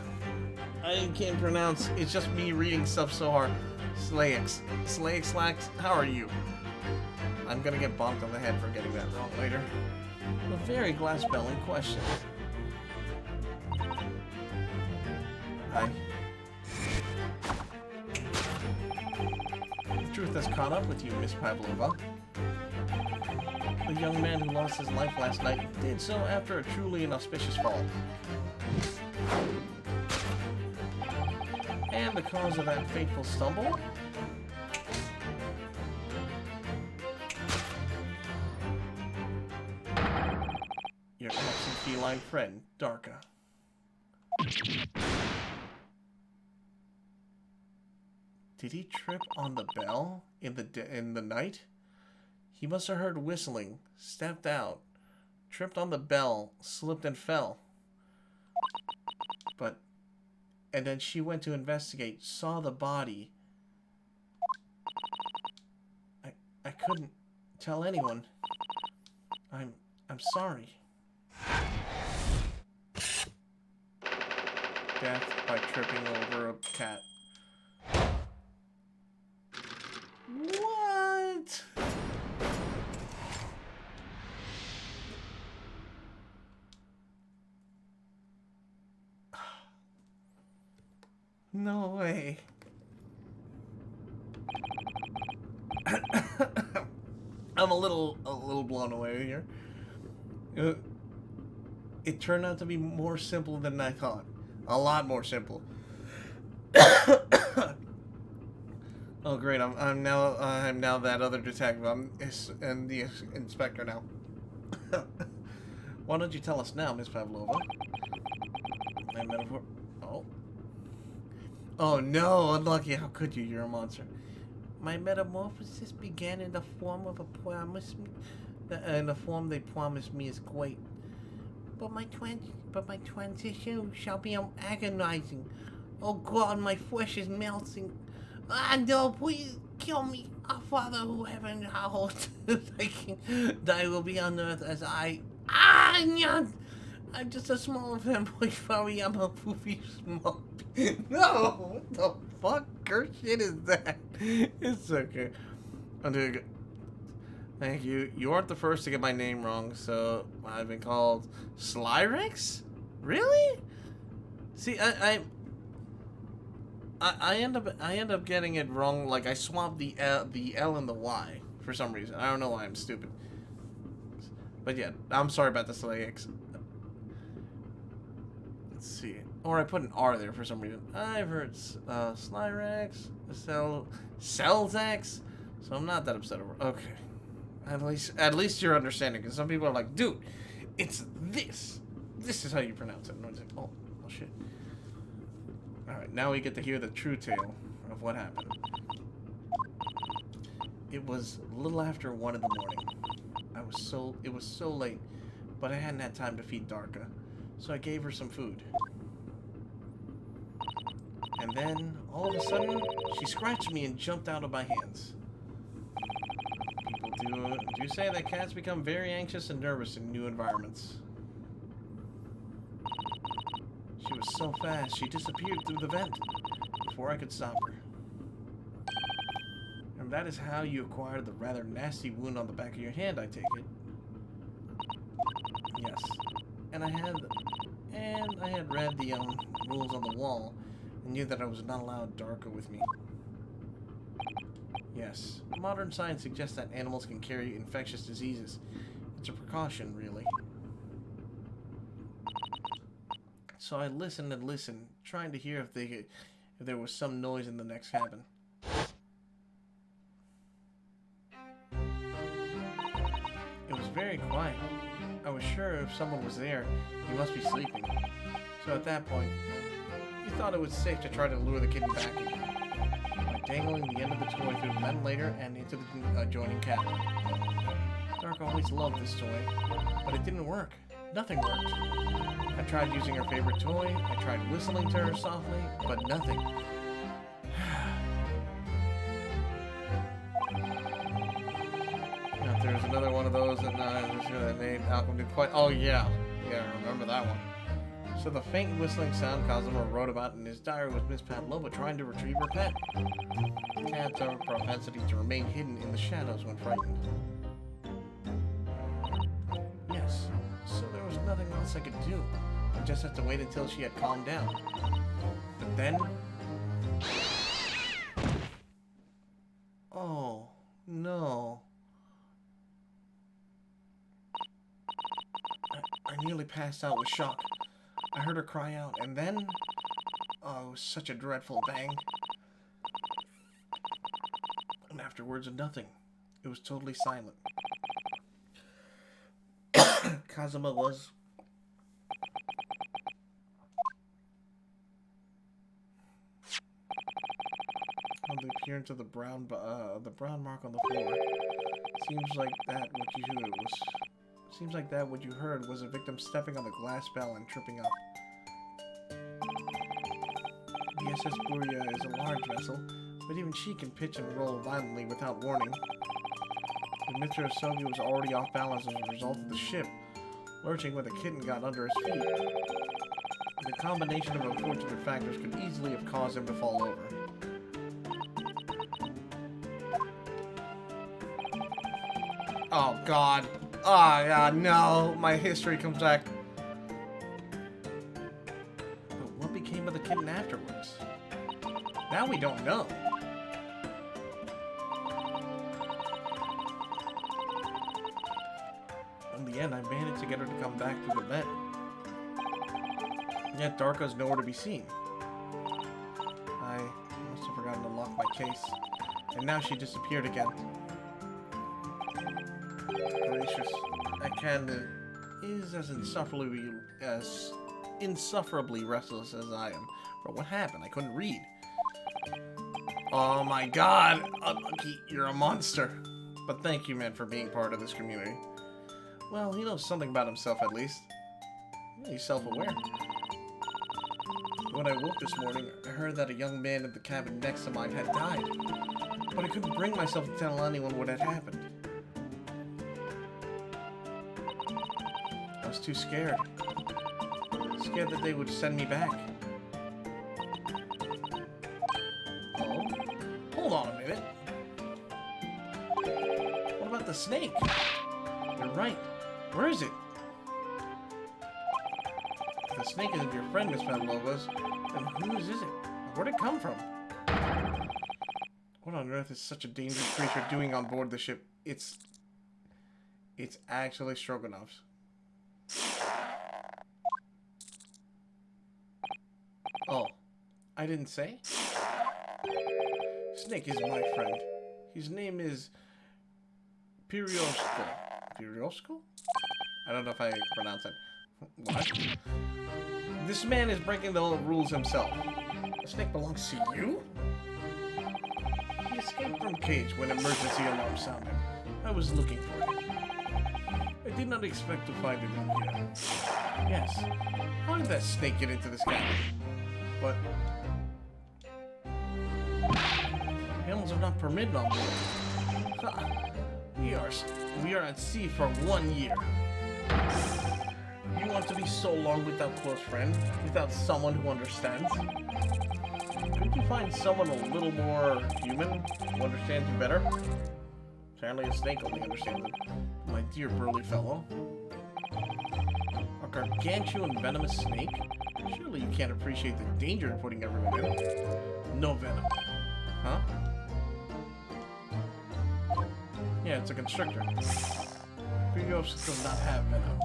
can't pronounce. It's just me reading stuff so hard. Slayix. Slacks. How are you? I'm gonna get bonked on the head for getting that wrong later. The very glass bell in question. Hi. The truth has caught up with you, Miss Pavlova. The young man who lost his life last night did so after a truly inauspicious fall. And the cause of that fateful stumble? Your absent feline friend, Darka. Did he trip on the bell in the night? He must have heard whistling, stepped out, tripped on the bell, slipped and fell. And then she went to investigate, saw the body. I couldn't tell anyone. I'm sorry. Death by tripping over a cat. What? No way. I'm a little blown away here. It turned out to be more simple than I thought. A lot more simple. Oh great! I'm now that other detective. I'm the inspector now. Why don't you tell us now, Miss Pavlova? My metaphor. Oh no! Unlucky. How could you? You're a monster. My metamorphosis began in the form of a promise. In the form they promised me is great. But my transition shall be agonizing. Oh God, my flesh is melting. Ah no! Please kill me. Our Father who heaven hallowed thy will be on earth as I. No! I'm just a small fanboy furry. I'm a poofy small. No! What the fuck? Curse shit is that? It's okay. I'm doing good. Thank you. You aren't the first to get my name wrong, so I've been called Slyrex? Really? See, I end up getting it wrong. Like I swapped the L and the Y for some reason. I don't know why. I'm stupid. But yeah, I'm sorry about the Slyrex. Let's see. Or I put an R there for some reason. I've heard Slyrex, Celzex, so I'm not that upset over. Okay, at least you're understanding, because some people are like, dude, it's this. This is how you pronounce it. And I was like, oh shit. All right, now we get to hear the true tale of what happened. It was a little after 1 in the morning. It was so late, but I hadn't had time to feed Darka, so I gave her some food. And then, all of a sudden, she scratched me and jumped out of my hands. People do say that cats become very anxious and nervous in new environments. She was so fast, she disappeared through the vent before I could stop her. And that is how you acquired the rather nasty wound on the back of your hand, I take it. Yes. And I had read the rules on the wall and knew that I was not allowed Darko with me. Yes. Modern science suggests that animals can carry infectious diseases. It's a precaution, really. So I listened and listened, trying to hear if there was some noise in the next cabin. It was very quiet. I was sure if someone was there, he must be sleeping. So at that point, he thought it was safe to try to lure the kitten back in, by dangling the end of the toy through the ventilator and into the adjoining cabin. Dark always loved this toy, but it didn't work. Nothing worked. I tried using her favorite toy, I tried whistling to her softly, but nothing. Now, there's another one of those that made Malcolm do quite. Oh, yeah. Yeah, I remember that one. So the faint whistling sound Cosimo wrote about in his diary was Miss Pavlova trying to retrieve her pet. Cats have a propensity to remain hidden in the shadows when frightened. Yes, so there was nothing else I could do. I just had to wait until she had calmed down. But then... Oh, no. I nearly passed out with shock. I heard her cry out, and then... Oh, it was such a dreadful bang. And afterwards, nothing. It was totally silent. Kazuma was... On the appearance of the brown mark on the floor. Seems like that what you heard was a victim stepping on the glass bell and tripping up. The SS Buria is a large vessel, but even she can pitch and roll violently without warning. The Mr. Asogi was already off balance as a result of the ship, lurching when the kitten got under his feet. The combination of unfortunate factors could easily have caused him to fall over. Oh, God. Oh, God, no. My history comes back. But what became of the kitten afterwards? Now we don't know. In the end, I managed to get her to come back to the vent. Yet Darko's nowhere to be seen. I must have forgotten to lock my case. And now she disappeared again. Gracious. That cat is as insufferably restless as I am. But what happened? I couldn't read. Oh my God! Unlucky, you're a monster. But thank you, man, for being part of this community. Well, he knows something about himself, at least. He's self-aware. When I woke this morning, I heard that a young man in the cabin next to mine had died. But I couldn't bring myself to tell anyone what had happened. I was too scared. Scared that they would send me back. Oh? Hold on a minute. What about the snake? You're right. Where is it? If the snake isn't your friend, Miss Pavlova's, then whose is it? Where'd it come from? What on earth is such a dangerous creature doing on board the ship? It's actually Stroganov's. Oh, I didn't say? Snake is my friend. His name is Piriosko. Piriosko? I don't know if I pronounced that. What? This man is breaking the rules himself. The snake belongs to you? He escaped from cage when emergency alarm sounded. I was looking for him. I did not expect to find him in here. Yes. How did that snake get into this cabin? But animals are not permitted on board. We are at sea for 1 year. You want to be so long without close friend, without someone who understands? Couldn't you find someone a little more human who understands you better? Apparently a snake only understands it. My dear burly fellow. A gargantuan venomous snake? Surely you can't appreciate the danger of putting everyone in. No venom. Huh? Yeah, it's a constrictor. Prios does not have venom.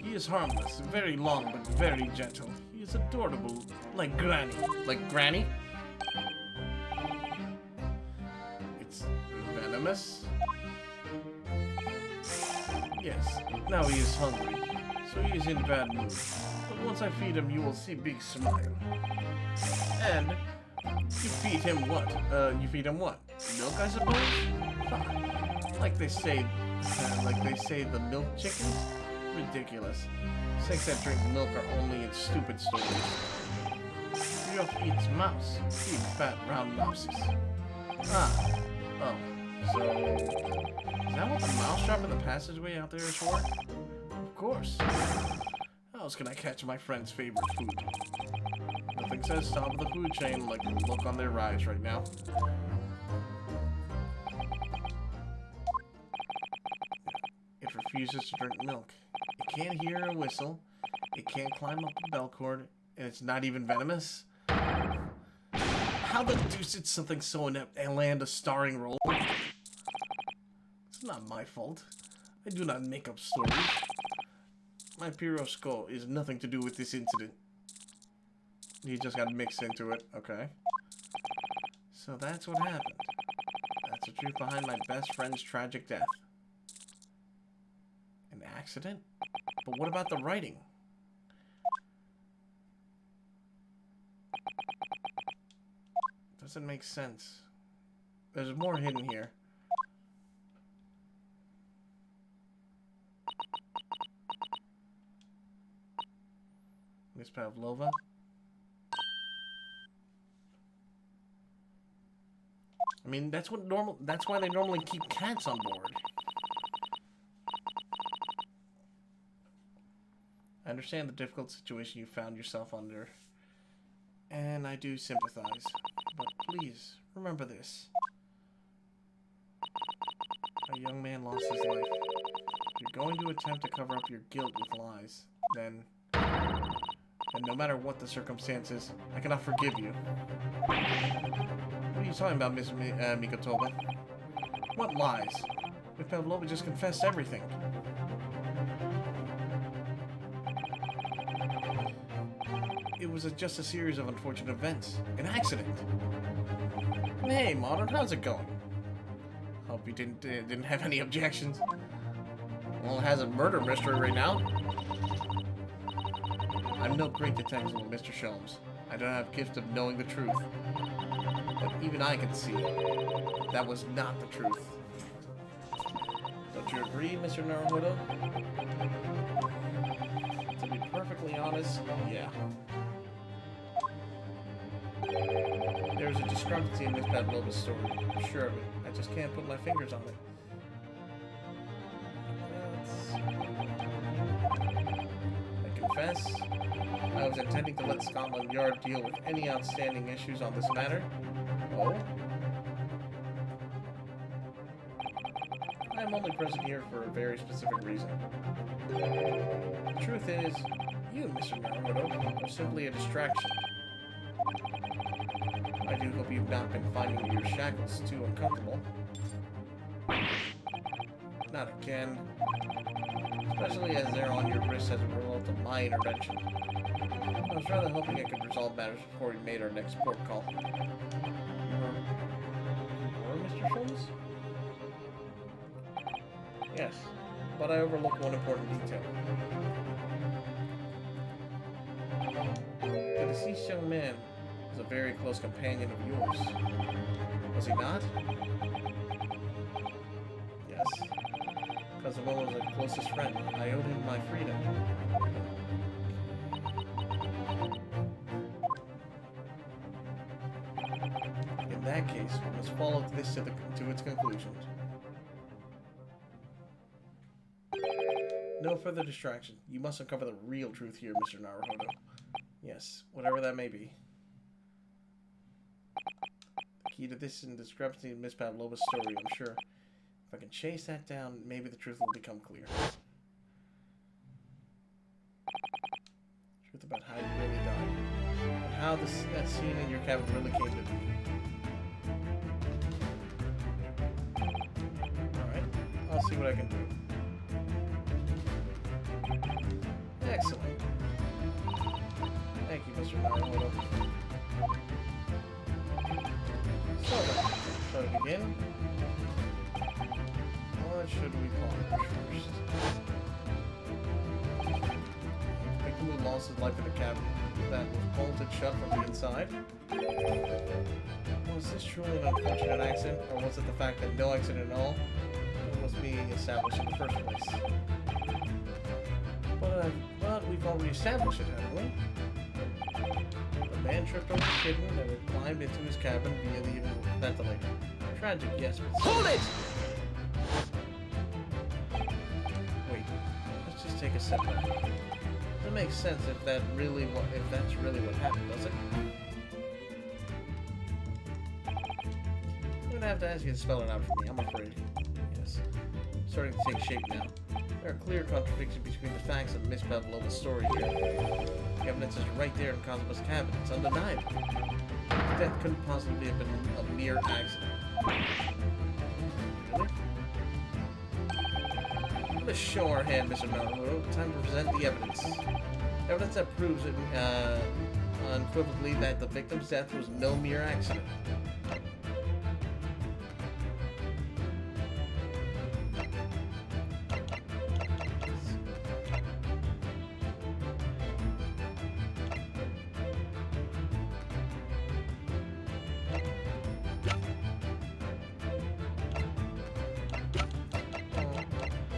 He is harmless, very long but very gentle. He is adorable, like Granny. Like Granny? It's venomous? Yes, now he is hungry, so he is in bad mood. But once I feed him, you will see big smile. And you feed him what? You feed him what? Milk, I suppose? Huh. Like they say the milk chickens? Ridiculous. Snakes that drink milk are only in stupid stories. Ryok eats mouse. He eats fat, round mouses. Ah. Oh. So, is that what the mouse trap in the passageway out there is for? Of course. How else can I catch my friend's favorite food? Nothing says top of the food chain like the look on their eyes right now. It refuses to drink milk. It can't hear a whistle. It can't climb up a bell cord. And it's not even venomous? How the deuce did something so inept and land a starring role? It's not my fault. I do not make up stories. My Pirosco is nothing to do with this incident. He just got mixed into it. Okay. So that's what happened. That's the truth behind my best friend's tragic death. An accident? But what about the writing? Doesn't make sense. There's more hidden here. Miss Pavlova. I mean, that's why they normally keep cats on board. I understand the difficult situation you found yourself under, and I do sympathize. But please, remember this. A young man lost his life. If you're going to attempt to cover up your guilt with lies, then no matter what the circumstances, I cannot forgive you. What are you talking about, Miss Mikotoba? What lies? Miss Pavlova just confessed everything. It was just a series of unfortunate events. An accident. Hey, Modern, how's it going? Hope you didn't have any objections. Well, it has a murder mystery right now. I'm no great detective, Mr. Sholmes. I don't have gift of knowing the truth. But even I can see that was not the truth. Don't you agree, Mr. Naruhodo? To be perfectly honest, yeah. There's a discrepancy in Miss Pavlova's story. I'm sure of it. I just can't put my fingers on it. I confess, I was intending to let Scotland Yard deal with any outstanding issues on this matter. Oh? I am only present here for a very specific reason. The truth is, you, Mr. Naruhodo, are simply a distraction. I do hope you've not been finding your shackles too uncomfortable. Not again. Especially as they're on your wrists as a result of my intervention. I was rather hoping I could resolve matters before we made our next port call. Or Mr. Sholmes? Yes, but I overlooked one important detail. The deceased young man was a very close companion of yours. Was he not? Yes. Kazuma was a closest friend. I owed him my freedom. In that case, we must follow this to its conclusion. No further distraction. You must uncover the real truth here, Mr. Naruhodo. Yes, whatever that may be. The key to this is discrepancy in Miss Pavlova's story, I'm sure. If I can chase that down, maybe the truth will become clear. Truth about how you really died. And how that scene in your cabin really came to be. Alright, I'll see what I can do. Excellent. Thank you, Mr. Naruhodo. So then, shall we begin? What should we polish first? The victim who lost his life in a cabin that was bolted shut from the inside? Was this truly an unfortunate accident, or was it the fact that no accident at all was being established in the first place? But we've already established it, haven't we? The man tripped over the kitten and had climbed into his cabin via the ventilator. Tragic, yes, but... Hold it! Wait, let's just take a step back. Doesn't make sense if that's really what happened, does it? I'm gonna have to ask you to spell it out for me, I'm afraid. Yes. Starting to take shape now. There are clear contradictions between the facts of Miss Pavlova's story here. The evidence is right there in Kazuma's cabin. It's undeniable. His death couldn't possibly have been a mere accident. Really? Let us show our hand, Mr. Naruhodo. Time to present the evidence. Evidence that proves it unequivocally that the victim's death was no mere accident.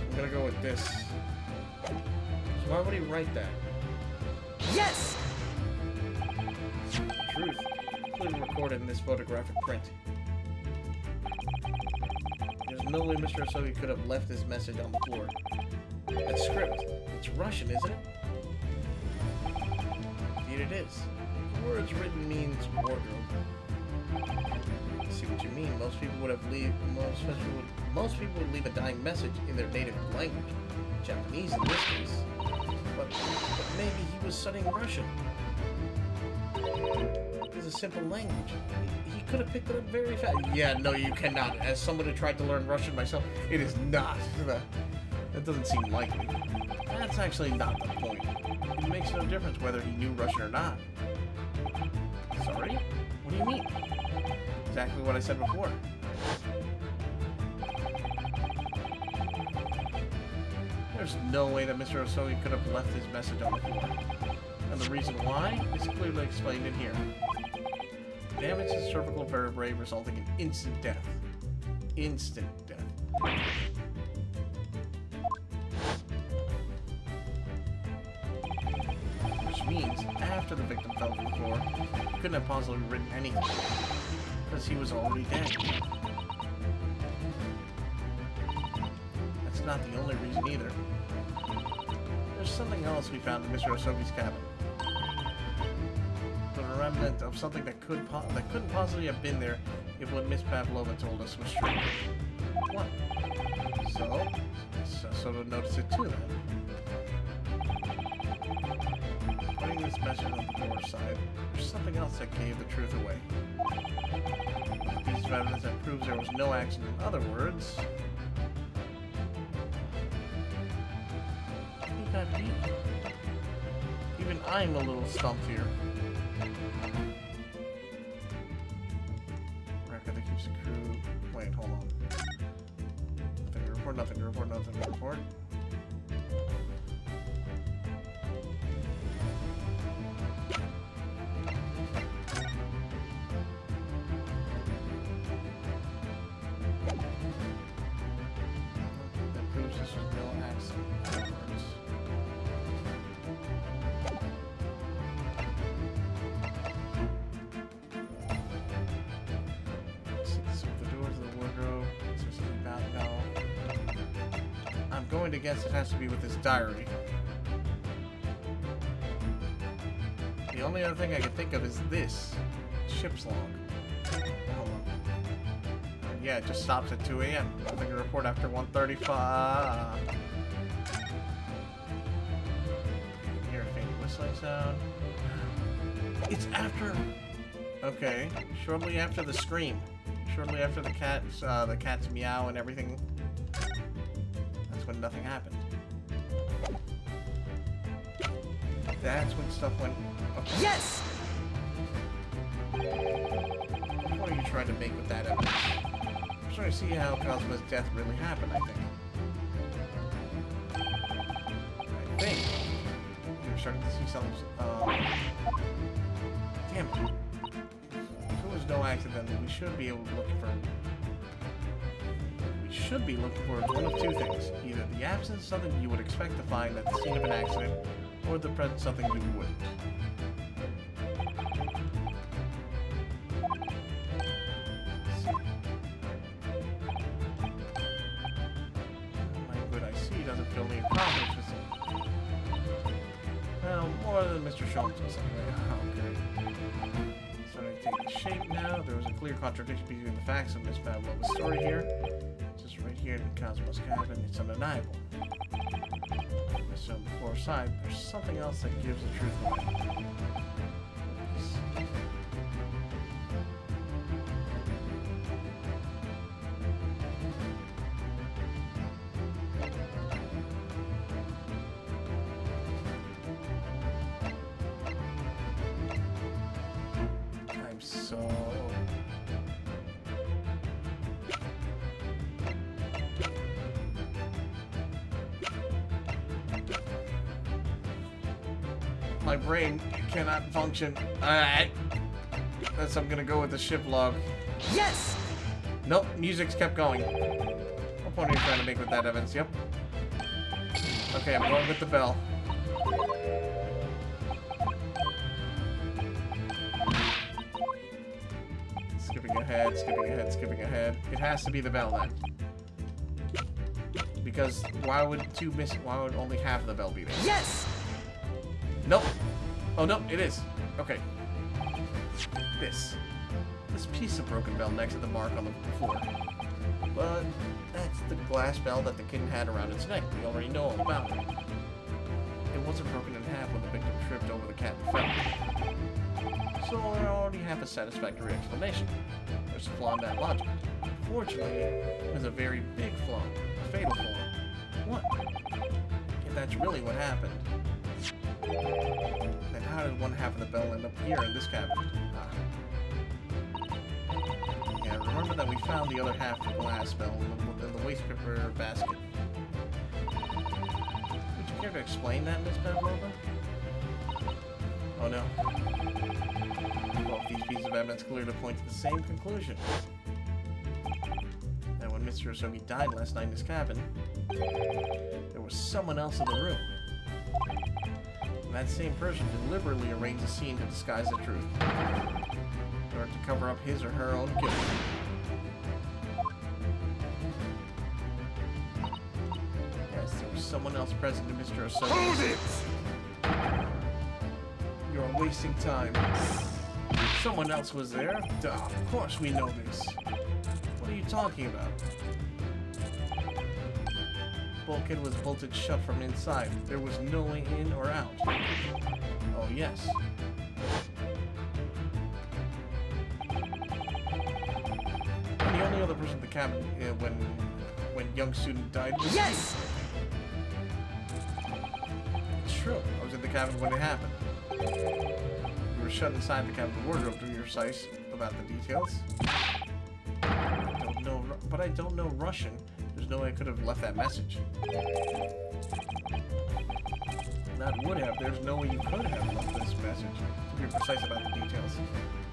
I'm gonna go with this. So why would he write that? Yes! Truth, clearly recorded in this photographic print. There's no way Mr. Asogi could have left this message on the floor. That script, it's Russian, isn't it? Indeed it is. The words written means wardrobe. I see what you mean. Most people would leave a dying message in their native language. Japanese in this case. But maybe he was studying Russian. It's a simple language. He could have picked it up very fast. Yeah, no, you cannot. As someone who tried to learn Russian myself, it is not. That doesn't seem likely. That's actually not the point. It makes no difference whether he knew Russian or not. Sorry? What do you mean? Exactly what I said before. There's no way that Mr. Asogi could have left his message on the floor. And the reason why is clearly explained in here. Damage to cervical vertebrae resulting in instant death. Instant death. Which means, after the victim fell to the floor, he couldn't have possibly written anything. Because he was already dead. That's not the only reason either. There's something else we found in Mr. Asogi's cabin. The remnant of something that couldn't possibly have been there if what Miss Pavlova told us was true. What? So to notice it too then. Putting this message on the floor side, there's something else that gave the truth away. A piece of evidence that proves there was no accident. In other words, he got beat. Even I'm a little stumped here. Record that keeps the crew. Wait, hold on. Nothing to report, nothing to report, nothing to report. That proves this was no accident. In other words. going to guess it has to be with his diary. The only other thing I can think of is this. Ship's log. Hold on. Yeah, it just stops at 2 a.m. Nothing to report after 1:35. Hear a faint whistling sound. It's after... Okay. Shortly after the scream. Shortly after the cat's meow and everything. That's when nothing happened. That's when stuff went... Okay. Yes! What are you trying to make with that evidence? I'm trying to see how Cosmo's death really happened, I think. You're starting to see something... damn it. If it was no accident, we should be able to look for... We should be looking for one of two things. Either the absence of something you would expect to find at the scene of an accident, or the presence of something you wouldn't. Doesn't fill me with confidence. Well, more than Mr. Sholmes was anyway. Okay. Starting to take shape now. There was a clear contradiction between the facts of Miss Pavlova's story here. Just right here in Cosmo's cabin, it's undeniable. So on the floor side, there's something else that gives the truth away. My brain cannot function. Alright. Guess I'm gonna go with the ship log. Yes! Nope, music's kept going. What point are you trying to make with that, Evans? Yep. Okay, I'm going with the bell. Skipping ahead, skipping ahead, skipping ahead. It has to be the bell then. Because why would only half of the bell be there? Yes! Nope. Oh, no, it is. Okay. This piece of broken bell next to the mark on the floor. But that's the glass bell that the kitten had around its neck. We already know all about it. It wasn't broken in half when the victim tripped over the cat and fell. So I already have a satisfactory explanation. There's a flaw in that logic. Fortunately, there's a very big flaw. A fatal flaw. What? If that's really what happened, then how did one half of the bell end up here in this cabinet? Yeah, remember that we found the other half of the glass bell in the waste paper basket. Would you care to explain that, Miss Pavlova? Oh no. Both these pieces of evidence clearly point to the same conclusion. That when Mr. Osogi died last night in his cabin, there was someone else in the room. That same person deliberately arranged a scene to disguise the truth, in order to cover up his or her own guilt. Yes, there was someone else present in Mr. Osogi. Hold it! You're wasting time. Someone else was there? Duh, of course we know this. What are you talking about? Bulkhead was bolted shut from inside. There was no way in or out. Oh, yes. And the only other person in the cabin when young student died was Yes! you. It's true. I was in the cabin when it happened. We were shut inside the cabin wardrobe to be precise about the details. I don't know Russian. There's no way I could have left that message. Not would have. There's no way you could have left this message. To be precise about the details.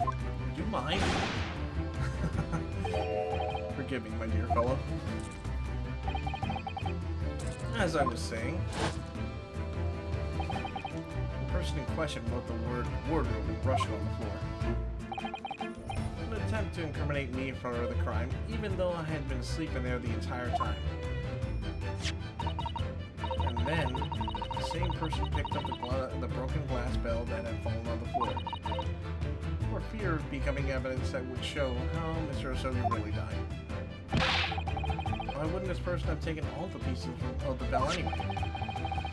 Would you mind? Forgive me, my dear fellow. As I was saying, the person in question wrote the word wardrobe in Russian on the floor. An attempt to incriminate me for the crime, even though I had been sleeping there the entire time. then, the same person picked up the broken glass bell that had fallen on the floor. For fear of becoming evidence that would show how Mr. Osogi really died. Why wouldn't this person have taken all the pieces of the bell anyway?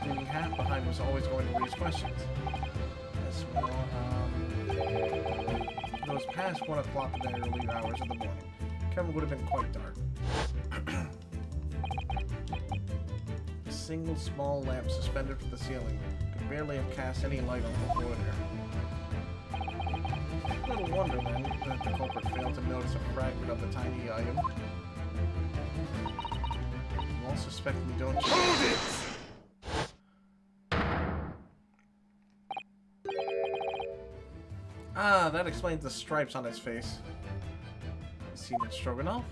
Leaving half behind was always going to raise questions. Yes, well, it was past 1 o'clock in the early hours of the morning. Kevin would have been quite dark. A single small lamp suspended from the ceiling could barely have cast any light on the floor there. Little wonder, then, that the culprit failed to notice a fragment of the tiny item. You all suspect me, don't you? Hold it! Ah, that explains the stripes on his face. Seen it Stroganoff?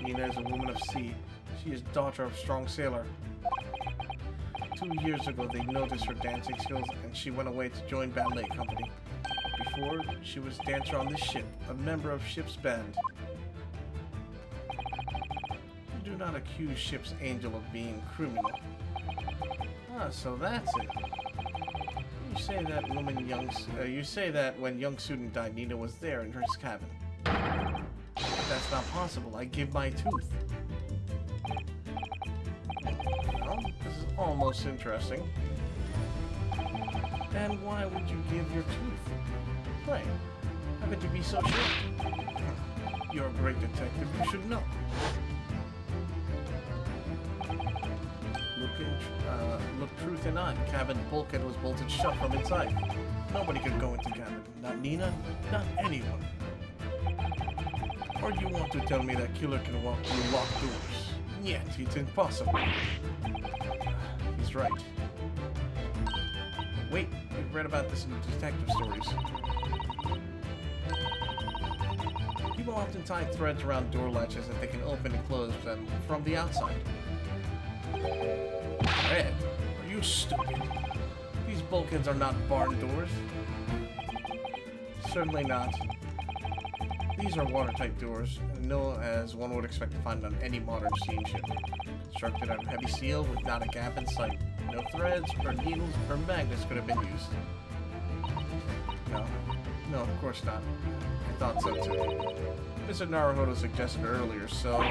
Nina is a woman of sea. She is daughter of strong sailor. 2 years ago, they noticed her dancing skills, and she went away to join ballet company. Before, she was dancer on this ship, a member of ship's band. You do not accuse ship's angel of being criminal. Ah, so that's it. You say that you say that when young student died, Nina was there in her cabin. That's not possible. I give my tooth. Well, this is almost interesting. And why would you give your tooth? Pray, how could you be so sure? You're a great detective. You should know. Look truth in eye. Cabin bulkhead was bolted shut from inside. Nobody could go into cabin. Not Nina, not anyone. Or do you want to tell me that killer can walk through locked doors? Yet, it's impossible. He's right. Wait, we've read about this in detective stories. People often tie threads around door latches that they can open and close them from the outside. Red, are you stupid? These bulkheads are not barn doors. Certainly not. These are watertight doors, as one would expect to find on any modern steamship. Constructed out of heavy steel with not a gap in sight. No threads, or needles, or magnets could have been used. No, of course not. I thought so too. Mr. Naruhodo suggested earlier, so...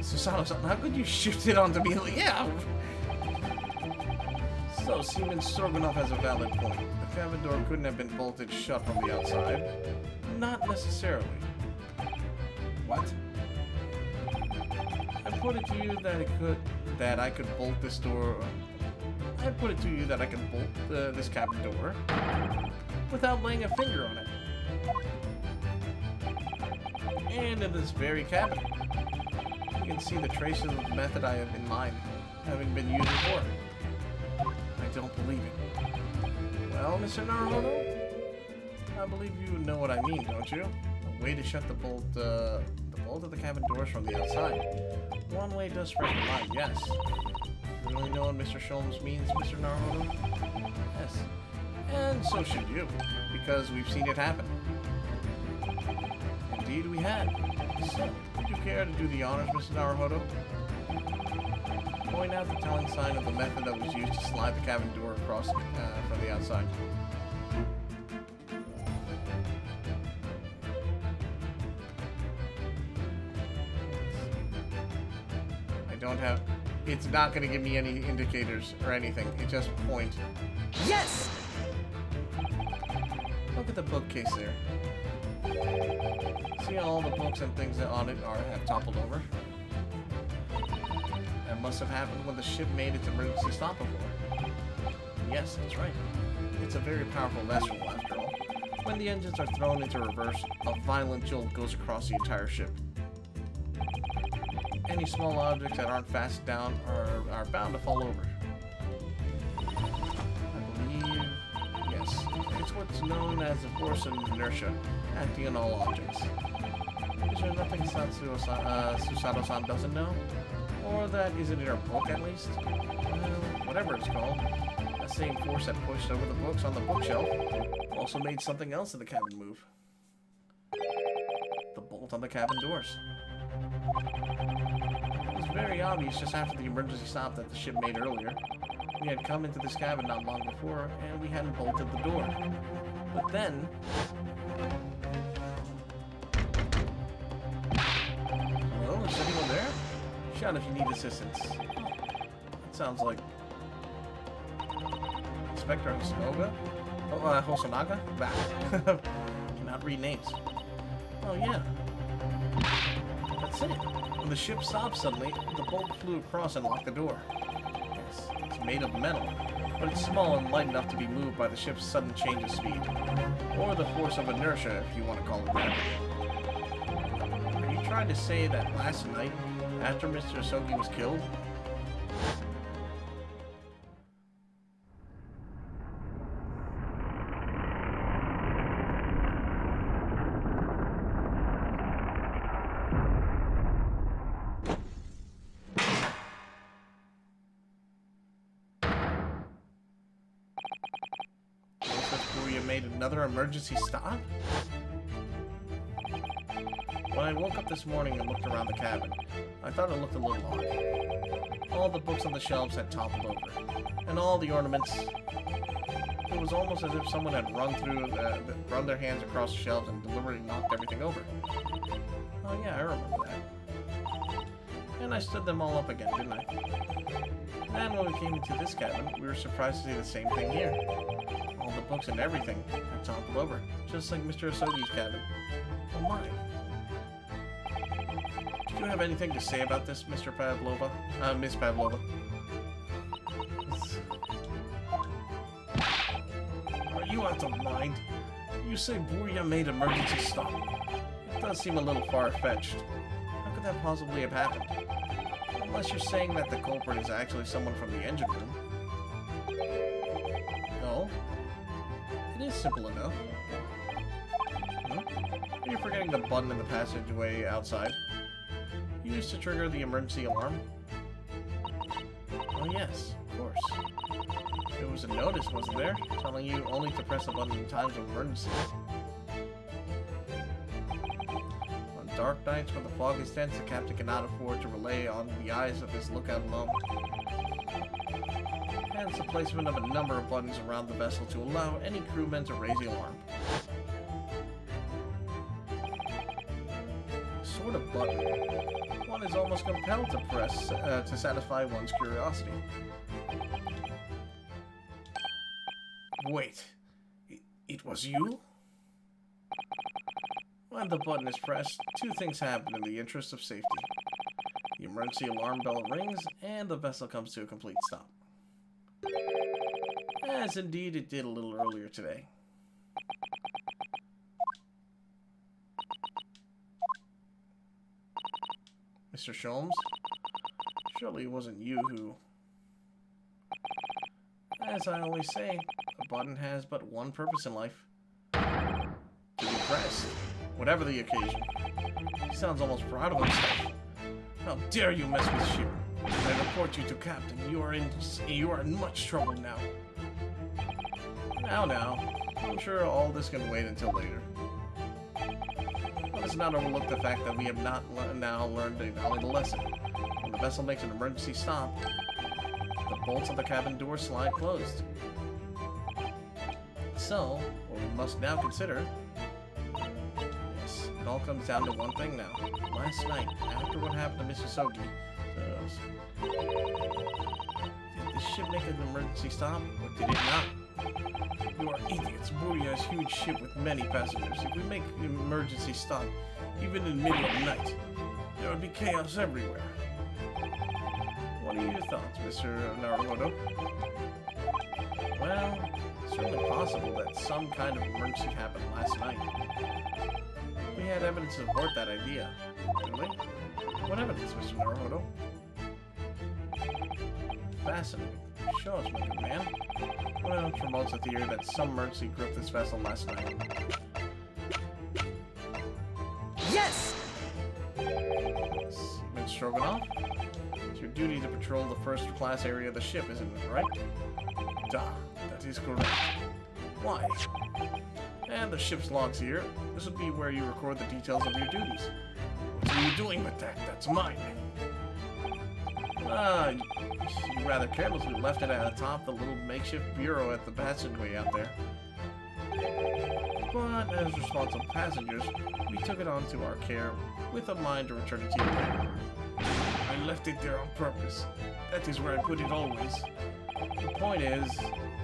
Susato-san, how could you shift it onto me? Yeah! So, Seaman Stroganoff has a valid point. The cabin door couldn't have been bolted shut from the outside. Not necessarily. What? I put it to you that I could bolt this door... I put it to you that I could bolt this cabin door without laying a finger on it. And in this very cabin. You can see the traces of the method I have in mind, having been used before. I don't believe it. Well, Mr. Naruhodo? I believe you know what I mean, don't you? A way to shut the bolt of the cabin doors from the outside. One way does spread the mind, yes. You really know what Mr. Sholmes means, Mr. Naruhodo? Yes. And so should you, because we've seen it happen. Indeed we have. So, would you care to do the honors, Mr. Naruhodo? Point out the telling sign of the method that was used to slide the cabin door across from the outside. I don't have... It's not going to give me any indicators or anything. It just point. Yes! Look at the bookcase there. See all the books and things that on it have toppled over? That must have happened when the ship made its emergency stop before. Yes, that's right. It's a very powerful vessel, after all. When the engines are thrown into reverse, a violent jolt goes across the entire ship. Any small objects that aren't fastened down are bound to fall over. I believe... yes. It's what's known as the force of inertia, acting on all objects. Is there nothing Susato-san doesn't know? Or that isn't in her book, at least? Whatever it's called. That same force that pushed over the books on the bookshelf also made something else in the cabin move. The bolt on the cabin doors. It was very obvious just after the emergency stop that the ship made earlier. We had come into this cabin not long before, and we hadn't bolted the door. But then... Hello? Is anyone there? Shout if you need assistance. That sounds like... Inspector Hosonaga? Oh, Hosonaga? Bah. Cannot read names. Oh, yeah. That's it. When the ship stopped suddenly, the bolt flew across and locked the door. Yes, it's made of metal, but it's small and light enough to be moved by the ship's sudden change of speed. Or the force of inertia, if you want to call it that. Are you trying to say that last night, after Mr. Asogi was killed, made another emergency stop? When I woke up this morning and looked around the cabin, I thought it looked a little odd. All the books on the shelves had toppled over, and all the ornaments... It was almost as if someone had run their hands across the shelves and deliberately knocked everything over. Oh yeah, I remember that. And I stood them all up again, didn't I? And when we came into this cabin, we were surprised to see the same thing here. All the books and everything are toppled over, just like Mr. Asogi's cabin. Oh my. Do you have anything to say about this, Mr. Pavlova? Miss Pavlova? Are you out of mind? You say Burya made emergency stop. It does seem a little far-fetched. How could that possibly have happened? Unless you're saying that the culprit is actually someone from the engine room. No. It is simple enough. Are you forgetting the button in the passageway outside? You used to trigger the emergency alarm? Oh yes, of course. There was a notice, wasn't there? Telling you only to press the button in times of emergency. On dark nights when the fog is dense, the captain cannot afford to rely on the eyes of his lookout alone. Hence the placement of a number of buttons around the vessel to allow any crewmen to raise the alarm. Sort of button. One is almost compelled to press to satisfy one's curiosity. Wait, it was you? When the button is pressed, two things happen in the interest of safety. The emergency alarm bell rings, and the vessel comes to a complete stop. As indeed it did a little earlier today. Mr. Sholmes? Surely it wasn't you who... As I always say, a button has but one purpose in life. To be pressed, whatever the occasion. He sounds almost proud of himself. How dare you mess with ship? I report you to Captain. You are in much trouble now. Now. I'm sure all this can wait until later. Let us not overlook the fact that we have not now learned a valuable lesson. When the vessel makes an emergency stop, the bolts of the cabin door slide closed. So, what we must now consider... Yes, it all comes down to one thing now. Last night, after what happened to Mr. Sogi, did the ship make an emergency stop, or did it not? You are idiots. Burya is a huge ship with many passengers. If we make an emergency stop, even in the middle of the night, there would be chaos everywhere. What are your thoughts, Mr. Naruhodo? Well, it's certainly possible that some kind of emergency happened last night. We had evidence to support that idea, didn't we? What evidence, Mr. Naruhodo? Fascinating. Show us, my good man. Well, it promotes the theory that some emergency gripped this vessel last night. Yes! Seaman Stroganoff? It's your duty to patrol the first-class area of the ship, isn't it, right? That is correct. Why? And the ship's logs here. This would be where you record the details of your duties. What are you doing with that? That's mine. You rather carelessly left it atop the little makeshift bureau at the passageway out there. But as responsible passengers, we took it onto our care with a mind to return it to you later. I left it there on purpose. That is where I put it always. The point is,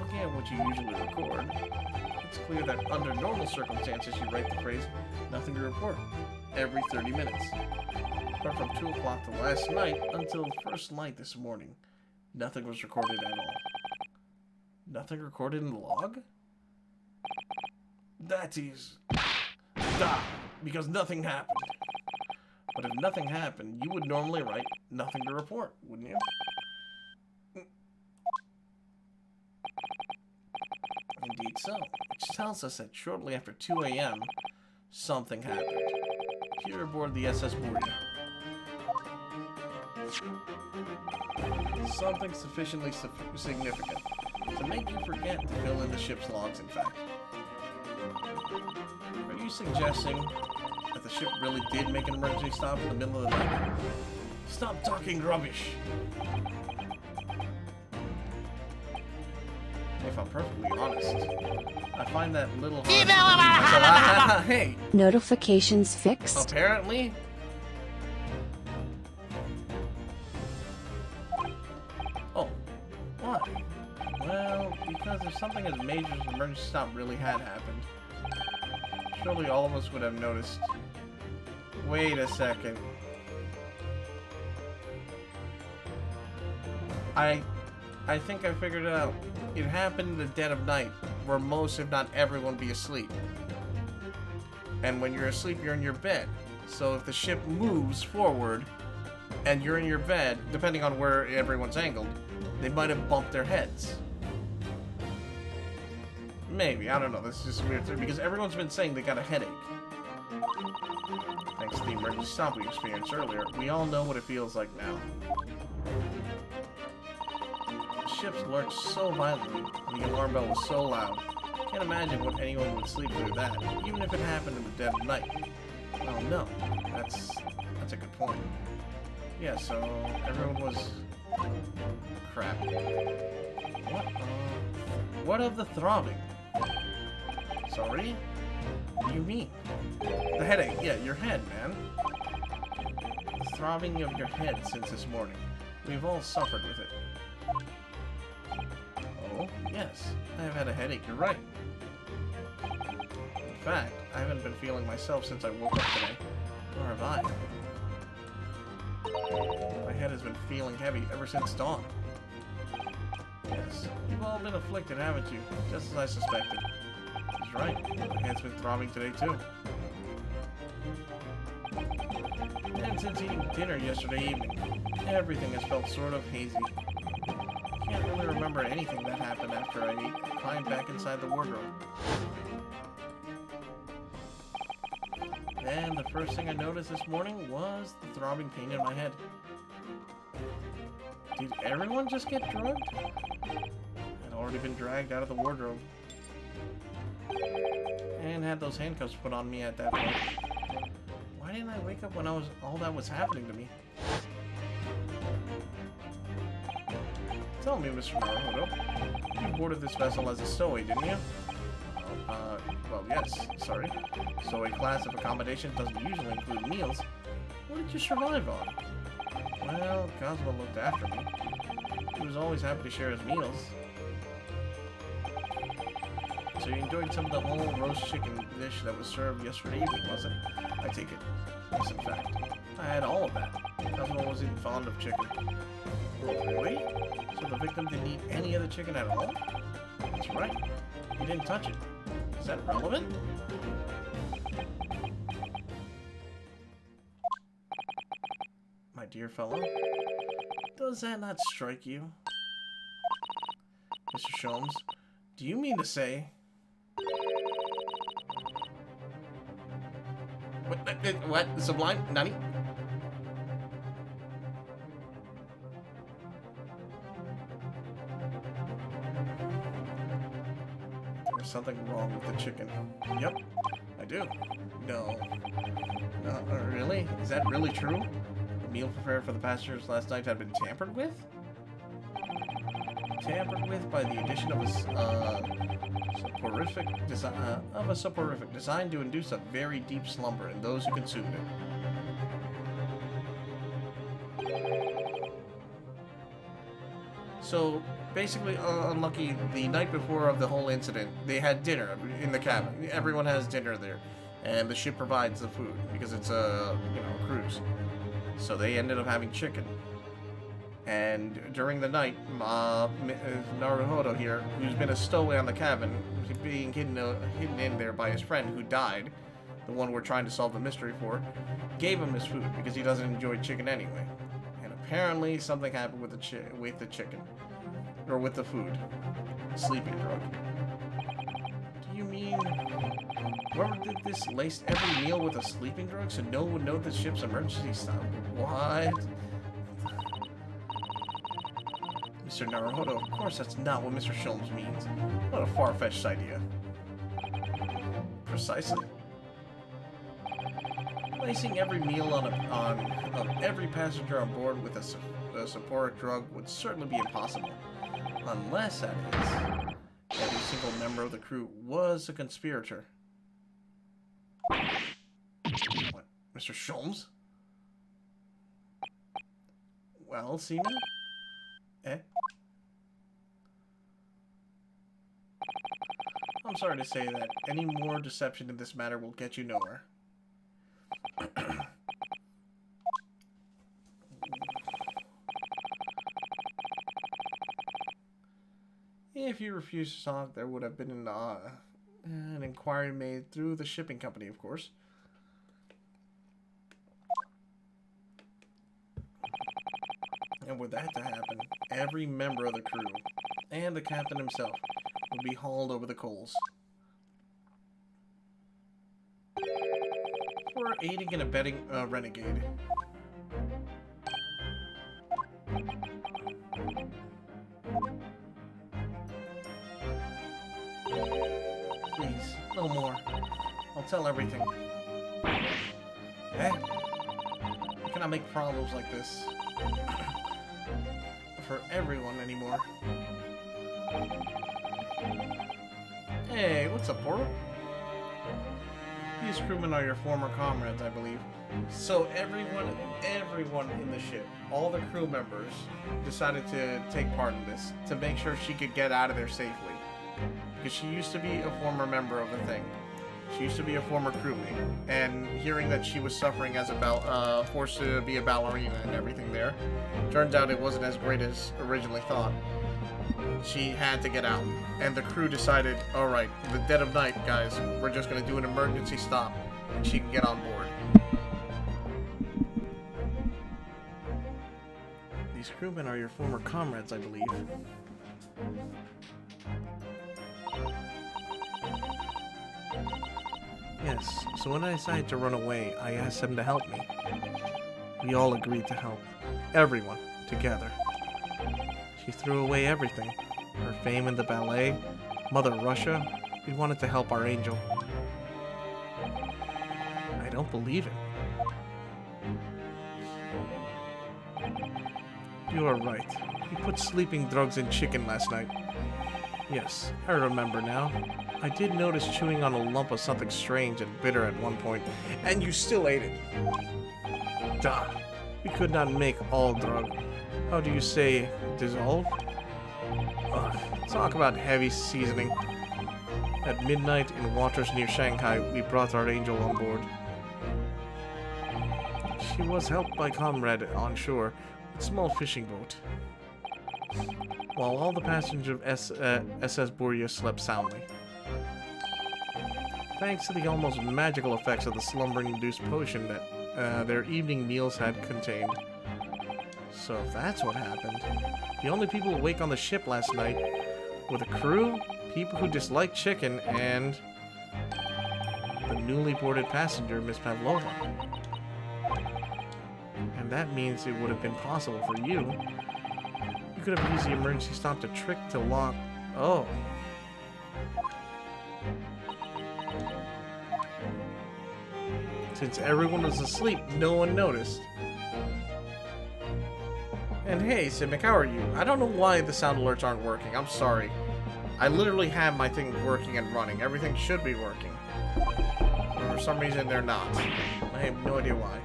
looking at what you usually record, it's clear that under normal circumstances you write the phrase, "nothing to report," every 30 minutes. But from 2 o'clock to last night until first light this morning, nothing was recorded at all. Nothing recorded in the log? That is... Duh! Because nothing happened. But if nothing happened, you would normally write "nothing to report," wouldn't you? Indeed so. Which tells us that shortly after 2 a.m., something happened. Here aboard the SS Moria. Something sufficiently significant to make you forget to fill in the ship's logs, in fact. Are you suggesting that the ship really did make an emergency stop in the middle of the night? Stop talking rubbish! If I'm perfectly honest, I find that little hard to hey! Notifications fixed? Apparently? Oh, why? Well, because if something as major as an emergency stop really had happened, surely all of us would have noticed. Wait a second. I think I figured it out. It happened in the dead of night, where most, if not everyone, be asleep. And when you're asleep, you're in your bed. So if the ship moves forward, and you're in your bed, depending on where everyone's angled, they might have bumped their heads. Maybe, I don't know, this is just a weird thing, because everyone's been saying they got a headache. Thanks to the emergency stop we experienced earlier, we all know what it feels like now. The ships lurched so violently, and the alarm bell was so loud. Can't imagine what anyone would sleep through that, even if it happened in the dead of night. Well, no, that's a good point. Yeah, so everyone was... crap. What of the throbbing? Sorry? What do you mean? The headache. Yeah, your head, man. The throbbing of your head since this morning. We've all suffered with it. Oh, yes. I have had a headache, you're right. In fact, I haven't been feeling myself since I woke up today. Nor have I. My head has been feeling heavy ever since dawn. Yes, you've all been afflicted, haven't you? Just as I suspected. He's right. My head's been throbbing today, too. And since eating dinner yesterday evening, everything has felt sort of hazy. I can't really remember anything that happened after I ate. I climbed back inside the wardrobe. And the first thing I noticed this morning was the throbbing pain in my head. Did everyone just get drugged? I'd already been dragged out of the wardrobe. And had those handcuffs put on me at that point. Why didn't I wake up when all that was happening to me? Tell me, Mr. Naruhodo, you boarded this vessel as a stowaway, didn't you? Well, yes, sorry. Stowaway class of accommodation doesn't usually include meals. What did you survive on? Well, Cosmo looked after me. He was always happy to share his meals. So you enjoyed some of the whole roast chicken dish that was served yesterday evening, wasn't it? I take it. Yes, in fact. I had all of that. Cosmo wasn't fond of chicken. Oh, really? So the victim didn't eat any other chicken at all? That's right. He didn't touch it. Is that relevant? My dear fellow, does that not strike you? Mr. Sholmes, do you mean to say... What? Sublime? Nani? There's something wrong with the chicken. Yep, I do. No. Really? Is that really true? The meal prepared for the passengers last night had been tampered with? Tampered with by the addition of a soporific designed to induce a very deep slumber in those who consumed it. So, basically, unlucky, the night before of the whole incident, they had dinner in the cabin. Everyone has dinner there, and the ship provides the food, because it's a cruise. So they ended up having chicken. And during the night, Naruhodo here, who's been a stowaway on the cabin, being hidden in there by his friend who died, the one we're trying to solve the mystery for, gave him his food because he doesn't enjoy chicken anyway. And apparently something happened with the chicken. Or with the food. Sleeping drug. Do you mean whoever did this laced every meal with a sleeping drug so no one would know the ship's emergency stop? What? Mr. Naruhodo, of course that's not what Mr. Sholmes means. What a far-fetched idea. Precisely. Placing every meal on every passenger on board with a soporific drug would certainly be impossible. Unless, that is, every single member of the crew was a conspirator. What? Mr. Sholmes? Well, Seaman? Eh? I'm sorry to say that any more deception in this matter will get you nowhere. If you refused to talk, there would have been an inquiry made through the shipping company, of course. And were that to happen, every member of the crew, and the captain himself, would be hauled over the coals. For aiding and abetting a renegade. Please, no more. I'll tell everything. Eh? I cannot make problems like this for everyone anymore. Hey, what's up, Portal? These crewmen are your former comrades, I believe. So everyone in the ship, all the crew members, decided to take part in this to make sure she could get out of there safely. Because she used to be a former member of the thing. She used to be a former crewmate. And hearing that she was suffering as forced to be a ballerina and everything there, turns out it wasn't as great as originally thought. She had to get out. And the crew decided, alright, in the dead of night, guys, we're just going to do an emergency stop. And she can get on board. These crewmen are your former comrades, I believe. Yes, so when I decided to run away, I asked them to help me. We all agreed to help. Everyone, together. She threw away everything. Her fame in the ballet, Mother Russia. We wanted to help our angel. I don't believe it. You are right. You put sleeping drugs in chicken last night. Yes, I remember now. I did notice chewing on a lump of something strange and bitter at one point, and you still ate it. Duh. We could not make all drug. How do you say, dissolve? Ugh, talk about heavy seasoning. At midnight in waters near Shanghai, we brought our angel on board. She was helped by comrade on shore with a small fishing boat. While all the passengers of SS Buria slept soundly. Thanks to the almost magical effects of the slumbering-induced potion that their evening meals had contained. So if that's what happened, the only people awake on the ship last night were the crew, people who disliked chicken, and the newly boarded passenger, Miss Pavlova. And that means it would have been possible for you. You could have used the emergency stop to trick to lock... Oh. Since everyone was asleep, no one noticed. And hey, Simic, how are you? I don't know why the sound alerts aren't working. I'm sorry. I literally have my thing working and running. Everything should be working. But for some reason, they're not. I have no idea why.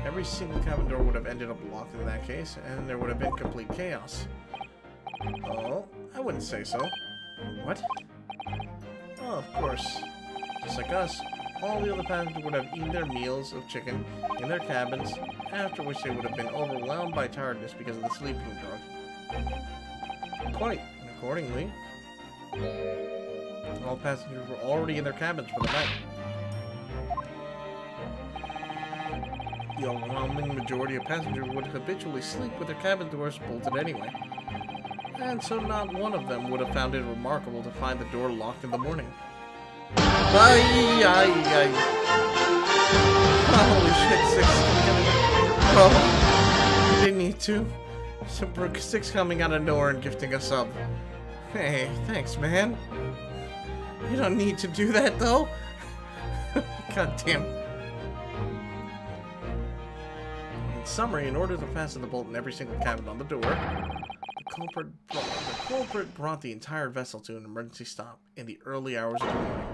Every single cabin door would have ended up locked in that case, and there would have been complete chaos. Oh, I wouldn't say so. What? Oh, of course. Just like us, all the other passengers would have eaten their meals of chicken in their cabins, after which they would have been overwhelmed by tiredness because of the sleeping drug. Quite. And accordingly, all passengers were already in their cabins for the night. The overwhelming majority of passengers would habitually sleep with their cabin doors bolted anyway. And so not one of them would have found it remarkable to find the door locked in the morning. Ay, ay, ay. Holy shit, 6 coming out of Oh, you didn't need to. Some Brook 6 coming out of nowhere and gifting a sub. Hey, thanks, man. You don't need to do that, though. God damn. In summary, in order to fasten the bolt in every single cabin on the door, the culprit brought the entire vessel to an emergency stop in the early hours of the morning.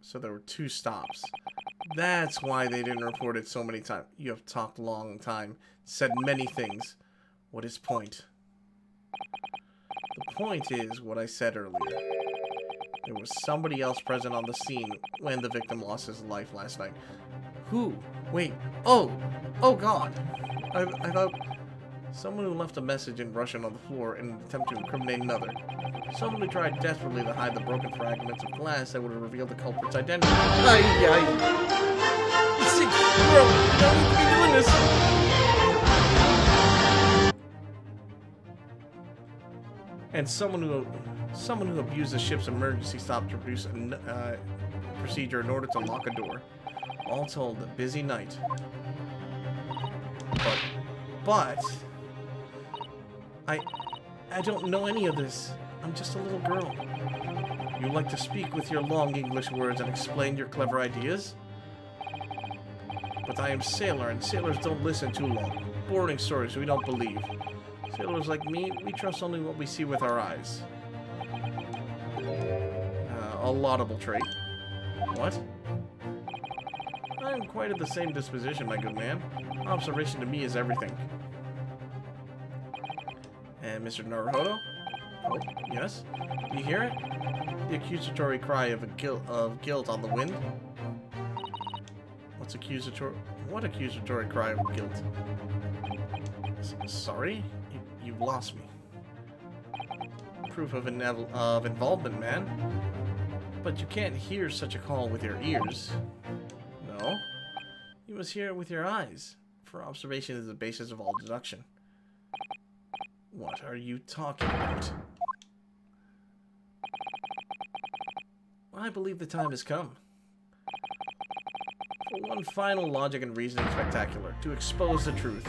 So there were 2 stops. That's why they didn't report it so many times. You have talked a long time, said many things. What is point? The point is what I said earlier. There was somebody else present on the scene when the victim lost his life last night. Who? Wait. Oh! Oh god! I thought... Someone who left a message in Russian on the floor in an attempt to incriminate another. Someone who tried desperately to hide the broken fragments of glass that would have revealed the culprit's identity. Ay, ay. Bro, you don't need to be doing this! And someone who abused the ship's emergency stop to produce a procedure in order to lock a door. All told, a busy night. But... I don't know any of this. I'm just a little girl. You like to speak with your long English words and explain your clever ideas? But I am sailor, and sailors don't listen too long. Boring stories we don't believe. Sailors like me, we trust only what we see with our eyes. A laudable trait. What? I'm quite of the same disposition, my good man. Observation to me is everything. And Mr. Naruhodo? Oh, yes? You hear it? The accusatory cry of guilt on the wind? What's accusatory? What accusatory cry of guilt? Sorry? You've lost me. Proof of involvement, man. But you can't hear such a call with your ears. No. You must hear it with your eyes. For observation is the basis of all deduction. What are you talking about? I believe the time has come. For one final logic and reasoning spectacular, to expose the truth.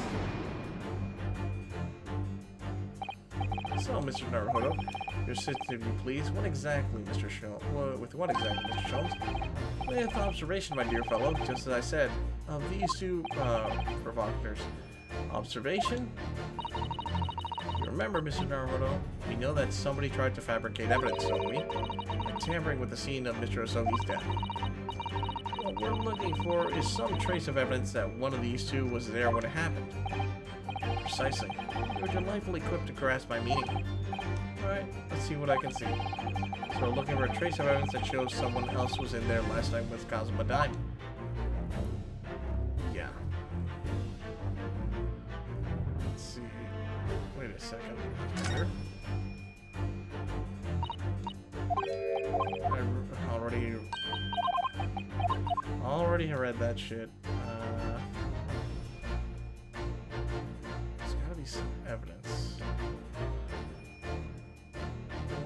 So, Mr. Naruhodo, your sensitivity, please. What exactly, Mr. Sholmes? With what exactly, Mr. Sholmes? With observation, my dear fellow, just as I said, of these 2 provocateurs. Observation? You remember, Mr. Naruhodo, we know that somebody tried to fabricate evidence, don't we? Like tampering with the scene of Mr. Osogi's death. What we're looking for is some trace of evidence that one of these 2 was there when it happened. Precisely. You're delightfully equipped to grasp my meaning. Alright, let's see what I can see. So we're looking for a trace of evidence that shows someone else was in there last night when Kazuma died. Yeah. Let's see. Wait a second. Here. I already read that shit. There's gotta be some evidence.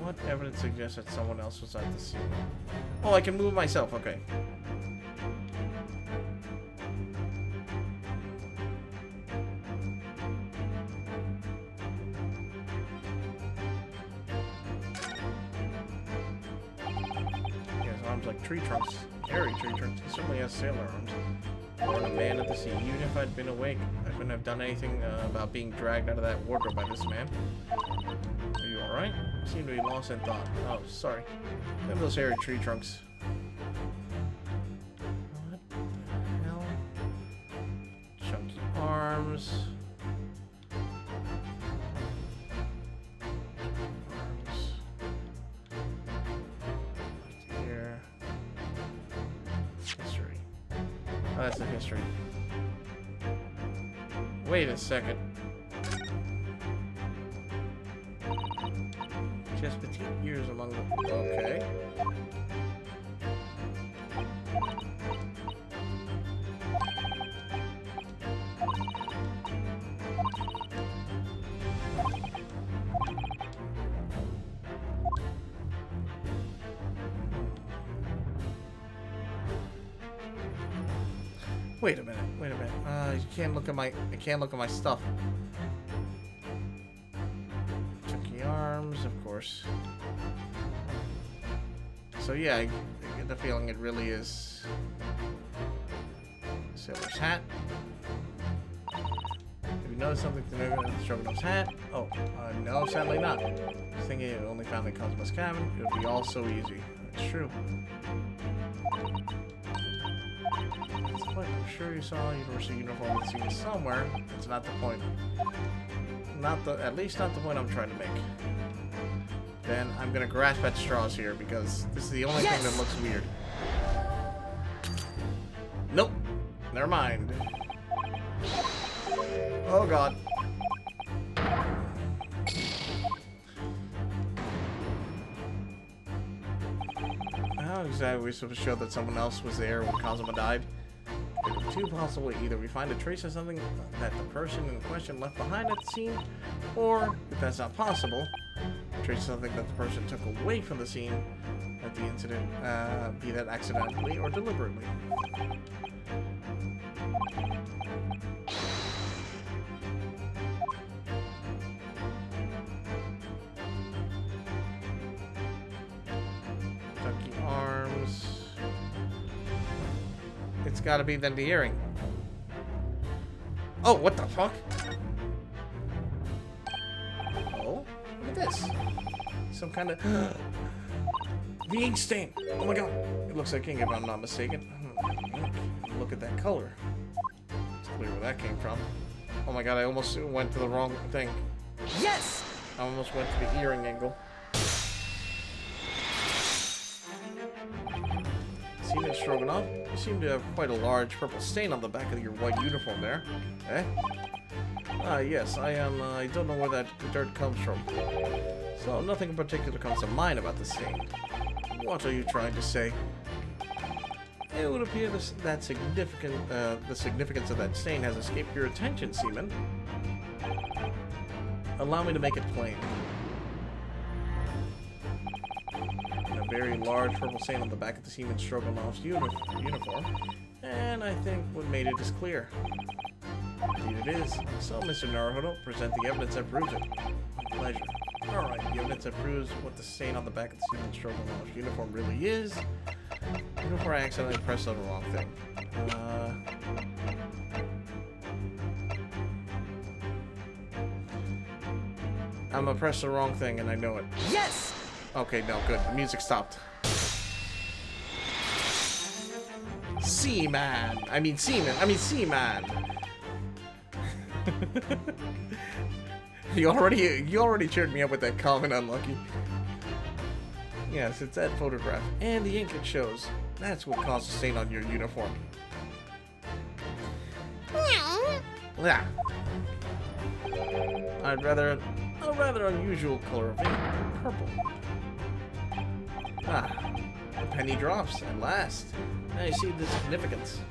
What evidence suggests that someone else was at the scene? Oh, I can move myself. Okay. Yeah, his arms like tree trunks. Carry tree trunks. He certainly has sailor arms. Or a man at the sea. Even if I'd been awake, I couldn't have done anything about being dragged out of that wardrobe by this man. Are you alright? You seem to be lost in thought. Oh, sorry. Look at those hairy tree trunks. What the hell? Chunky arms. History. Oh, that's the history. Wait a second. Just petite ears among the... Okay. Wait a minute. Wait a minute. You can't look at my. I can't look at my stuff. Chunky arms, of course. So yeah, I get the feeling it really is. Sailor's hat. Have you noticed something to know in Stroganoff's hat? Oh, no, sadly not. I was thinking it only found in Cosmo's cabin. It would be all so easy. It's true. I'm sure you saw a university uniform with seen somewhere. That's not the point. At least not the point I'm trying to make. Then I'm gonna grasp at straws here because this is the only thing that looks weird. Nope. Never mind. Oh god. How exactly are we supposed to show that someone else was there when Cosmo died? Two possible. Either we find a trace of something that the person in question left behind at the scene, or if that's not possible, trace of something that the person took away from the scene at the incident, be that accidentally or deliberately. Chunky arms. It's gotta be then the earring. Oh, what the fuck? Oh, look at this. Some kind of... the ink stain. Oh my god. It looks like ink if I'm not mistaken. Look at that color. It's clear where that came from. Oh my god, I almost went to the wrong thing. Yes! I almost went to the earring angle. Seaman Stroganoff, you seem to have quite a large purple stain on the back of your white uniform there. Eh? Ah, yes, I don't know where that dirt comes from. So, nothing in particular comes to mind about the stain. What are you trying to say? It would appear that the significance of that stain has escaped your attention, Seaman. Allow me to make it plain. A very large purple stain on the back of the Seaman Stroganoff's uniform, and I think what made it is clear. Indeed it is. So, Mr. Naruhodo, present the evidence that proves it. My pleasure. Alright, the evidence that proves what the stain on the back of the Seaman Stroganoff's uniform really is. Before I accidentally pressed on the wrong thing. I'm gonna press the wrong thing and I know it. Yes! Okay, no, good. The music stopped. Seaman! I mean Seaman! You already cheered me up with that comment, Unlucky. Yes, it's that photograph. And the ink it shows. That's what caused the stain on your uniform. Yeah. A rather unusual color of ink. Purple. Ah. Penny drops, at last. Now you see the significance.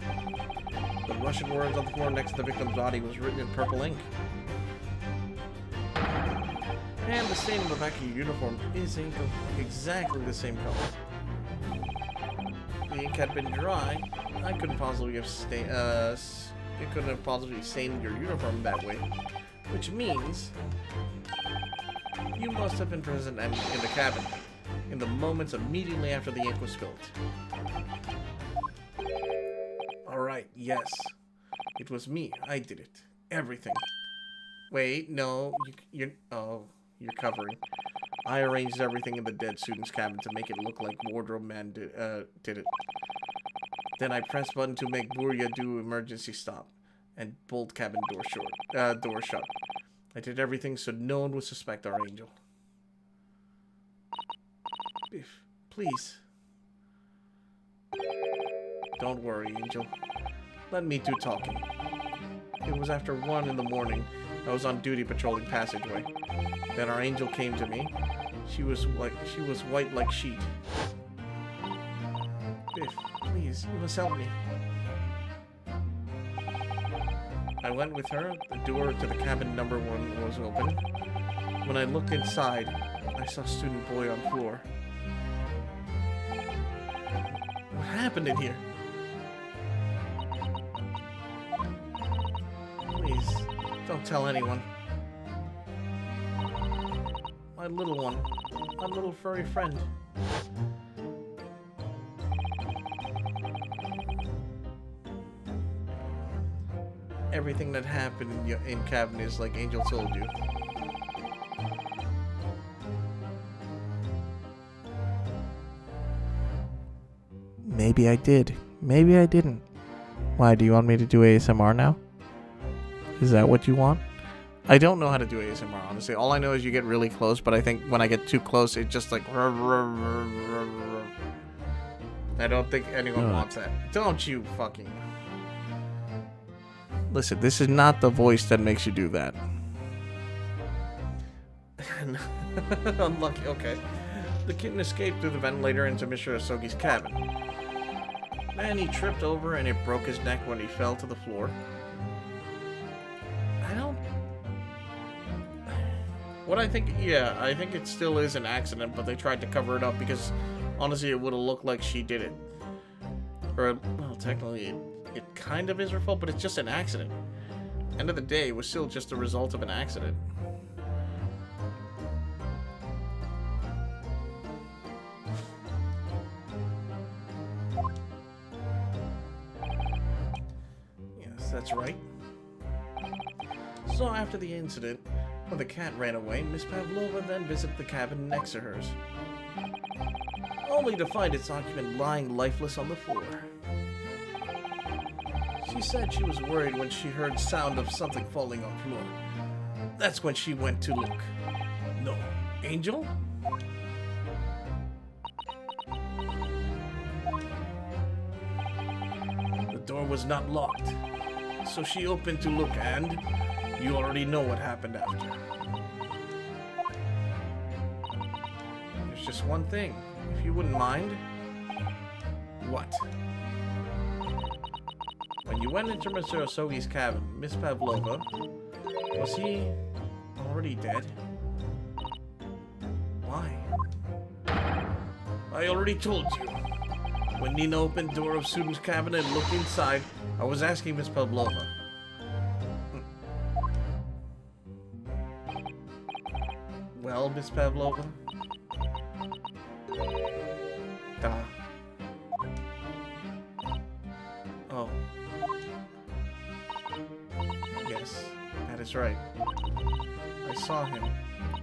The Russian words on the floor next to the victim's body was written in purple ink. And the stain on the back of your uniform is ink of exactly the same color. The ink had been dry. I couldn't possibly have stained. It couldn't have possibly stained your uniform that way, which means you must have been present in the cabin in the moments immediately after the ink was spilled. right, yes. It was me. I did it. Everything. Wait, no. You're covering. I arranged everything in the dead student's cabin to make it look like Wardrobe Man did it. Then I pressed button to make Burya do emergency stop and bolt cabin door shut. I did everything so no one would suspect our angel. Biff, please. Don't worry, Angel. Let me do talking. It was after 1 in the morning. I was on duty patrolling passageway. Then our angel came to me. She was white like sheet. Biff, please, you must help me. I went with her. The door to the cabin number 1 was open. When I looked inside, I saw student boy on floor. What happened in here? Please, don't tell anyone. My little one. My little furry friend. Everything that happened in cabin is like Angel told you. Maybe I did. Maybe I didn't. Why, do you want me to do ASMR now? Is that what you want? I don't know how to do ASMR, honestly. All I know is you get really close, but I think when I get too close, it just like... I don't think anyone wants that. Don't you fucking... Listen, this is not the voice that makes you do that. Unlucky, okay. The kitten escaped through the ventilator into Mr. Asogi's cabin. Then he tripped over and it broke his neck when he fell to the floor. I think it still is an accident, but they tried to cover it up because honestly it would have looked like she did it. Or, well, technically it kind of is her fault, but it's just an accident. End of the day, it was still just a result of an accident. Yes, that's right. So after the incident, when the cat ran away, Miss Pavlova then visited the cabin next to hers, only to find its occupant lying lifeless on the floor. She said she was worried when she heard sound of something falling on the floor. That's when she went to look. No. Angel? The door was not locked, so she opened to look and... you already know what happened after. There's just one thing, if you wouldn't mind. What? When you went into Mr. Asogi's cabin, Miss Pavlova, was he already dead? Why? I already told you. When Nina opened door of student's cabin and looked inside, I was asking Miss Pavlova. Well, Miss Pavlova? Oh. Yes, that is right. I saw him.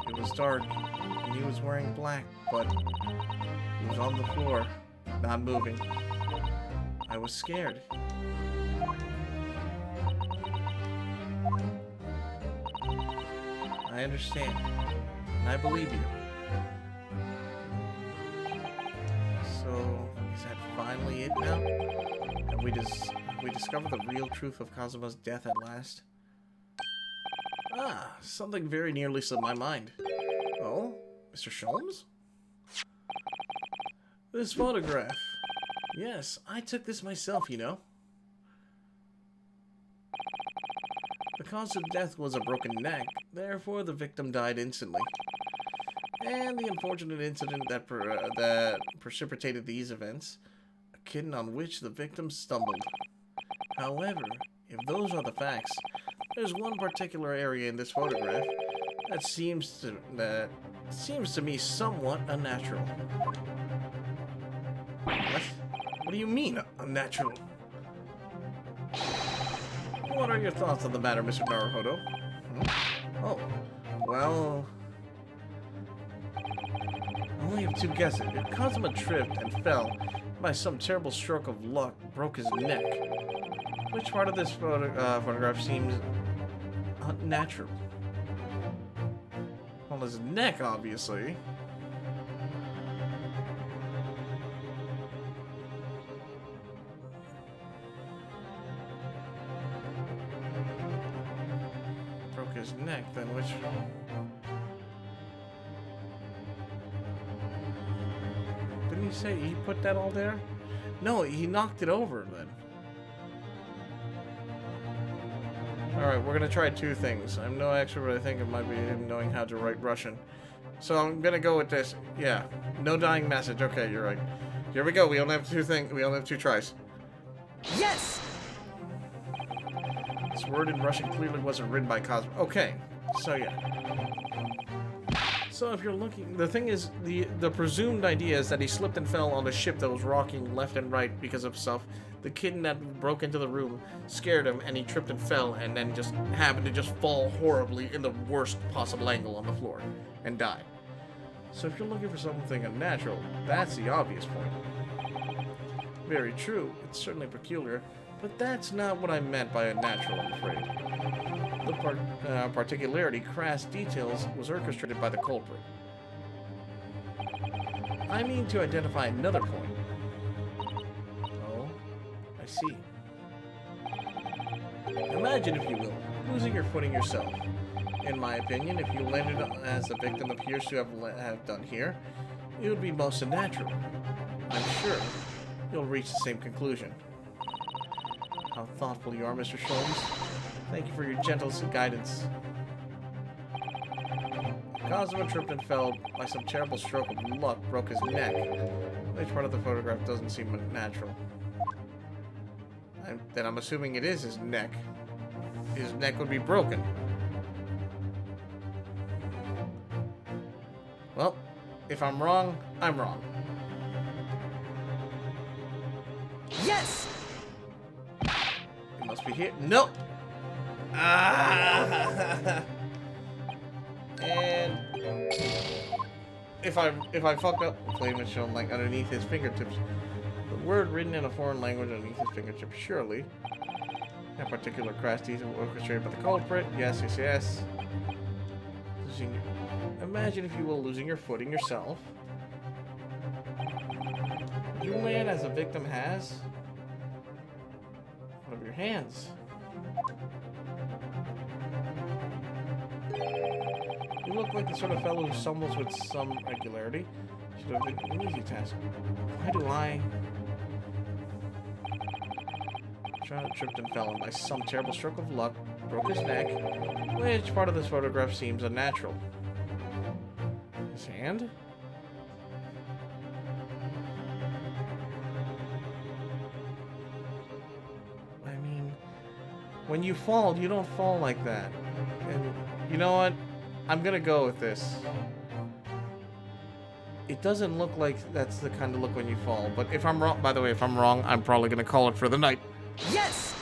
It was dark, and he was wearing black, but he was on the floor, not moving. I was scared. I understand. And I believe you. So, is that finally it now? Have we discovered the real truth of Kazuma's death at last? Ah, something very nearly slipped my mind. Oh, Mr. Sholmes? This photograph. Yes, I took this myself, you know. The cause of death was a broken neck, therefore the victim died instantly. And the unfortunate incident that precipitated these events, a kitten on which the victim stumbled. However, if those are the facts, there's one particular area in this photograph that seems to me somewhat unnatural. What? What do you mean, unnatural? What are your thoughts on the matter, Mr. Naruhodo? Hmm? Oh, well... I only have two guesses. If Kazuma tripped and fell, by some terrible stroke of luck, broke his neck. Which part of this photograph seems unnatural? Well, his neck, obviously. Broke his neck, then which... Didn't he say he put that all there? No, he knocked it over then. Alright, we're gonna try two things. I'm no expert, but I think it might be him knowing how to write Russian. So I'm gonna go with this. Yeah. No dying message. Okay, you're right. Here we go. We only have we only have two tries. Yes! This word in Russian clearly wasn't written by Cosmo. Okay. So yeah. So if you're looking, the thing is, the presumed idea is that he slipped and fell on a ship that was rocking left and right because of stuff. The kitten that broke into the room scared him, and he tripped and fell, and then just happened to just fall horribly in the worst possible angle on the floor and die. So if you're looking for something unnatural, that's the obvious point. Very true. It's certainly peculiar, but that's not what I meant by unnatural, I'm afraid. The particularity, crass details, was orchestrated by the culprit. I mean to identify another point. Oh, I see. Imagine, if you will, losing your footing yourself. In my opinion, if you landed as the victim appears to have done here, it would be most unnatural. I'm sure you'll reach the same conclusion. How thoughtful you are, Mr. Sholmes. Thank you for your gentle guidance. Kazuma tripped and fell by some terrible stroke of luck, broke his neck. Which part of the photograph doesn't seem natural? Then I'm assuming it is his neck. His neck would be broken. Well, if I'm wrong, I'm wrong. Yes! It must be here. Nope! Ah! And if I fucked up, the flame is shown like underneath his fingertips. The word written in a foreign language underneath his fingertips, surely. That particular crash detail orchestrated by the culprit. Yes, yes, yes. Imagine, if you will, losing your footing yourself. You land as a victim has one of your hands. You look like the sort of fellow who stumbles with some regularity. Should have been an easy task. Why do I... Charlotte tripped and fell, and by some terrible stroke of luck, broke his neck. Which part of this photograph seems unnatural? His hand? I mean, when you fall, you don't fall like that. And you know what? I'm gonna go with this. It doesn't look like that's the kind of look when you fall. But if I'm wrong, by the way, if I'm wrong, I'm probably gonna call it for the night. Yes!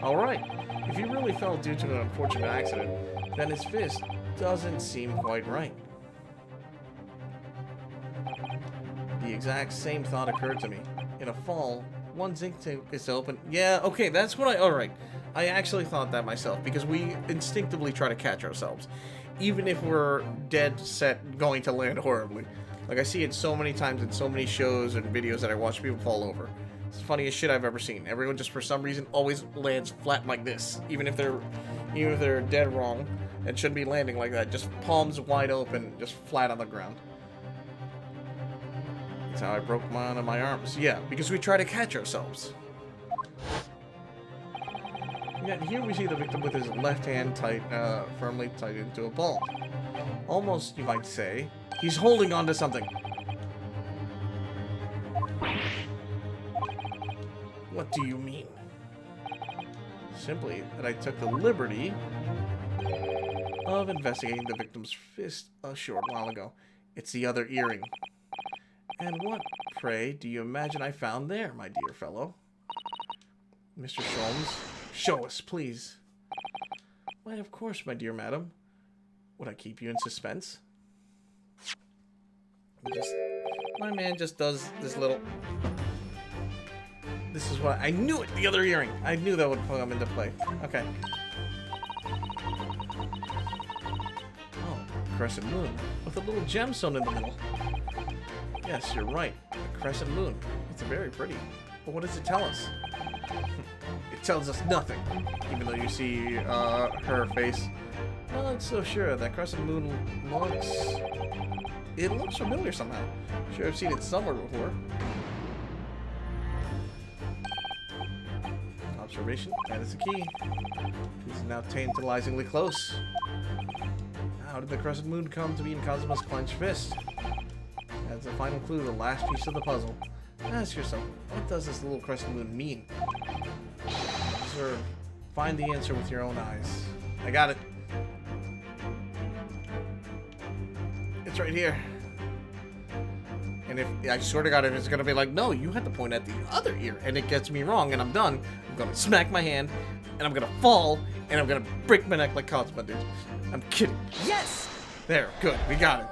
Alright. If he really fell due to an unfortunate accident, then his fist doesn't seem quite right. The exact same thought occurred to me. In a fall, one's instinct is to open... Yeah, okay, that's what I... Alright. I actually thought that myself, because we instinctively try to catch ourselves. Even if we're dead set going to land horribly. Like, I see it so many times in so many shows and videos that I watch people fall over. It's the funniest shit I've ever seen. Everyone just, for some reason, always lands flat like this. Even if they're dead wrong and shouldn't be landing like that. Just palms wide open, just flat on the ground. That's how I broke one of my arms. Yeah, because we try to catch ourselves. Yet here we see the victim with his left hand firmly tied into a ball. Almost, you might say, he's holding on to something. What do you mean? Simply that I took the liberty of investigating the victim's fist a short while ago. It's the other earring. And what, pray, do you imagine I found there, my dear fellow? Mr. Sholmes, show us, please. Why, of course, my dear madam. Would I keep you in suspense? My man just does this little... This is what... I knew it! The other earring! I knew that would come into play. Okay. Oh, crescent moon. With a little gemstone in the middle. Yes, you're right. A crescent moon. It's very pretty. But what does it tell us? It tells us nothing. Even though you see her face. I'm not so sure. That crescent moon looks... It looks familiar somehow. Sure, I've seen it somewhere before. Observation. That is the key. He's now tantalizingly close. How did the crescent moon come to be in Kazuma's clenched fist? That's the final clue, the last piece of the puzzle. Ask yourself, what does this little crescent moon mean? Observe. Find the answer with your own eyes. I got it. It's right here. And if I swear to God, if it's gonna be like, no, you had to point at the other ear, and it gets me wrong, and I'm done, I'm gonna smack my hand, and I'm gonna fall, and I'm gonna break my neck like Kazuma did. I'm kidding. Yes! There, good, we got it.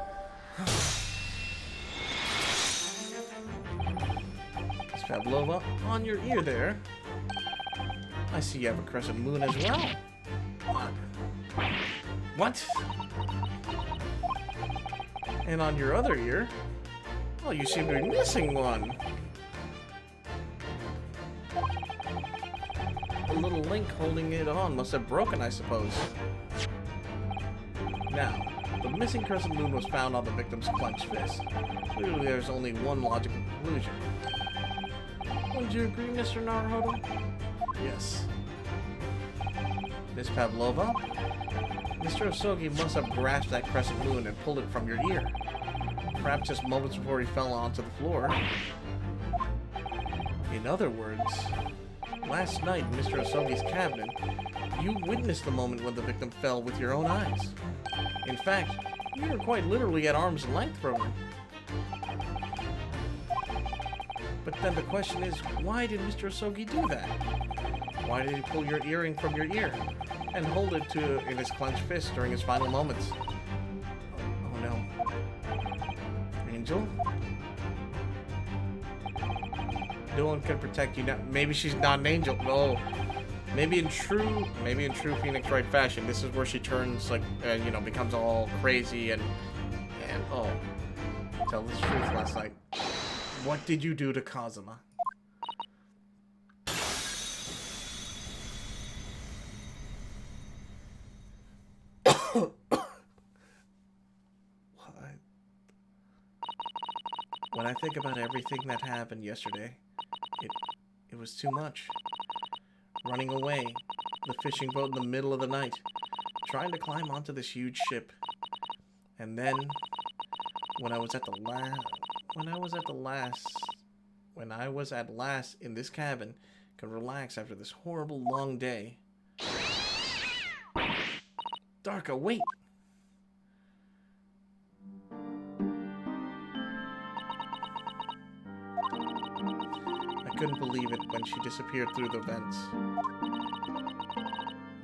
Miss Pavlova, on your ear there. I see you have a crescent moon as well. What? And on your other ear, oh, you seem to be missing one. The little link holding it on must have broken, I suppose. Now, the missing crescent moon was found on the victim's clenched fist. Clearly, there's only one logical conclusion. Would you agree, Mr. Naruhodo? Yes. Miss Pavlova? Mr. Osogi must have grasped that crescent moon and pulled it from your ear. Perhaps just moments before he fell onto the floor. In other words, last night in Mr. Osogi's cabinet, you witnessed the moment when the victim fell with your own eyes. In fact, you were quite literally at arm's length from him. But then the question is, why did Mr. Osogi do that? Why did he pull your earring from your ear and hold it in his clenched fist during his final moments? Oh no. Angel? No one can protect you now. Maybe she's not an angel. No. Maybe in true Phoenix Wright fashion, this is where she turns like, you know, becomes all crazy and oh, tell the truth last night. What did you do to Kazuma? When I think about everything that happened yesterday, it was too much. Running away, the fishing boat in the middle of the night, trying to climb onto this huge ship. And then, when I was at last in this cabin, could relax after this horrible long day. Darka, wait! I couldn't believe it when she disappeared through the vents.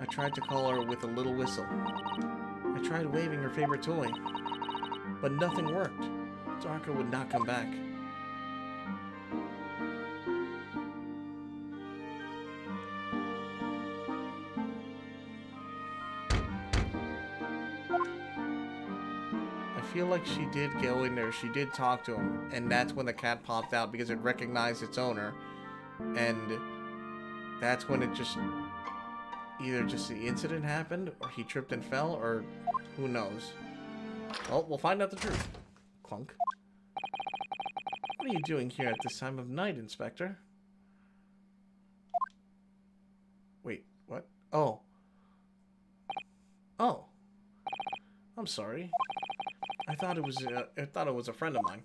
I tried to call her with a little whistle. I tried waving her favorite toy. But nothing worked. Darka would not come back. I feel like she did go in there, she did talk to him, and that's when the cat popped out because it recognized its owner, and that's when it just, either just the incident happened, or he tripped and fell, or who knows. Well, we'll find out the truth. Clunk. What are you doing here at this time of night, Inspector? Wait, what? Oh. Oh. I'm sorry. I thought it was a friend of mine.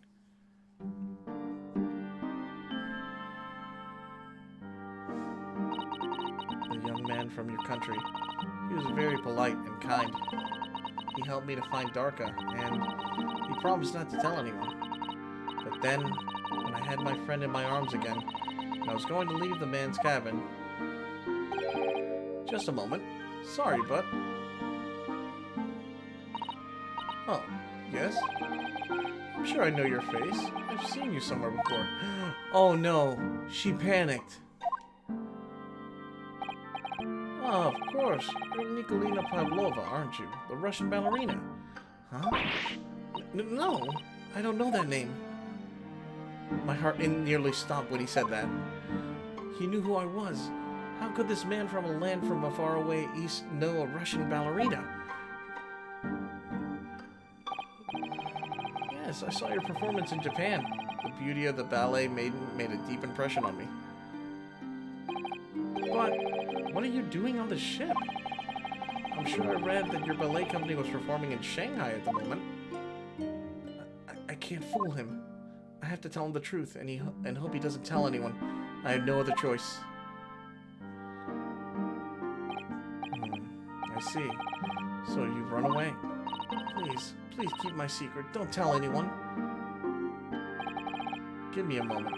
The young man from your country. He was very polite and kind. He helped me to find Darka, and he promised not to tell anyone. But then, when I had my friend in my arms again, and I was going to leave the man's cabin, Just a moment. Sorry, but... Oh, yes? I'm sure I know your face. I've seen you somewhere before. Oh no, she panicked. Oh, of course. You're Nikolina Pavlova, aren't you? The Russian ballerina. Huh? No, I don't know that name. My heart nearly stopped when he said that. He knew who I was. How could this man from a land from a faraway east know a Russian ballerina? Yes, I saw your performance in Japan. The beauty of the ballet made a deep impression on me. But what are you doing on the ship? I'm sure I read that your ballet company was performing in Shanghai at the moment. I can't fool him. I have to tell him the truth, and hope he doesn't tell anyone. I have no other choice. I see. So you've run away. Please keep my secret. Don't tell anyone. Give me a moment.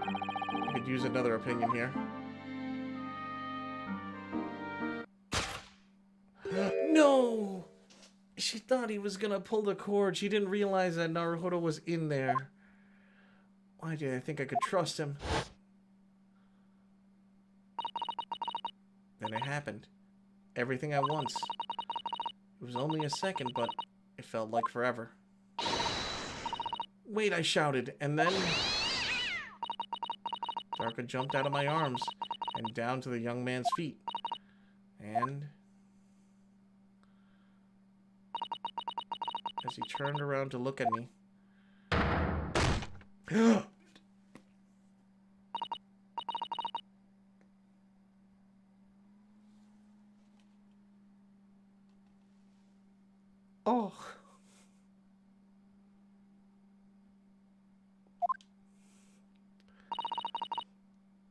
I could use another opinion here. No! She thought he was gonna pull the cord. She didn't realize that Naruhodo was in there. Why did I think I could trust him? Then it happened. Everything at once. It was only a second, but it felt like forever. Wait, I shouted, and then... Darka jumped out of my arms and down to the young man's feet. And... as he turned around to look at me... Oh.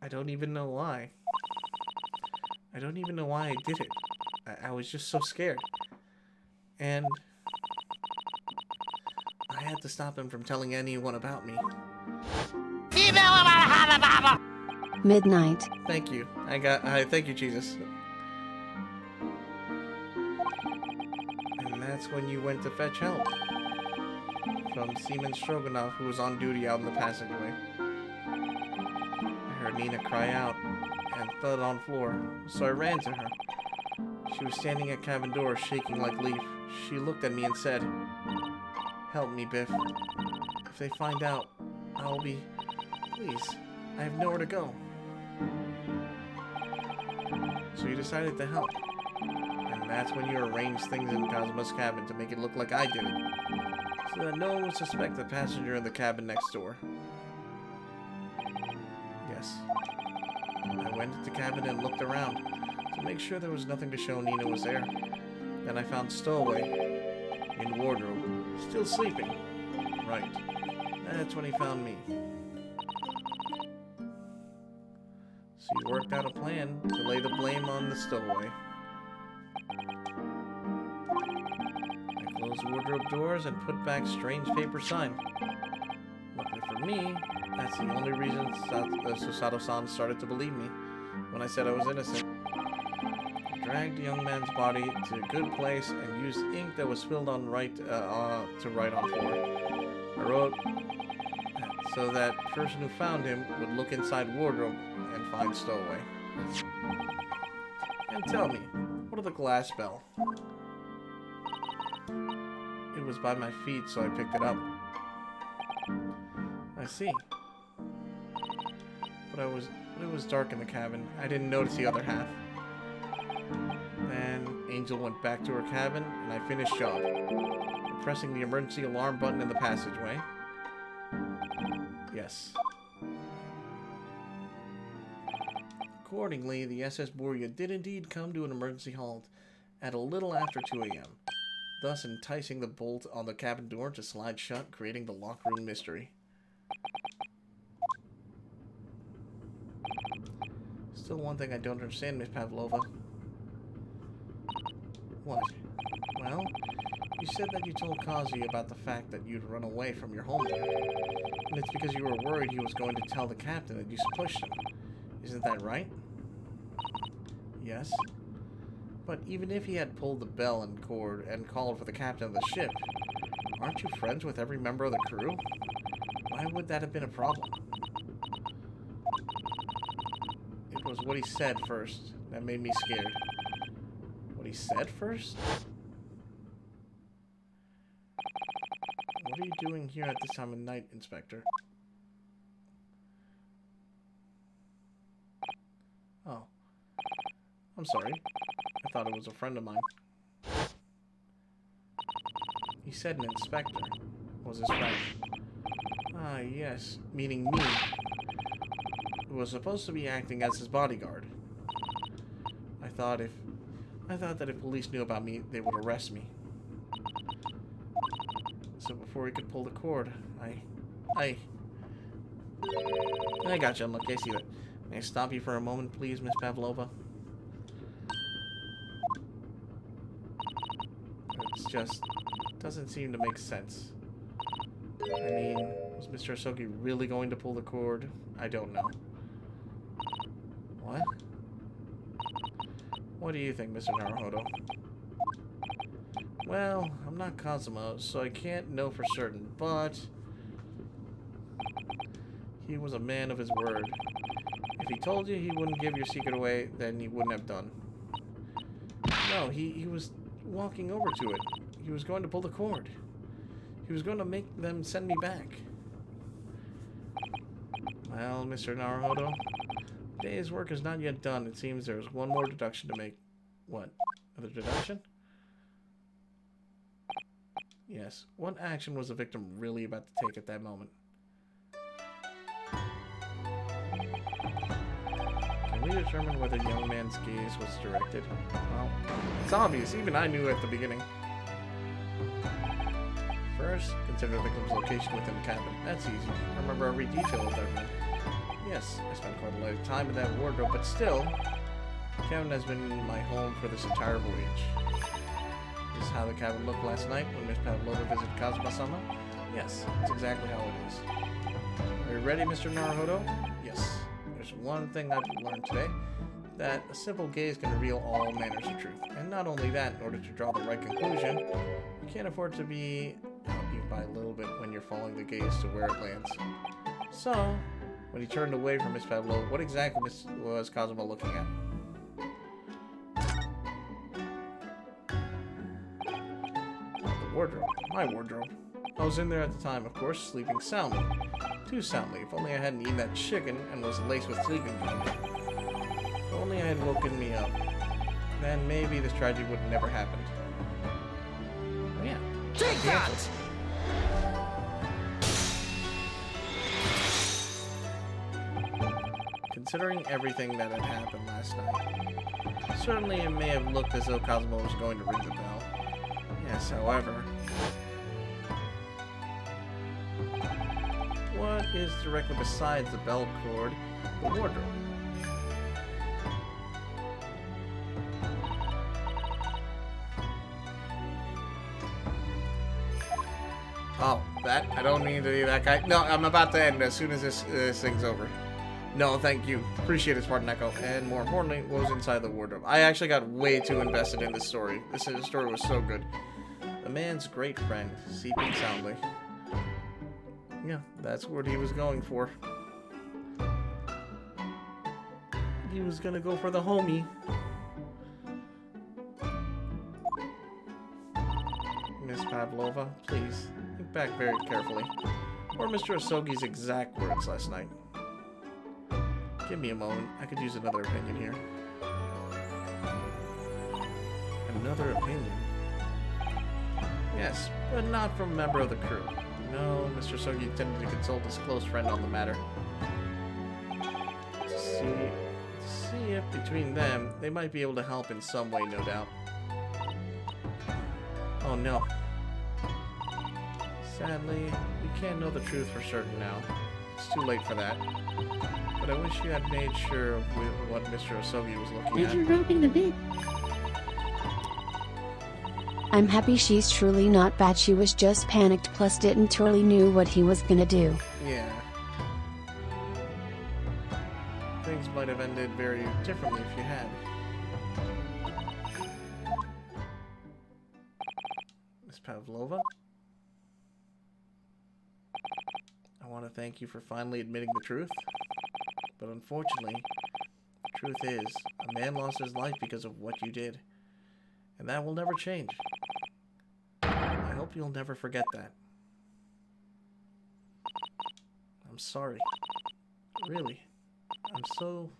I don't even know why. I don't even know why I did it. I was just so scared. And I had to stop him from telling anyone about me. Midnight. Thank you. Thank you, Jesus. And that's when you went to fetch help. From Seaman Stroganoff, who was on duty out in the passageway. I heard Nina cry out and thud on floor, so I ran to her. She was standing at cabin door, shaking like leaf. She looked at me and said, "Help me, Biff. If they find out, I'll be... Please, I have nowhere to go." So you decided to help. And that's when you arranged things in Cosmo's cabin to make it look like I did it. So that no one would suspect the passenger in the cabin next door. Yes. I went into the cabin and looked around to make sure there was nothing to show Nina was there. Then I found Stowaway in wardrobe, still sleeping. Right. That's when he found me. So you worked out a plan to lay the blame on the Stowaway. I closed the wardrobe doors and put back strange paper sign. Luckily for me, that's the only reason Susato-san started to believe me when I said I was innocent. I dragged the young man's body to a good place and used ink that was spilled on to write on floor. I wrote so that person who found him would look inside wardrobe and find Stowaway. And tell me, what of the glass bell? It was by my feet, so I picked it up. I see. But it was dark in the cabin. I didn't notice the other half. Then Angel went back to her cabin, and I finished job, pressing the emergency alarm button in the passageway. Yes. Accordingly, the SS Borgia did indeed come to an emergency halt at a little after 2 a.m., thus enticing the bolt on the cabin door to slide shut, creating the locker room mystery. Still one thing I don't understand, Miss Pavlova. What? Well, you said that you told Kazi about the fact that you'd run away from your homeland, and it's because you were worried he was going to tell the captain that you pushed him. Isn't that right? Yes. But even if he had pulled the bell and cord and called for the captain of the ship, aren't you friends with every member of the crew? Why would that have been a problem? It was what he said first that made me scared. What he said first? What are you doing here at this time of night, Inspector? Oh. I'm sorry. I thought it was a friend of mine. He said an inspector was his friend. Ah, yes. Meaning me. Who was supposed to be acting as his bodyguard. I thought that if police knew about me, they would arrest me. So before he could pull the cord, I got you. I'm okay. See that. May I stop you for a moment, please, Miss Pavlova? It's just doesn't seem to make sense. I mean, was Mr. Asogi really going to pull the cord? I don't know. What? What do you think, Mr. Naruhodo? Well, I'm not Kazuma, so I can't know for certain, but he was a man of his word. If he told you he wouldn't give your secret away, then he wouldn't have done. No, he was walking over to it. He was going to pull the cord. He was going to make them send me back. Well, Mr. Naruhodo, the day's work is not yet done. It seems there's one more deduction to make. What? Another deduction? Yes. What action was the victim really about to take at that moment? Can we determine whether the young man's gaze was directed? Well, it's obvious. Even I knew at the beginning. First, consider the victim's location within the cabin. That's easy. I remember every detail of that room. Yes, I spent quite a lot of time in that wardrobe, but still, the cabin has been my home for this entire voyage. This is how the cabin looked last night when Miss Pavlova visited Kazuma-sama? Yes, that's exactly how it is. Are you ready, Mr. Naruhodo? Yes. There's one thing I've learned today, that a simple gaze can reveal all manners of truth. And not only that, in order to draw the right conclusion, you can't afford to be outviewed by a little bit when you're following the gaze to where it lands. So, when he turned away from Miss Pavlova, what exactly was Kazuma looking at? The wardrobe. My wardrobe. I was in there at the time, of course, sleeping soundly. Too soundly. If only I hadn't eaten that chicken and was laced with sleeping pills. If only I had woken me up. Then maybe this tragedy would have never happened. Oh yeah. Take that! Considering everything that had happened last night, certainly it may have looked as though Kazuma was going to ring the bell. Yes, however, what is directly besides the bell cord, the wardrobe? Oh, that? I don't mean to be that guy. No, I'm about to end as soon as this thing's over. No, thank you. Appreciate it, Spartan Echo. And more importantly, what was inside the wardrobe. I actually got way too invested in this story. This story was so good. The man's great friend, sleeping soundly. Yeah, that's what he was going for. He was gonna go for the homie. Miss Pavlova, please, think back very carefully. Or Mr. Asogi's exact words last night. Give me a moment. I could use another opinion here. Another opinion? Yes, but not from a member of the crew. No, Mr. Asogi intended to consult his close friend on the matter. To see if between them, they might be able to help in some way, no doubt. Oh no. Sadly, we can't know the truth for certain now. It's too late for that. But I wish you had made sure of what Mr. Asogi was looking at. You're dropping the bit. I'm happy she's truly not bad. She was just panicked plus didn't really knew what he was gonna do. Yeah. Things might have ended very differently if you had. Pavlova. I want to thank you for finally admitting the truth. But unfortunately, the truth is, a man lost his life because of what you did. And that will never change. I hope you'll never forget that. I'm sorry. Really. I'm so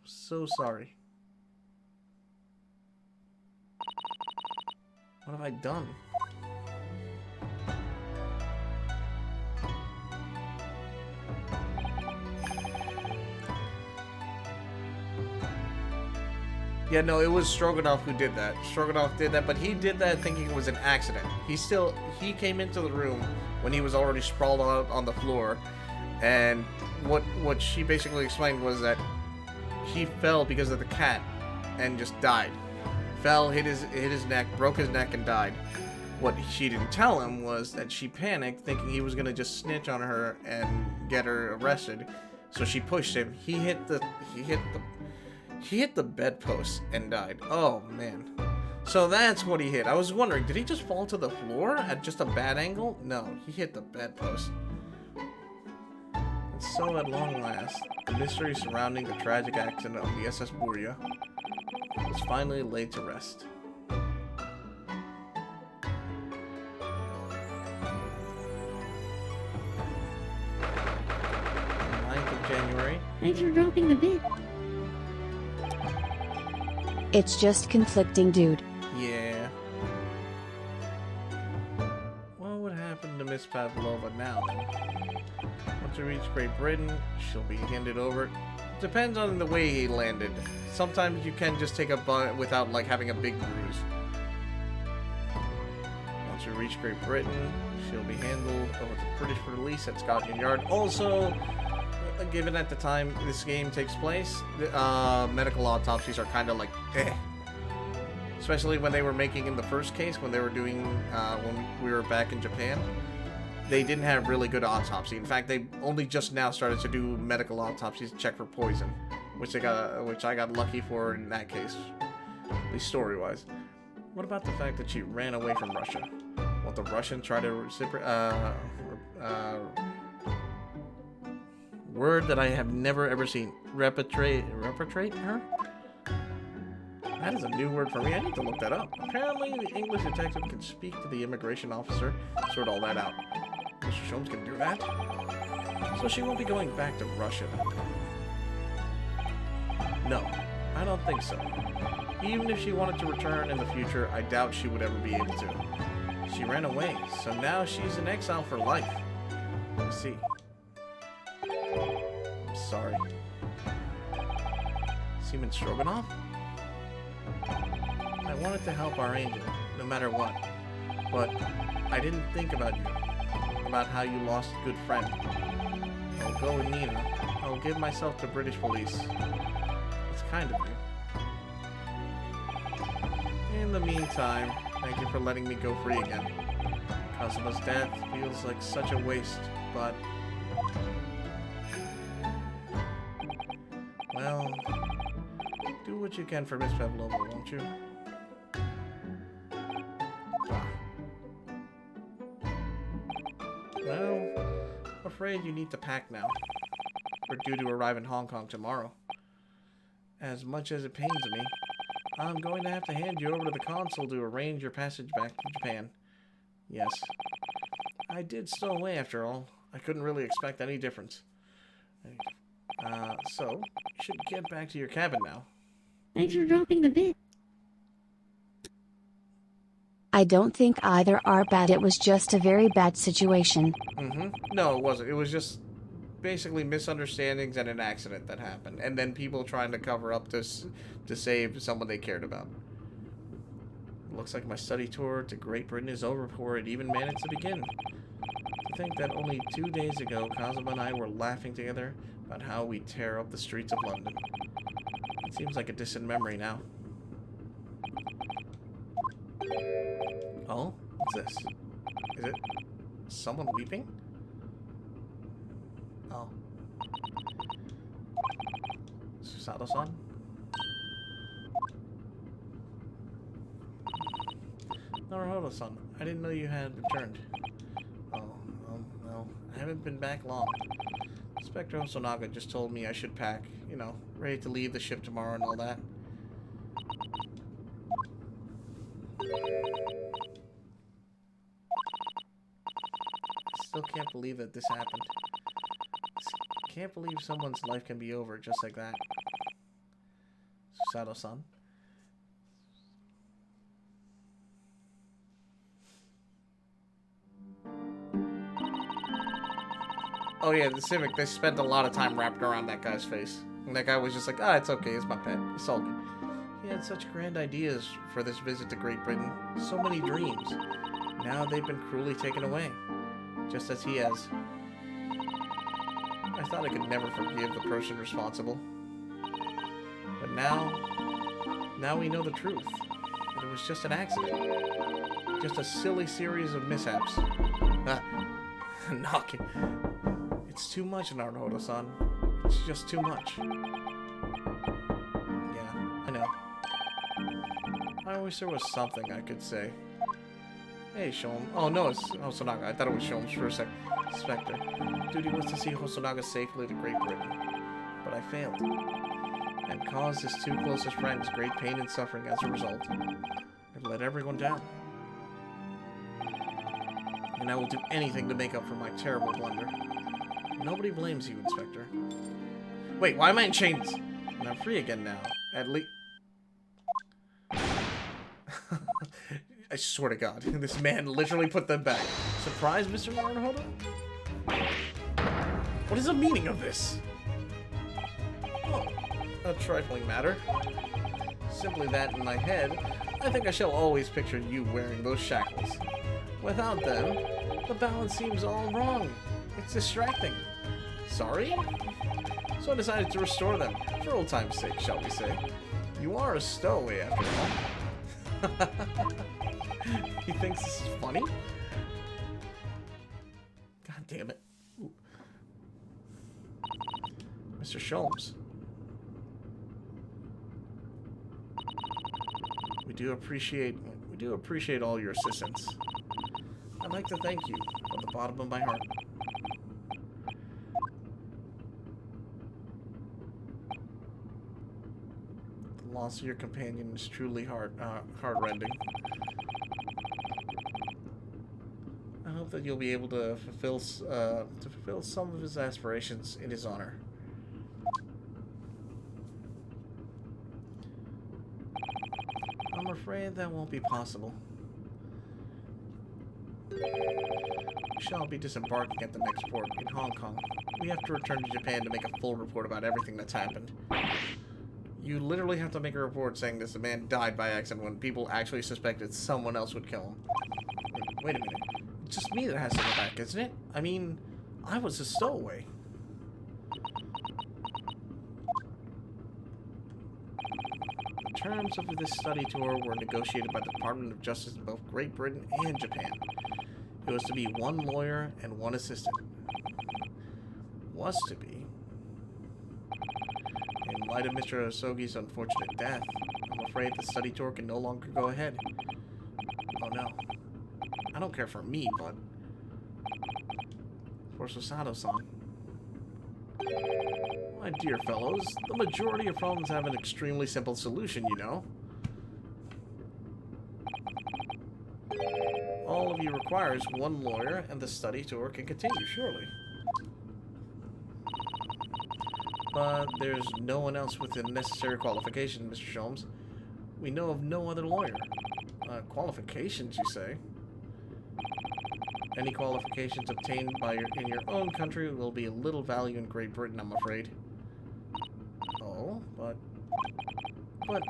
sorry. What have I done? Yeah, no, it was Stroganoff who did that. Stroganoff did that, but he did that thinking it was an accident. He came into the room when he was already sprawled out on the floor, and what she basically explained was that he fell because of the cat and just died. Fell, hit his neck, broke his neck, and died. What she didn't tell him was that she panicked, thinking he was gonna just snitch on her and get her arrested. So she pushed him. He hit the bedpost and died. Oh man. So that's what he hit. I was wondering, did he just fall to the floor at just a bad angle? No, he hit the bedpost. And so at long last, the mystery surrounding the tragic accident on the SS Buria was finally laid to rest. 9th of January. Thanks for dropping the bit. It's just conflicting, dude. Yeah. What would happen to Miss Pavlova now, then? Once we reach Great Britain, she'll be handed over. Depends on the way he landed. Sometimes you can just take a butt without, like, having a big bruise. Once we reach Great Britain, she'll be handled over to British release at Scotland Yard. Also, given at the time this game takes place, medical autopsies are kind of like, eh. Especially when they were making in the first case, when they were doing, when we were back in Japan. They didn't have really good autopsy. In fact, they only just now started to do medical autopsies to check for poison, which I got lucky for in that case, at least story-wise. What about the fact that she ran away from Russia? Won't the Russians try to word that I have never ever seen. Repatriate her? That is a new word for me. I need to look that up. Apparently, the English detective can speak to the immigration officer, sort all that out. Mr. Sholmes can do that? So she won't be going back to Russia. No, I don't think so. Even if she wanted to return in the future, I doubt she would ever be able to. She ran away, so now she's in exile for life. I see. I'm sorry. Seaman Stroganoff? I wanted to help our angel, no matter what. But I didn't think about you. About how you lost a good friend. I'll go with Nina. I'll give myself to British police. It's kind of you. In the meantime, thank you for letting me go free again. Kazuma's death feels like such a waste, but... well... do what you can for Miss Pavlova, won't you? Well, I'm afraid you need to pack now. We're due to arrive in Hong Kong tomorrow. As much as it pains me, I'm going to have to hand you over to the consul to arrange your passage back to Japan. Yes. I did stow away after all. I couldn't really expect any difference. So, you should get back to your cabin now. Thanks for dropping the bit. I don't think either are bad. It was just a very bad situation. No, it wasn't. It was just basically misunderstandings and an accident that happened. And then people trying to cover up to save someone they cared about. Looks like my study tour to Great Britain is over before it even managed to begin. To think that only 2 days ago, Kazuma and I were laughing together about how we tear up the streets of London. It seems like a distant memory now. Oh? What's this? Is it someone weeping? Oh. Susato-san? Naruhodo-san, I didn't know you had returned. Oh, well, I haven't been back long. Inspector Hosonaga just told me I should pack, you know, ready to leave the ship tomorrow and all that. Still can't believe that this happened. Can't believe someone's life can be over just like that. Susato-san. Oh yeah, the Civic, they spent a lot of time wrapped around that guy's face. And that guy was just like, it's okay, it's my pet. It's all good. He had such grand ideas for this visit to Great Britain. So many dreams. Now they've been cruelly taken away. Just as he has. I thought I could never forgive the person responsible. But now we know the truth. That it was just an accident. Just a silly series of mishaps. Knocking. It's too much, Naruto-san. It's just too much. Yeah, I know. I wish there was something I could say. Hey, Sholmes. Oh, no, it's Hosonaga. I thought it was Sholmes for a sec. Inspector. Duty was to see Hosonaga safely to Great Britain. But I failed. And caused his two closest friends great pain and suffering as a result. I've let everyone down. And I will do anything to make up for my terrible blunder. Nobody blames you, Inspector. Wait, why am I in chains? And I'm free again now. At least... I swear to God, this man literally put them back. Surprise, Mr. Naruto? What is the meaning of this? Oh, a trifling matter. Simply that in my head, I think I shall always picture you wearing those shackles. Without them, the balance seems all wrong. It's distracting. Sorry? So I decided to restore them, for old time's sake, shall we say. You are a stowaway, after all. He thinks this is funny? God damn it. Ooh. Mr. Sholmes. We do appreciate all your assistance. I'd like to thank you from the bottom of my heart. The loss of your companion is truly heartrending. I hope that you'll be able to fulfill some of his aspirations in his honor. I'm afraid that won't be possible. We shall be disembarking at the next port in Hong Kong. We have to return to Japan to make a full report about everything that's happened. You literally have to make a report saying this man died by accident when people actually suspected someone else would kill him. Wait a minute. It's just me that has to go back, isn't it? I mean, I was a stowaway. The terms of this study tour were negotiated by the Department of Justice in both Great Britain and Japan. It was to be one lawyer and one assistant. Was to be. In light of Mr. Osogi's unfortunate death, I'm afraid the study tour can no longer go ahead. Oh no. I don't care for me, but... for Susato-san. My dear fellows, the majority of problems have an extremely simple solution, you know. All of you requires one lawyer, and the study tour can continue, surely. But there's no one else with the necessary qualifications, Mr. Sholmes. We know of no other lawyer. Qualifications, you say? Any qualifications obtained in your own country will be of little value in Great Britain, I'm afraid. Oh, but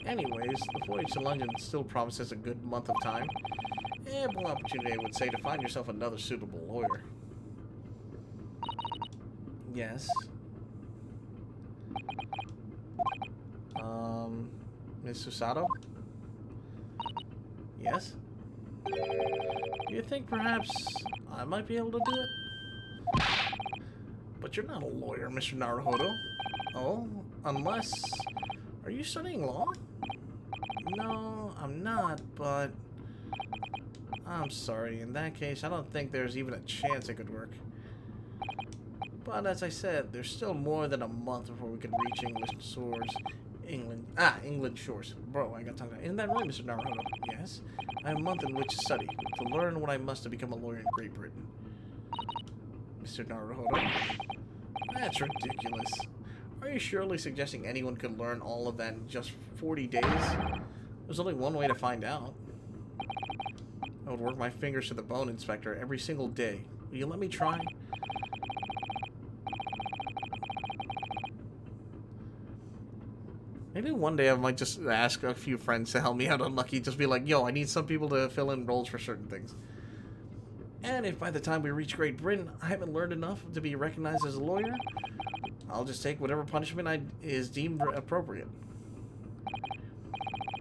anyways, the voyage to London still promises a good month of time. Ample opportunity, I would say, to find yourself another suitable lawyer. Yes. Ms. Susato? Yes? You think perhaps I might be able to do it? But you're not a lawyer, Mr. Naruhodo. Oh, unless... Are you studying law? No, I'm not, but... I'm sorry. In that case, I don't think there's even a chance it could work. But as I said, there's still more than a month before we can reach English shores. England shores. Bro, I got tongue tied. Isn't that right, Mr. Naruhodo? Yes. I have a month in which to study, to learn what I must to become a lawyer in Great Britain. Mr. Naruhodo? That's ridiculous. Are you surely suggesting anyone could learn all of that in just 40 days? There's only one way to find out. I would work my fingers to the bone, Inspector, every single day. Will you let me try? Maybe one day I might just ask a few friends to help me out on Lucky. Just be like, yo, I need some people to fill in roles for certain things. And if by the time we reach Great Britain, I haven't learned enough to be recognized as a lawyer, I'll just take whatever punishment is deemed appropriate.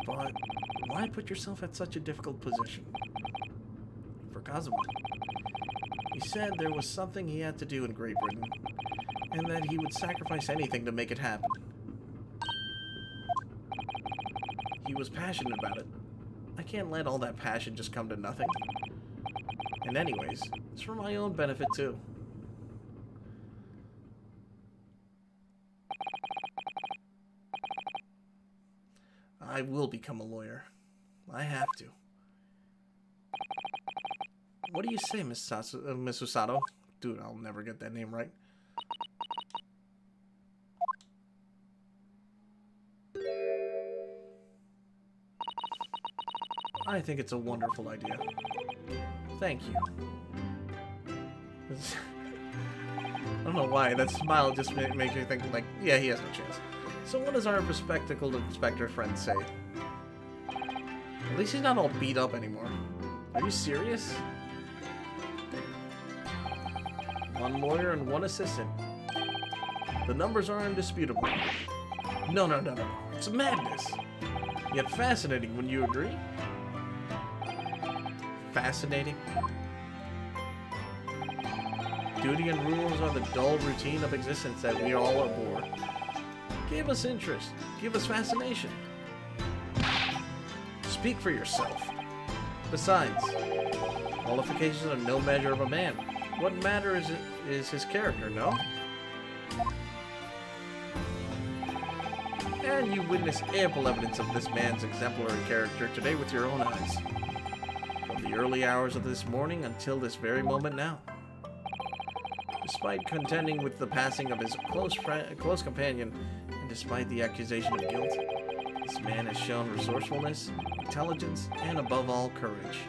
But why put yourself at such a difficult position? For Kazuma. He said there was something he had to do in Great Britain, and that he would sacrifice anything to make it happen. He was passionate about it. I can't let all that passion just come to nothing. And anyways, it's for my own benefit too. I will become a lawyer. I have to. What do you say, Miss Usato? Dude, I'll never get that name right. I think it's a wonderful idea. Thank you. I don't know why, that smile just makes me think, like, yeah, he has no chance. So what does our bespectacled inspector friend say? At least he's not all beat up anymore. Are you serious? One lawyer and one assistant. The numbers are indisputable. No. It's madness. Yet fascinating, wouldn't you agree? Fascinating? Duty and rules are the dull routine of existence that we all abhor. Give us interest. Give us fascination. Speak for yourself. Besides, qualifications are no measure of a man. What matters is his character, no? And you witnessed ample evidence of this man's exemplary character today with your own eyes. From the early hours of this morning until this very moment now. Despite contending with the passing of his close companion, and despite the accusation of guilt, this man has shown resourcefulness, intelligence, and above all, courage.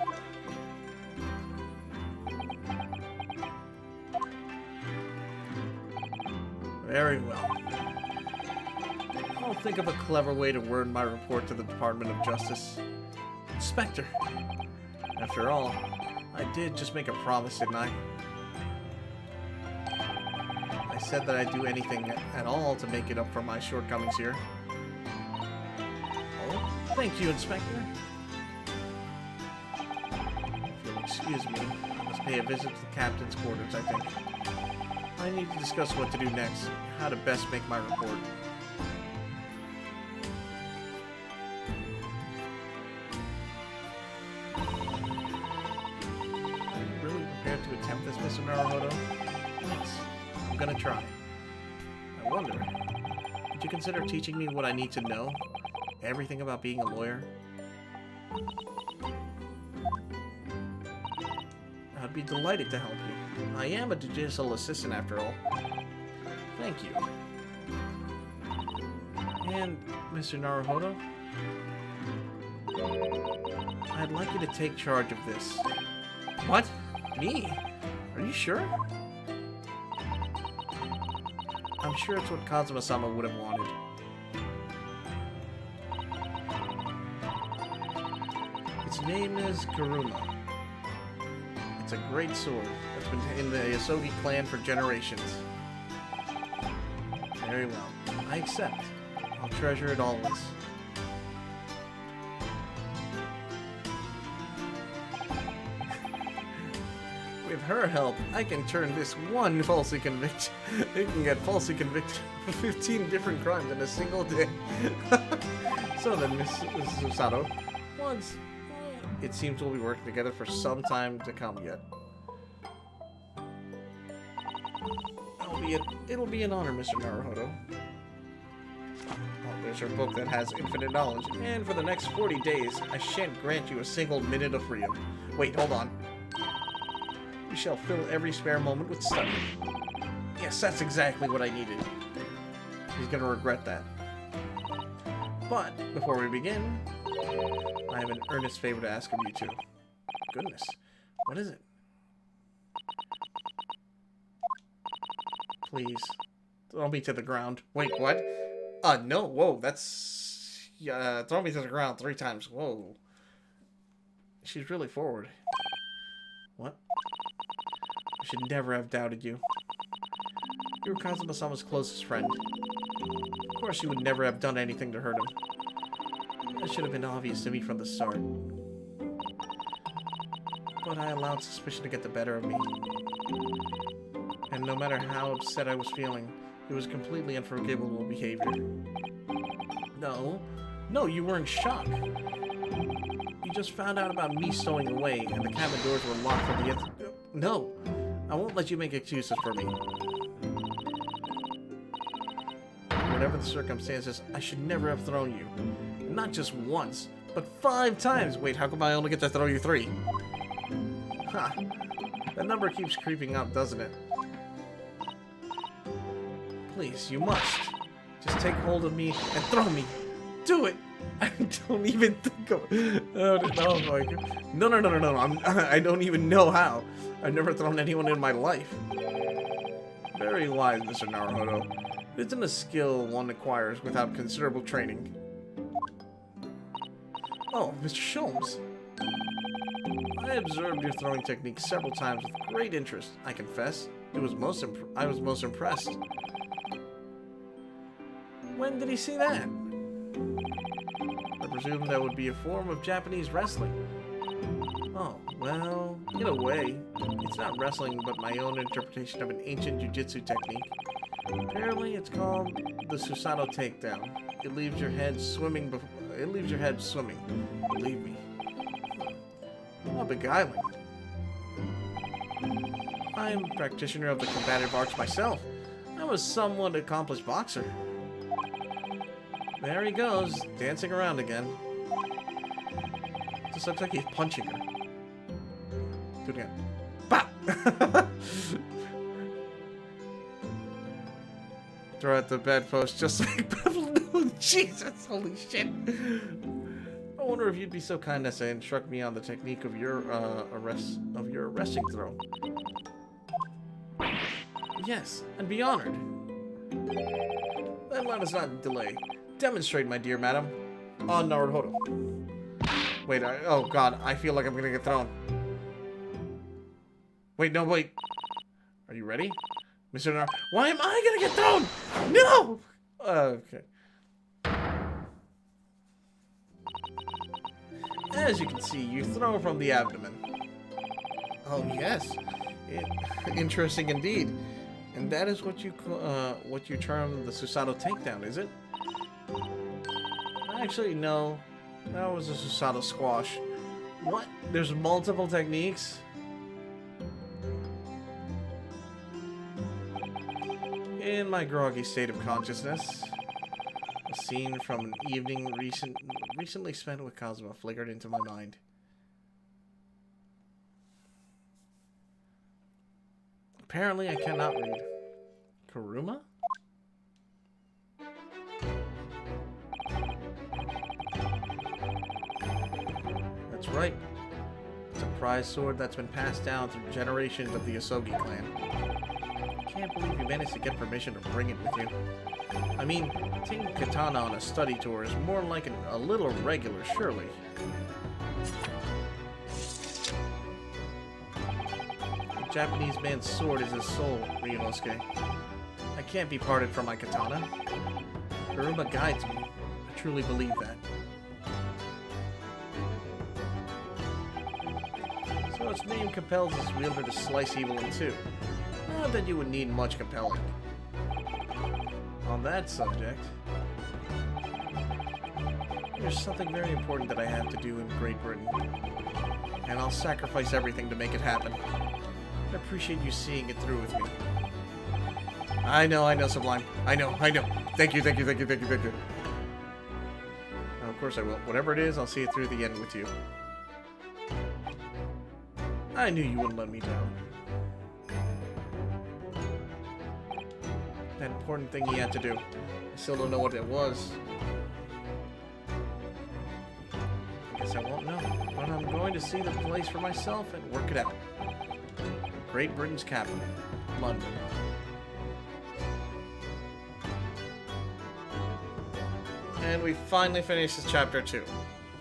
Very well. I'll think of a clever way to word my report to the Department of Justice. Inspector! After all, I did just make a promise, didn't I? I said that I'd do anything at all to make it up for my shortcomings here. Oh, thank you, Inspector. If you'll excuse me, I must pay a visit to the captain's quarters, I think. I need to discuss what to do next, how to best make my report. Are you really prepared to attempt this, Mr. Naruhodo? Yes, I'm gonna try. I wonder, would you consider teaching me what I need to know? Everything about being a lawyer? I'd be delighted to help you. I am a judicial assistant after all. Thank you. And, Mr. Naruhodo, I'd like you to take charge of this. What? Me? Are you sure? I'm sure it's what Kazuma-sama would have wanted. Its name is Kuruma. It's a great sword that's been in the Asogi clan for generations. Very well. I accept. I'll treasure it always. With her help, I can turn this one falsely convicted. It can get falsely convicted of 15 different crimes in a single day. So then, Miss Usato, It seems we'll be working together for some time to come yet. It'll be an honor, Mr. Naruhodo. Oh, there's your book that has infinite knowledge. And for the next 40 days, I shan't grant you a single minute of freedom. Wait, hold on. You shall fill every spare moment with study. Yes, that's exactly what I needed. He's gonna regret that. But, before we begin, I have an earnest favor to ask of you two. Goodness, what is it? Please, throw me to the ground. Wait, what? No, whoa, that's... throw me to the ground 3 times. Whoa. She's really forward. What? I should never have doubted you. You were Kazuma-sama's closest friend. Of course you would never have done anything to hurt him. That should have been obvious to me from the start. But I allowed suspicion to get the better of me. And no matter how upset I was feeling, it was completely unforgivable behavior. No, you were in shock. You just found out about me stowing away, and the cabin doors were locked from the inside. No, I won't let you make excuses for me. Whatever the circumstances, I should never have thrown you. Not just once, but 5 times. Wait, how come I only get to throw you 3? Ha! That number keeps creeping up, doesn't it? Please, you must. Just take hold of me and throw me. Do it! I don't even think of... Oh, my God. No. I don't even know how. I've never thrown anyone in my life. Very wise, Mr. Naruhodo. It isn't a skill one acquires without considerable training. Oh, Mr. Sholmes. I observed your throwing technique several times with great interest, I confess. I was most impressed. When did he see that? I presume that would be a form of Japanese wrestling. Oh, well, in a way, it's not wrestling, but my own interpretation of an ancient jujitsu technique. Apparently, it's called the Susato takedown. It leaves your head swimming. Believe me. How beguiling. I am a practitioner of the combative arts myself. I'm a somewhat accomplished boxer. There he goes, dancing around again. Just looks like he's punching her. Do it again. Bop! Throw at the bedpost just like Jesus, holy shit. I wonder if you'd be so kind as to instruct me on the technique of your arresting throw. Yes, I'd be honored. Then let us not delay. Demonstrate, my dear madam. On Naruhodo. Wait, oh god, I feel like I'm gonna get thrown. Wait, no, wait. Are you ready? Mr. Nar- Why am I gonna get thrown? No! Okay. As you can see, you throw from the abdomen. Oh, yes. Interesting indeed. And that is what you term the Susato takedown, is it? Actually, no. That was a Susato squash. What? There's multiple techniques? In my groggy state of consciousness, a scene from an evening recently spent with Kazuma flickered into my mind. Apparently, I cannot read. Kuruma? That's right. It's a prized sword that's been passed down through generations of the Asogi clan. I can't believe you managed to get permission to bring it with you. I mean, taking katana on a study tour is more like a little irregular, surely. A Japanese man's sword is his soul, Ryunosuke. I can't be parted from my katana. Kuruma guides me. I truly believe that. So its name compels its wielder to slice evil in two. Not that you would need much compelling. On that subject, There's something very important that I have to do in Great Britain. And I'll sacrifice everything to make it happen. I appreciate you seeing it through with me. I know, Sublime. I know. Thank you. Of course I will. Whatever it is, I'll see it through the end with you. I knew you wouldn't let me down. That important thing he had to do. I still don't know what it was. I guess I won't know. But I'm going to see the place for myself and work it out. Great Britain's capital, London. And we finally finished this chapter 2.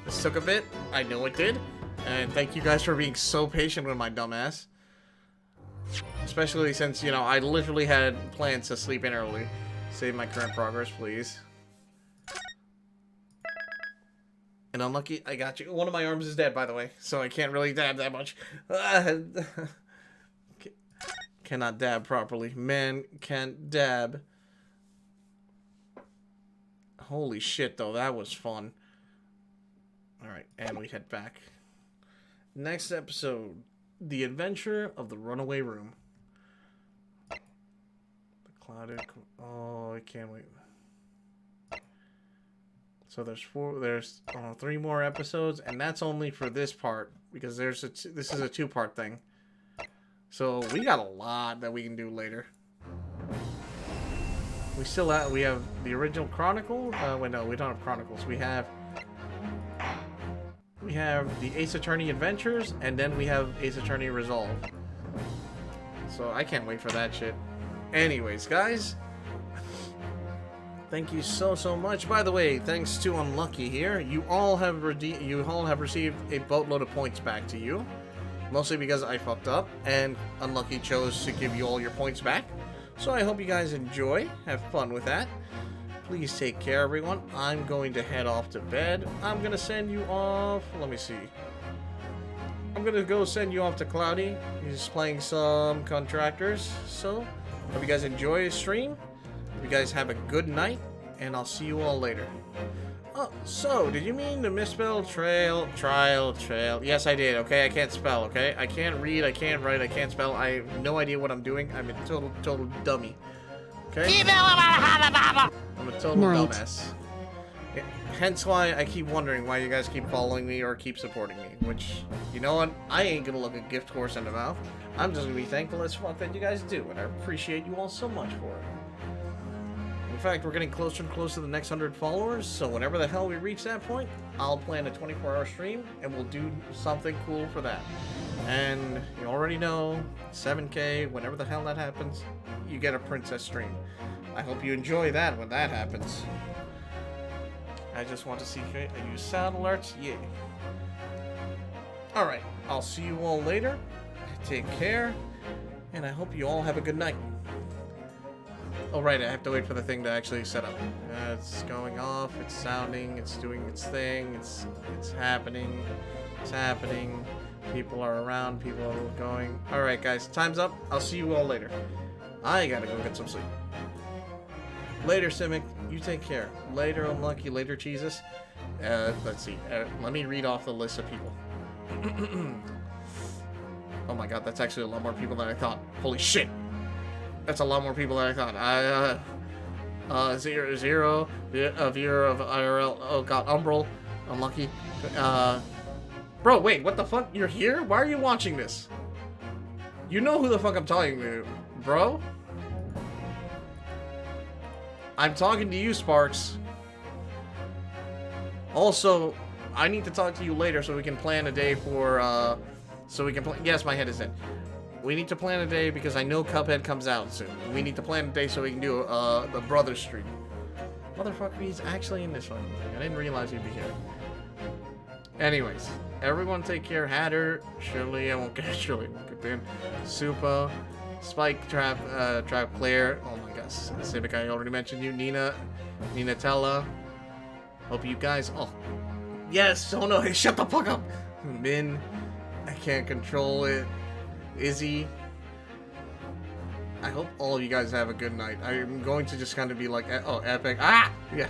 This took a bit, I know it did, and thank you guys for being so patient with my dumbass. Especially since, you know, I literally had plans to sleep in early. Save my current progress, please. And unlucky, I got you. One of my arms is dead, by the way, so I can't really dab that much. Cannot dab properly. Man can't dab. Holy shit, though. That was fun. Alright, and we head back. Next episode. The Adventure of the Runaway Room. The Clouded... Oh, I can't wait. So there's 3 more episodes, and that's only for this part. Because this is a 2-part thing. So we got a lot that we can do later. We have the original Chronicle. Wait, no, we don't have Chronicles. We have the Ace Attorney Adventures, and then we have Ace Attorney Resolve. So I can't wait for that shit. Anyways, guys, thank you so much. By the way, thanks to Unlucky here, you all have received a boatload of points back to you, mostly because I fucked up, and Unlucky chose to give you all your points back. So I hope you guys enjoy, have fun with that. Please take care, everyone. I'm going to head off to bed. I'm going to send you off... Let me see. I'm going to go send you off to Cloudy. He's playing some contractors. So, hope you guys enjoy the stream. Hope you guys have a good night. And I'll see you all later. Oh, so, did you mean to misspell trail? Yes, I did, okay? I can't spell, okay? I can't read, I can't write, I can't spell. I have no idea what I'm doing. I'm a total dummy. Okay? I'm a total dumbass. Yeah, hence why I keep wondering why you guys keep following me or keep supporting me. Which, you know what? I ain't gonna look a gift horse in the mouth. I'm just gonna be thankful as fuck that you guys do. And I appreciate you all so much for it. In fact, we're getting closer and closer to the next 100 followers, so whenever the hell we reach that point, I'll plan a 24-hour stream, and we'll do something cool for that. And you already know, 7K, whenever the hell that happens, you get a princess stream. I hope you enjoy that when that happens. I just want to see if I use sound alerts. Yeah. Alright, I'll see you all later. Take care, and I hope you all have a good night. Oh right, I have to wait for the thing to actually set up. It's going off, it's sounding, it's doing its thing, it's happening, people are around, people are going. Alright guys, time's up, I'll see you all later. I gotta go get some sleep. Later Simic, you take care. Later Unlucky, later Jesus. Let's see, let me read off the list of people. Oh my god, that's actually a lot more people than I thought. Holy shit! That's a lot more people than I thought. Zero of IRL. Oh god, Umbral, Unlucky. Bro, wait, what the fuck? You're here? Why are you watching this? You know who the fuck I'm talking to, bro? I'm talking to you, Sparks. Also, I need to talk to you later so we can plan a day for, yes, my head is in. We need to plan a day because I know Cuphead comes out soon. We need to plan a day so we can do the Brothers stream. Motherfucker, he's actually in this fucking thing. I didn't realize he'd be here. Anyways, everyone take care. Hatter, Shirley, I won't get Shirley. Good Supa, Spike, Trap Claire. Oh my gosh, Civic, I already mentioned you. Nina Tella. Hope you guys. Oh, yes. Oh no, hey, shut the fuck up. Min, I can't control it. Izzy, I hope all of you guys have a good night. I'm going to just kind of be like, oh, epic. Ah! Yeah.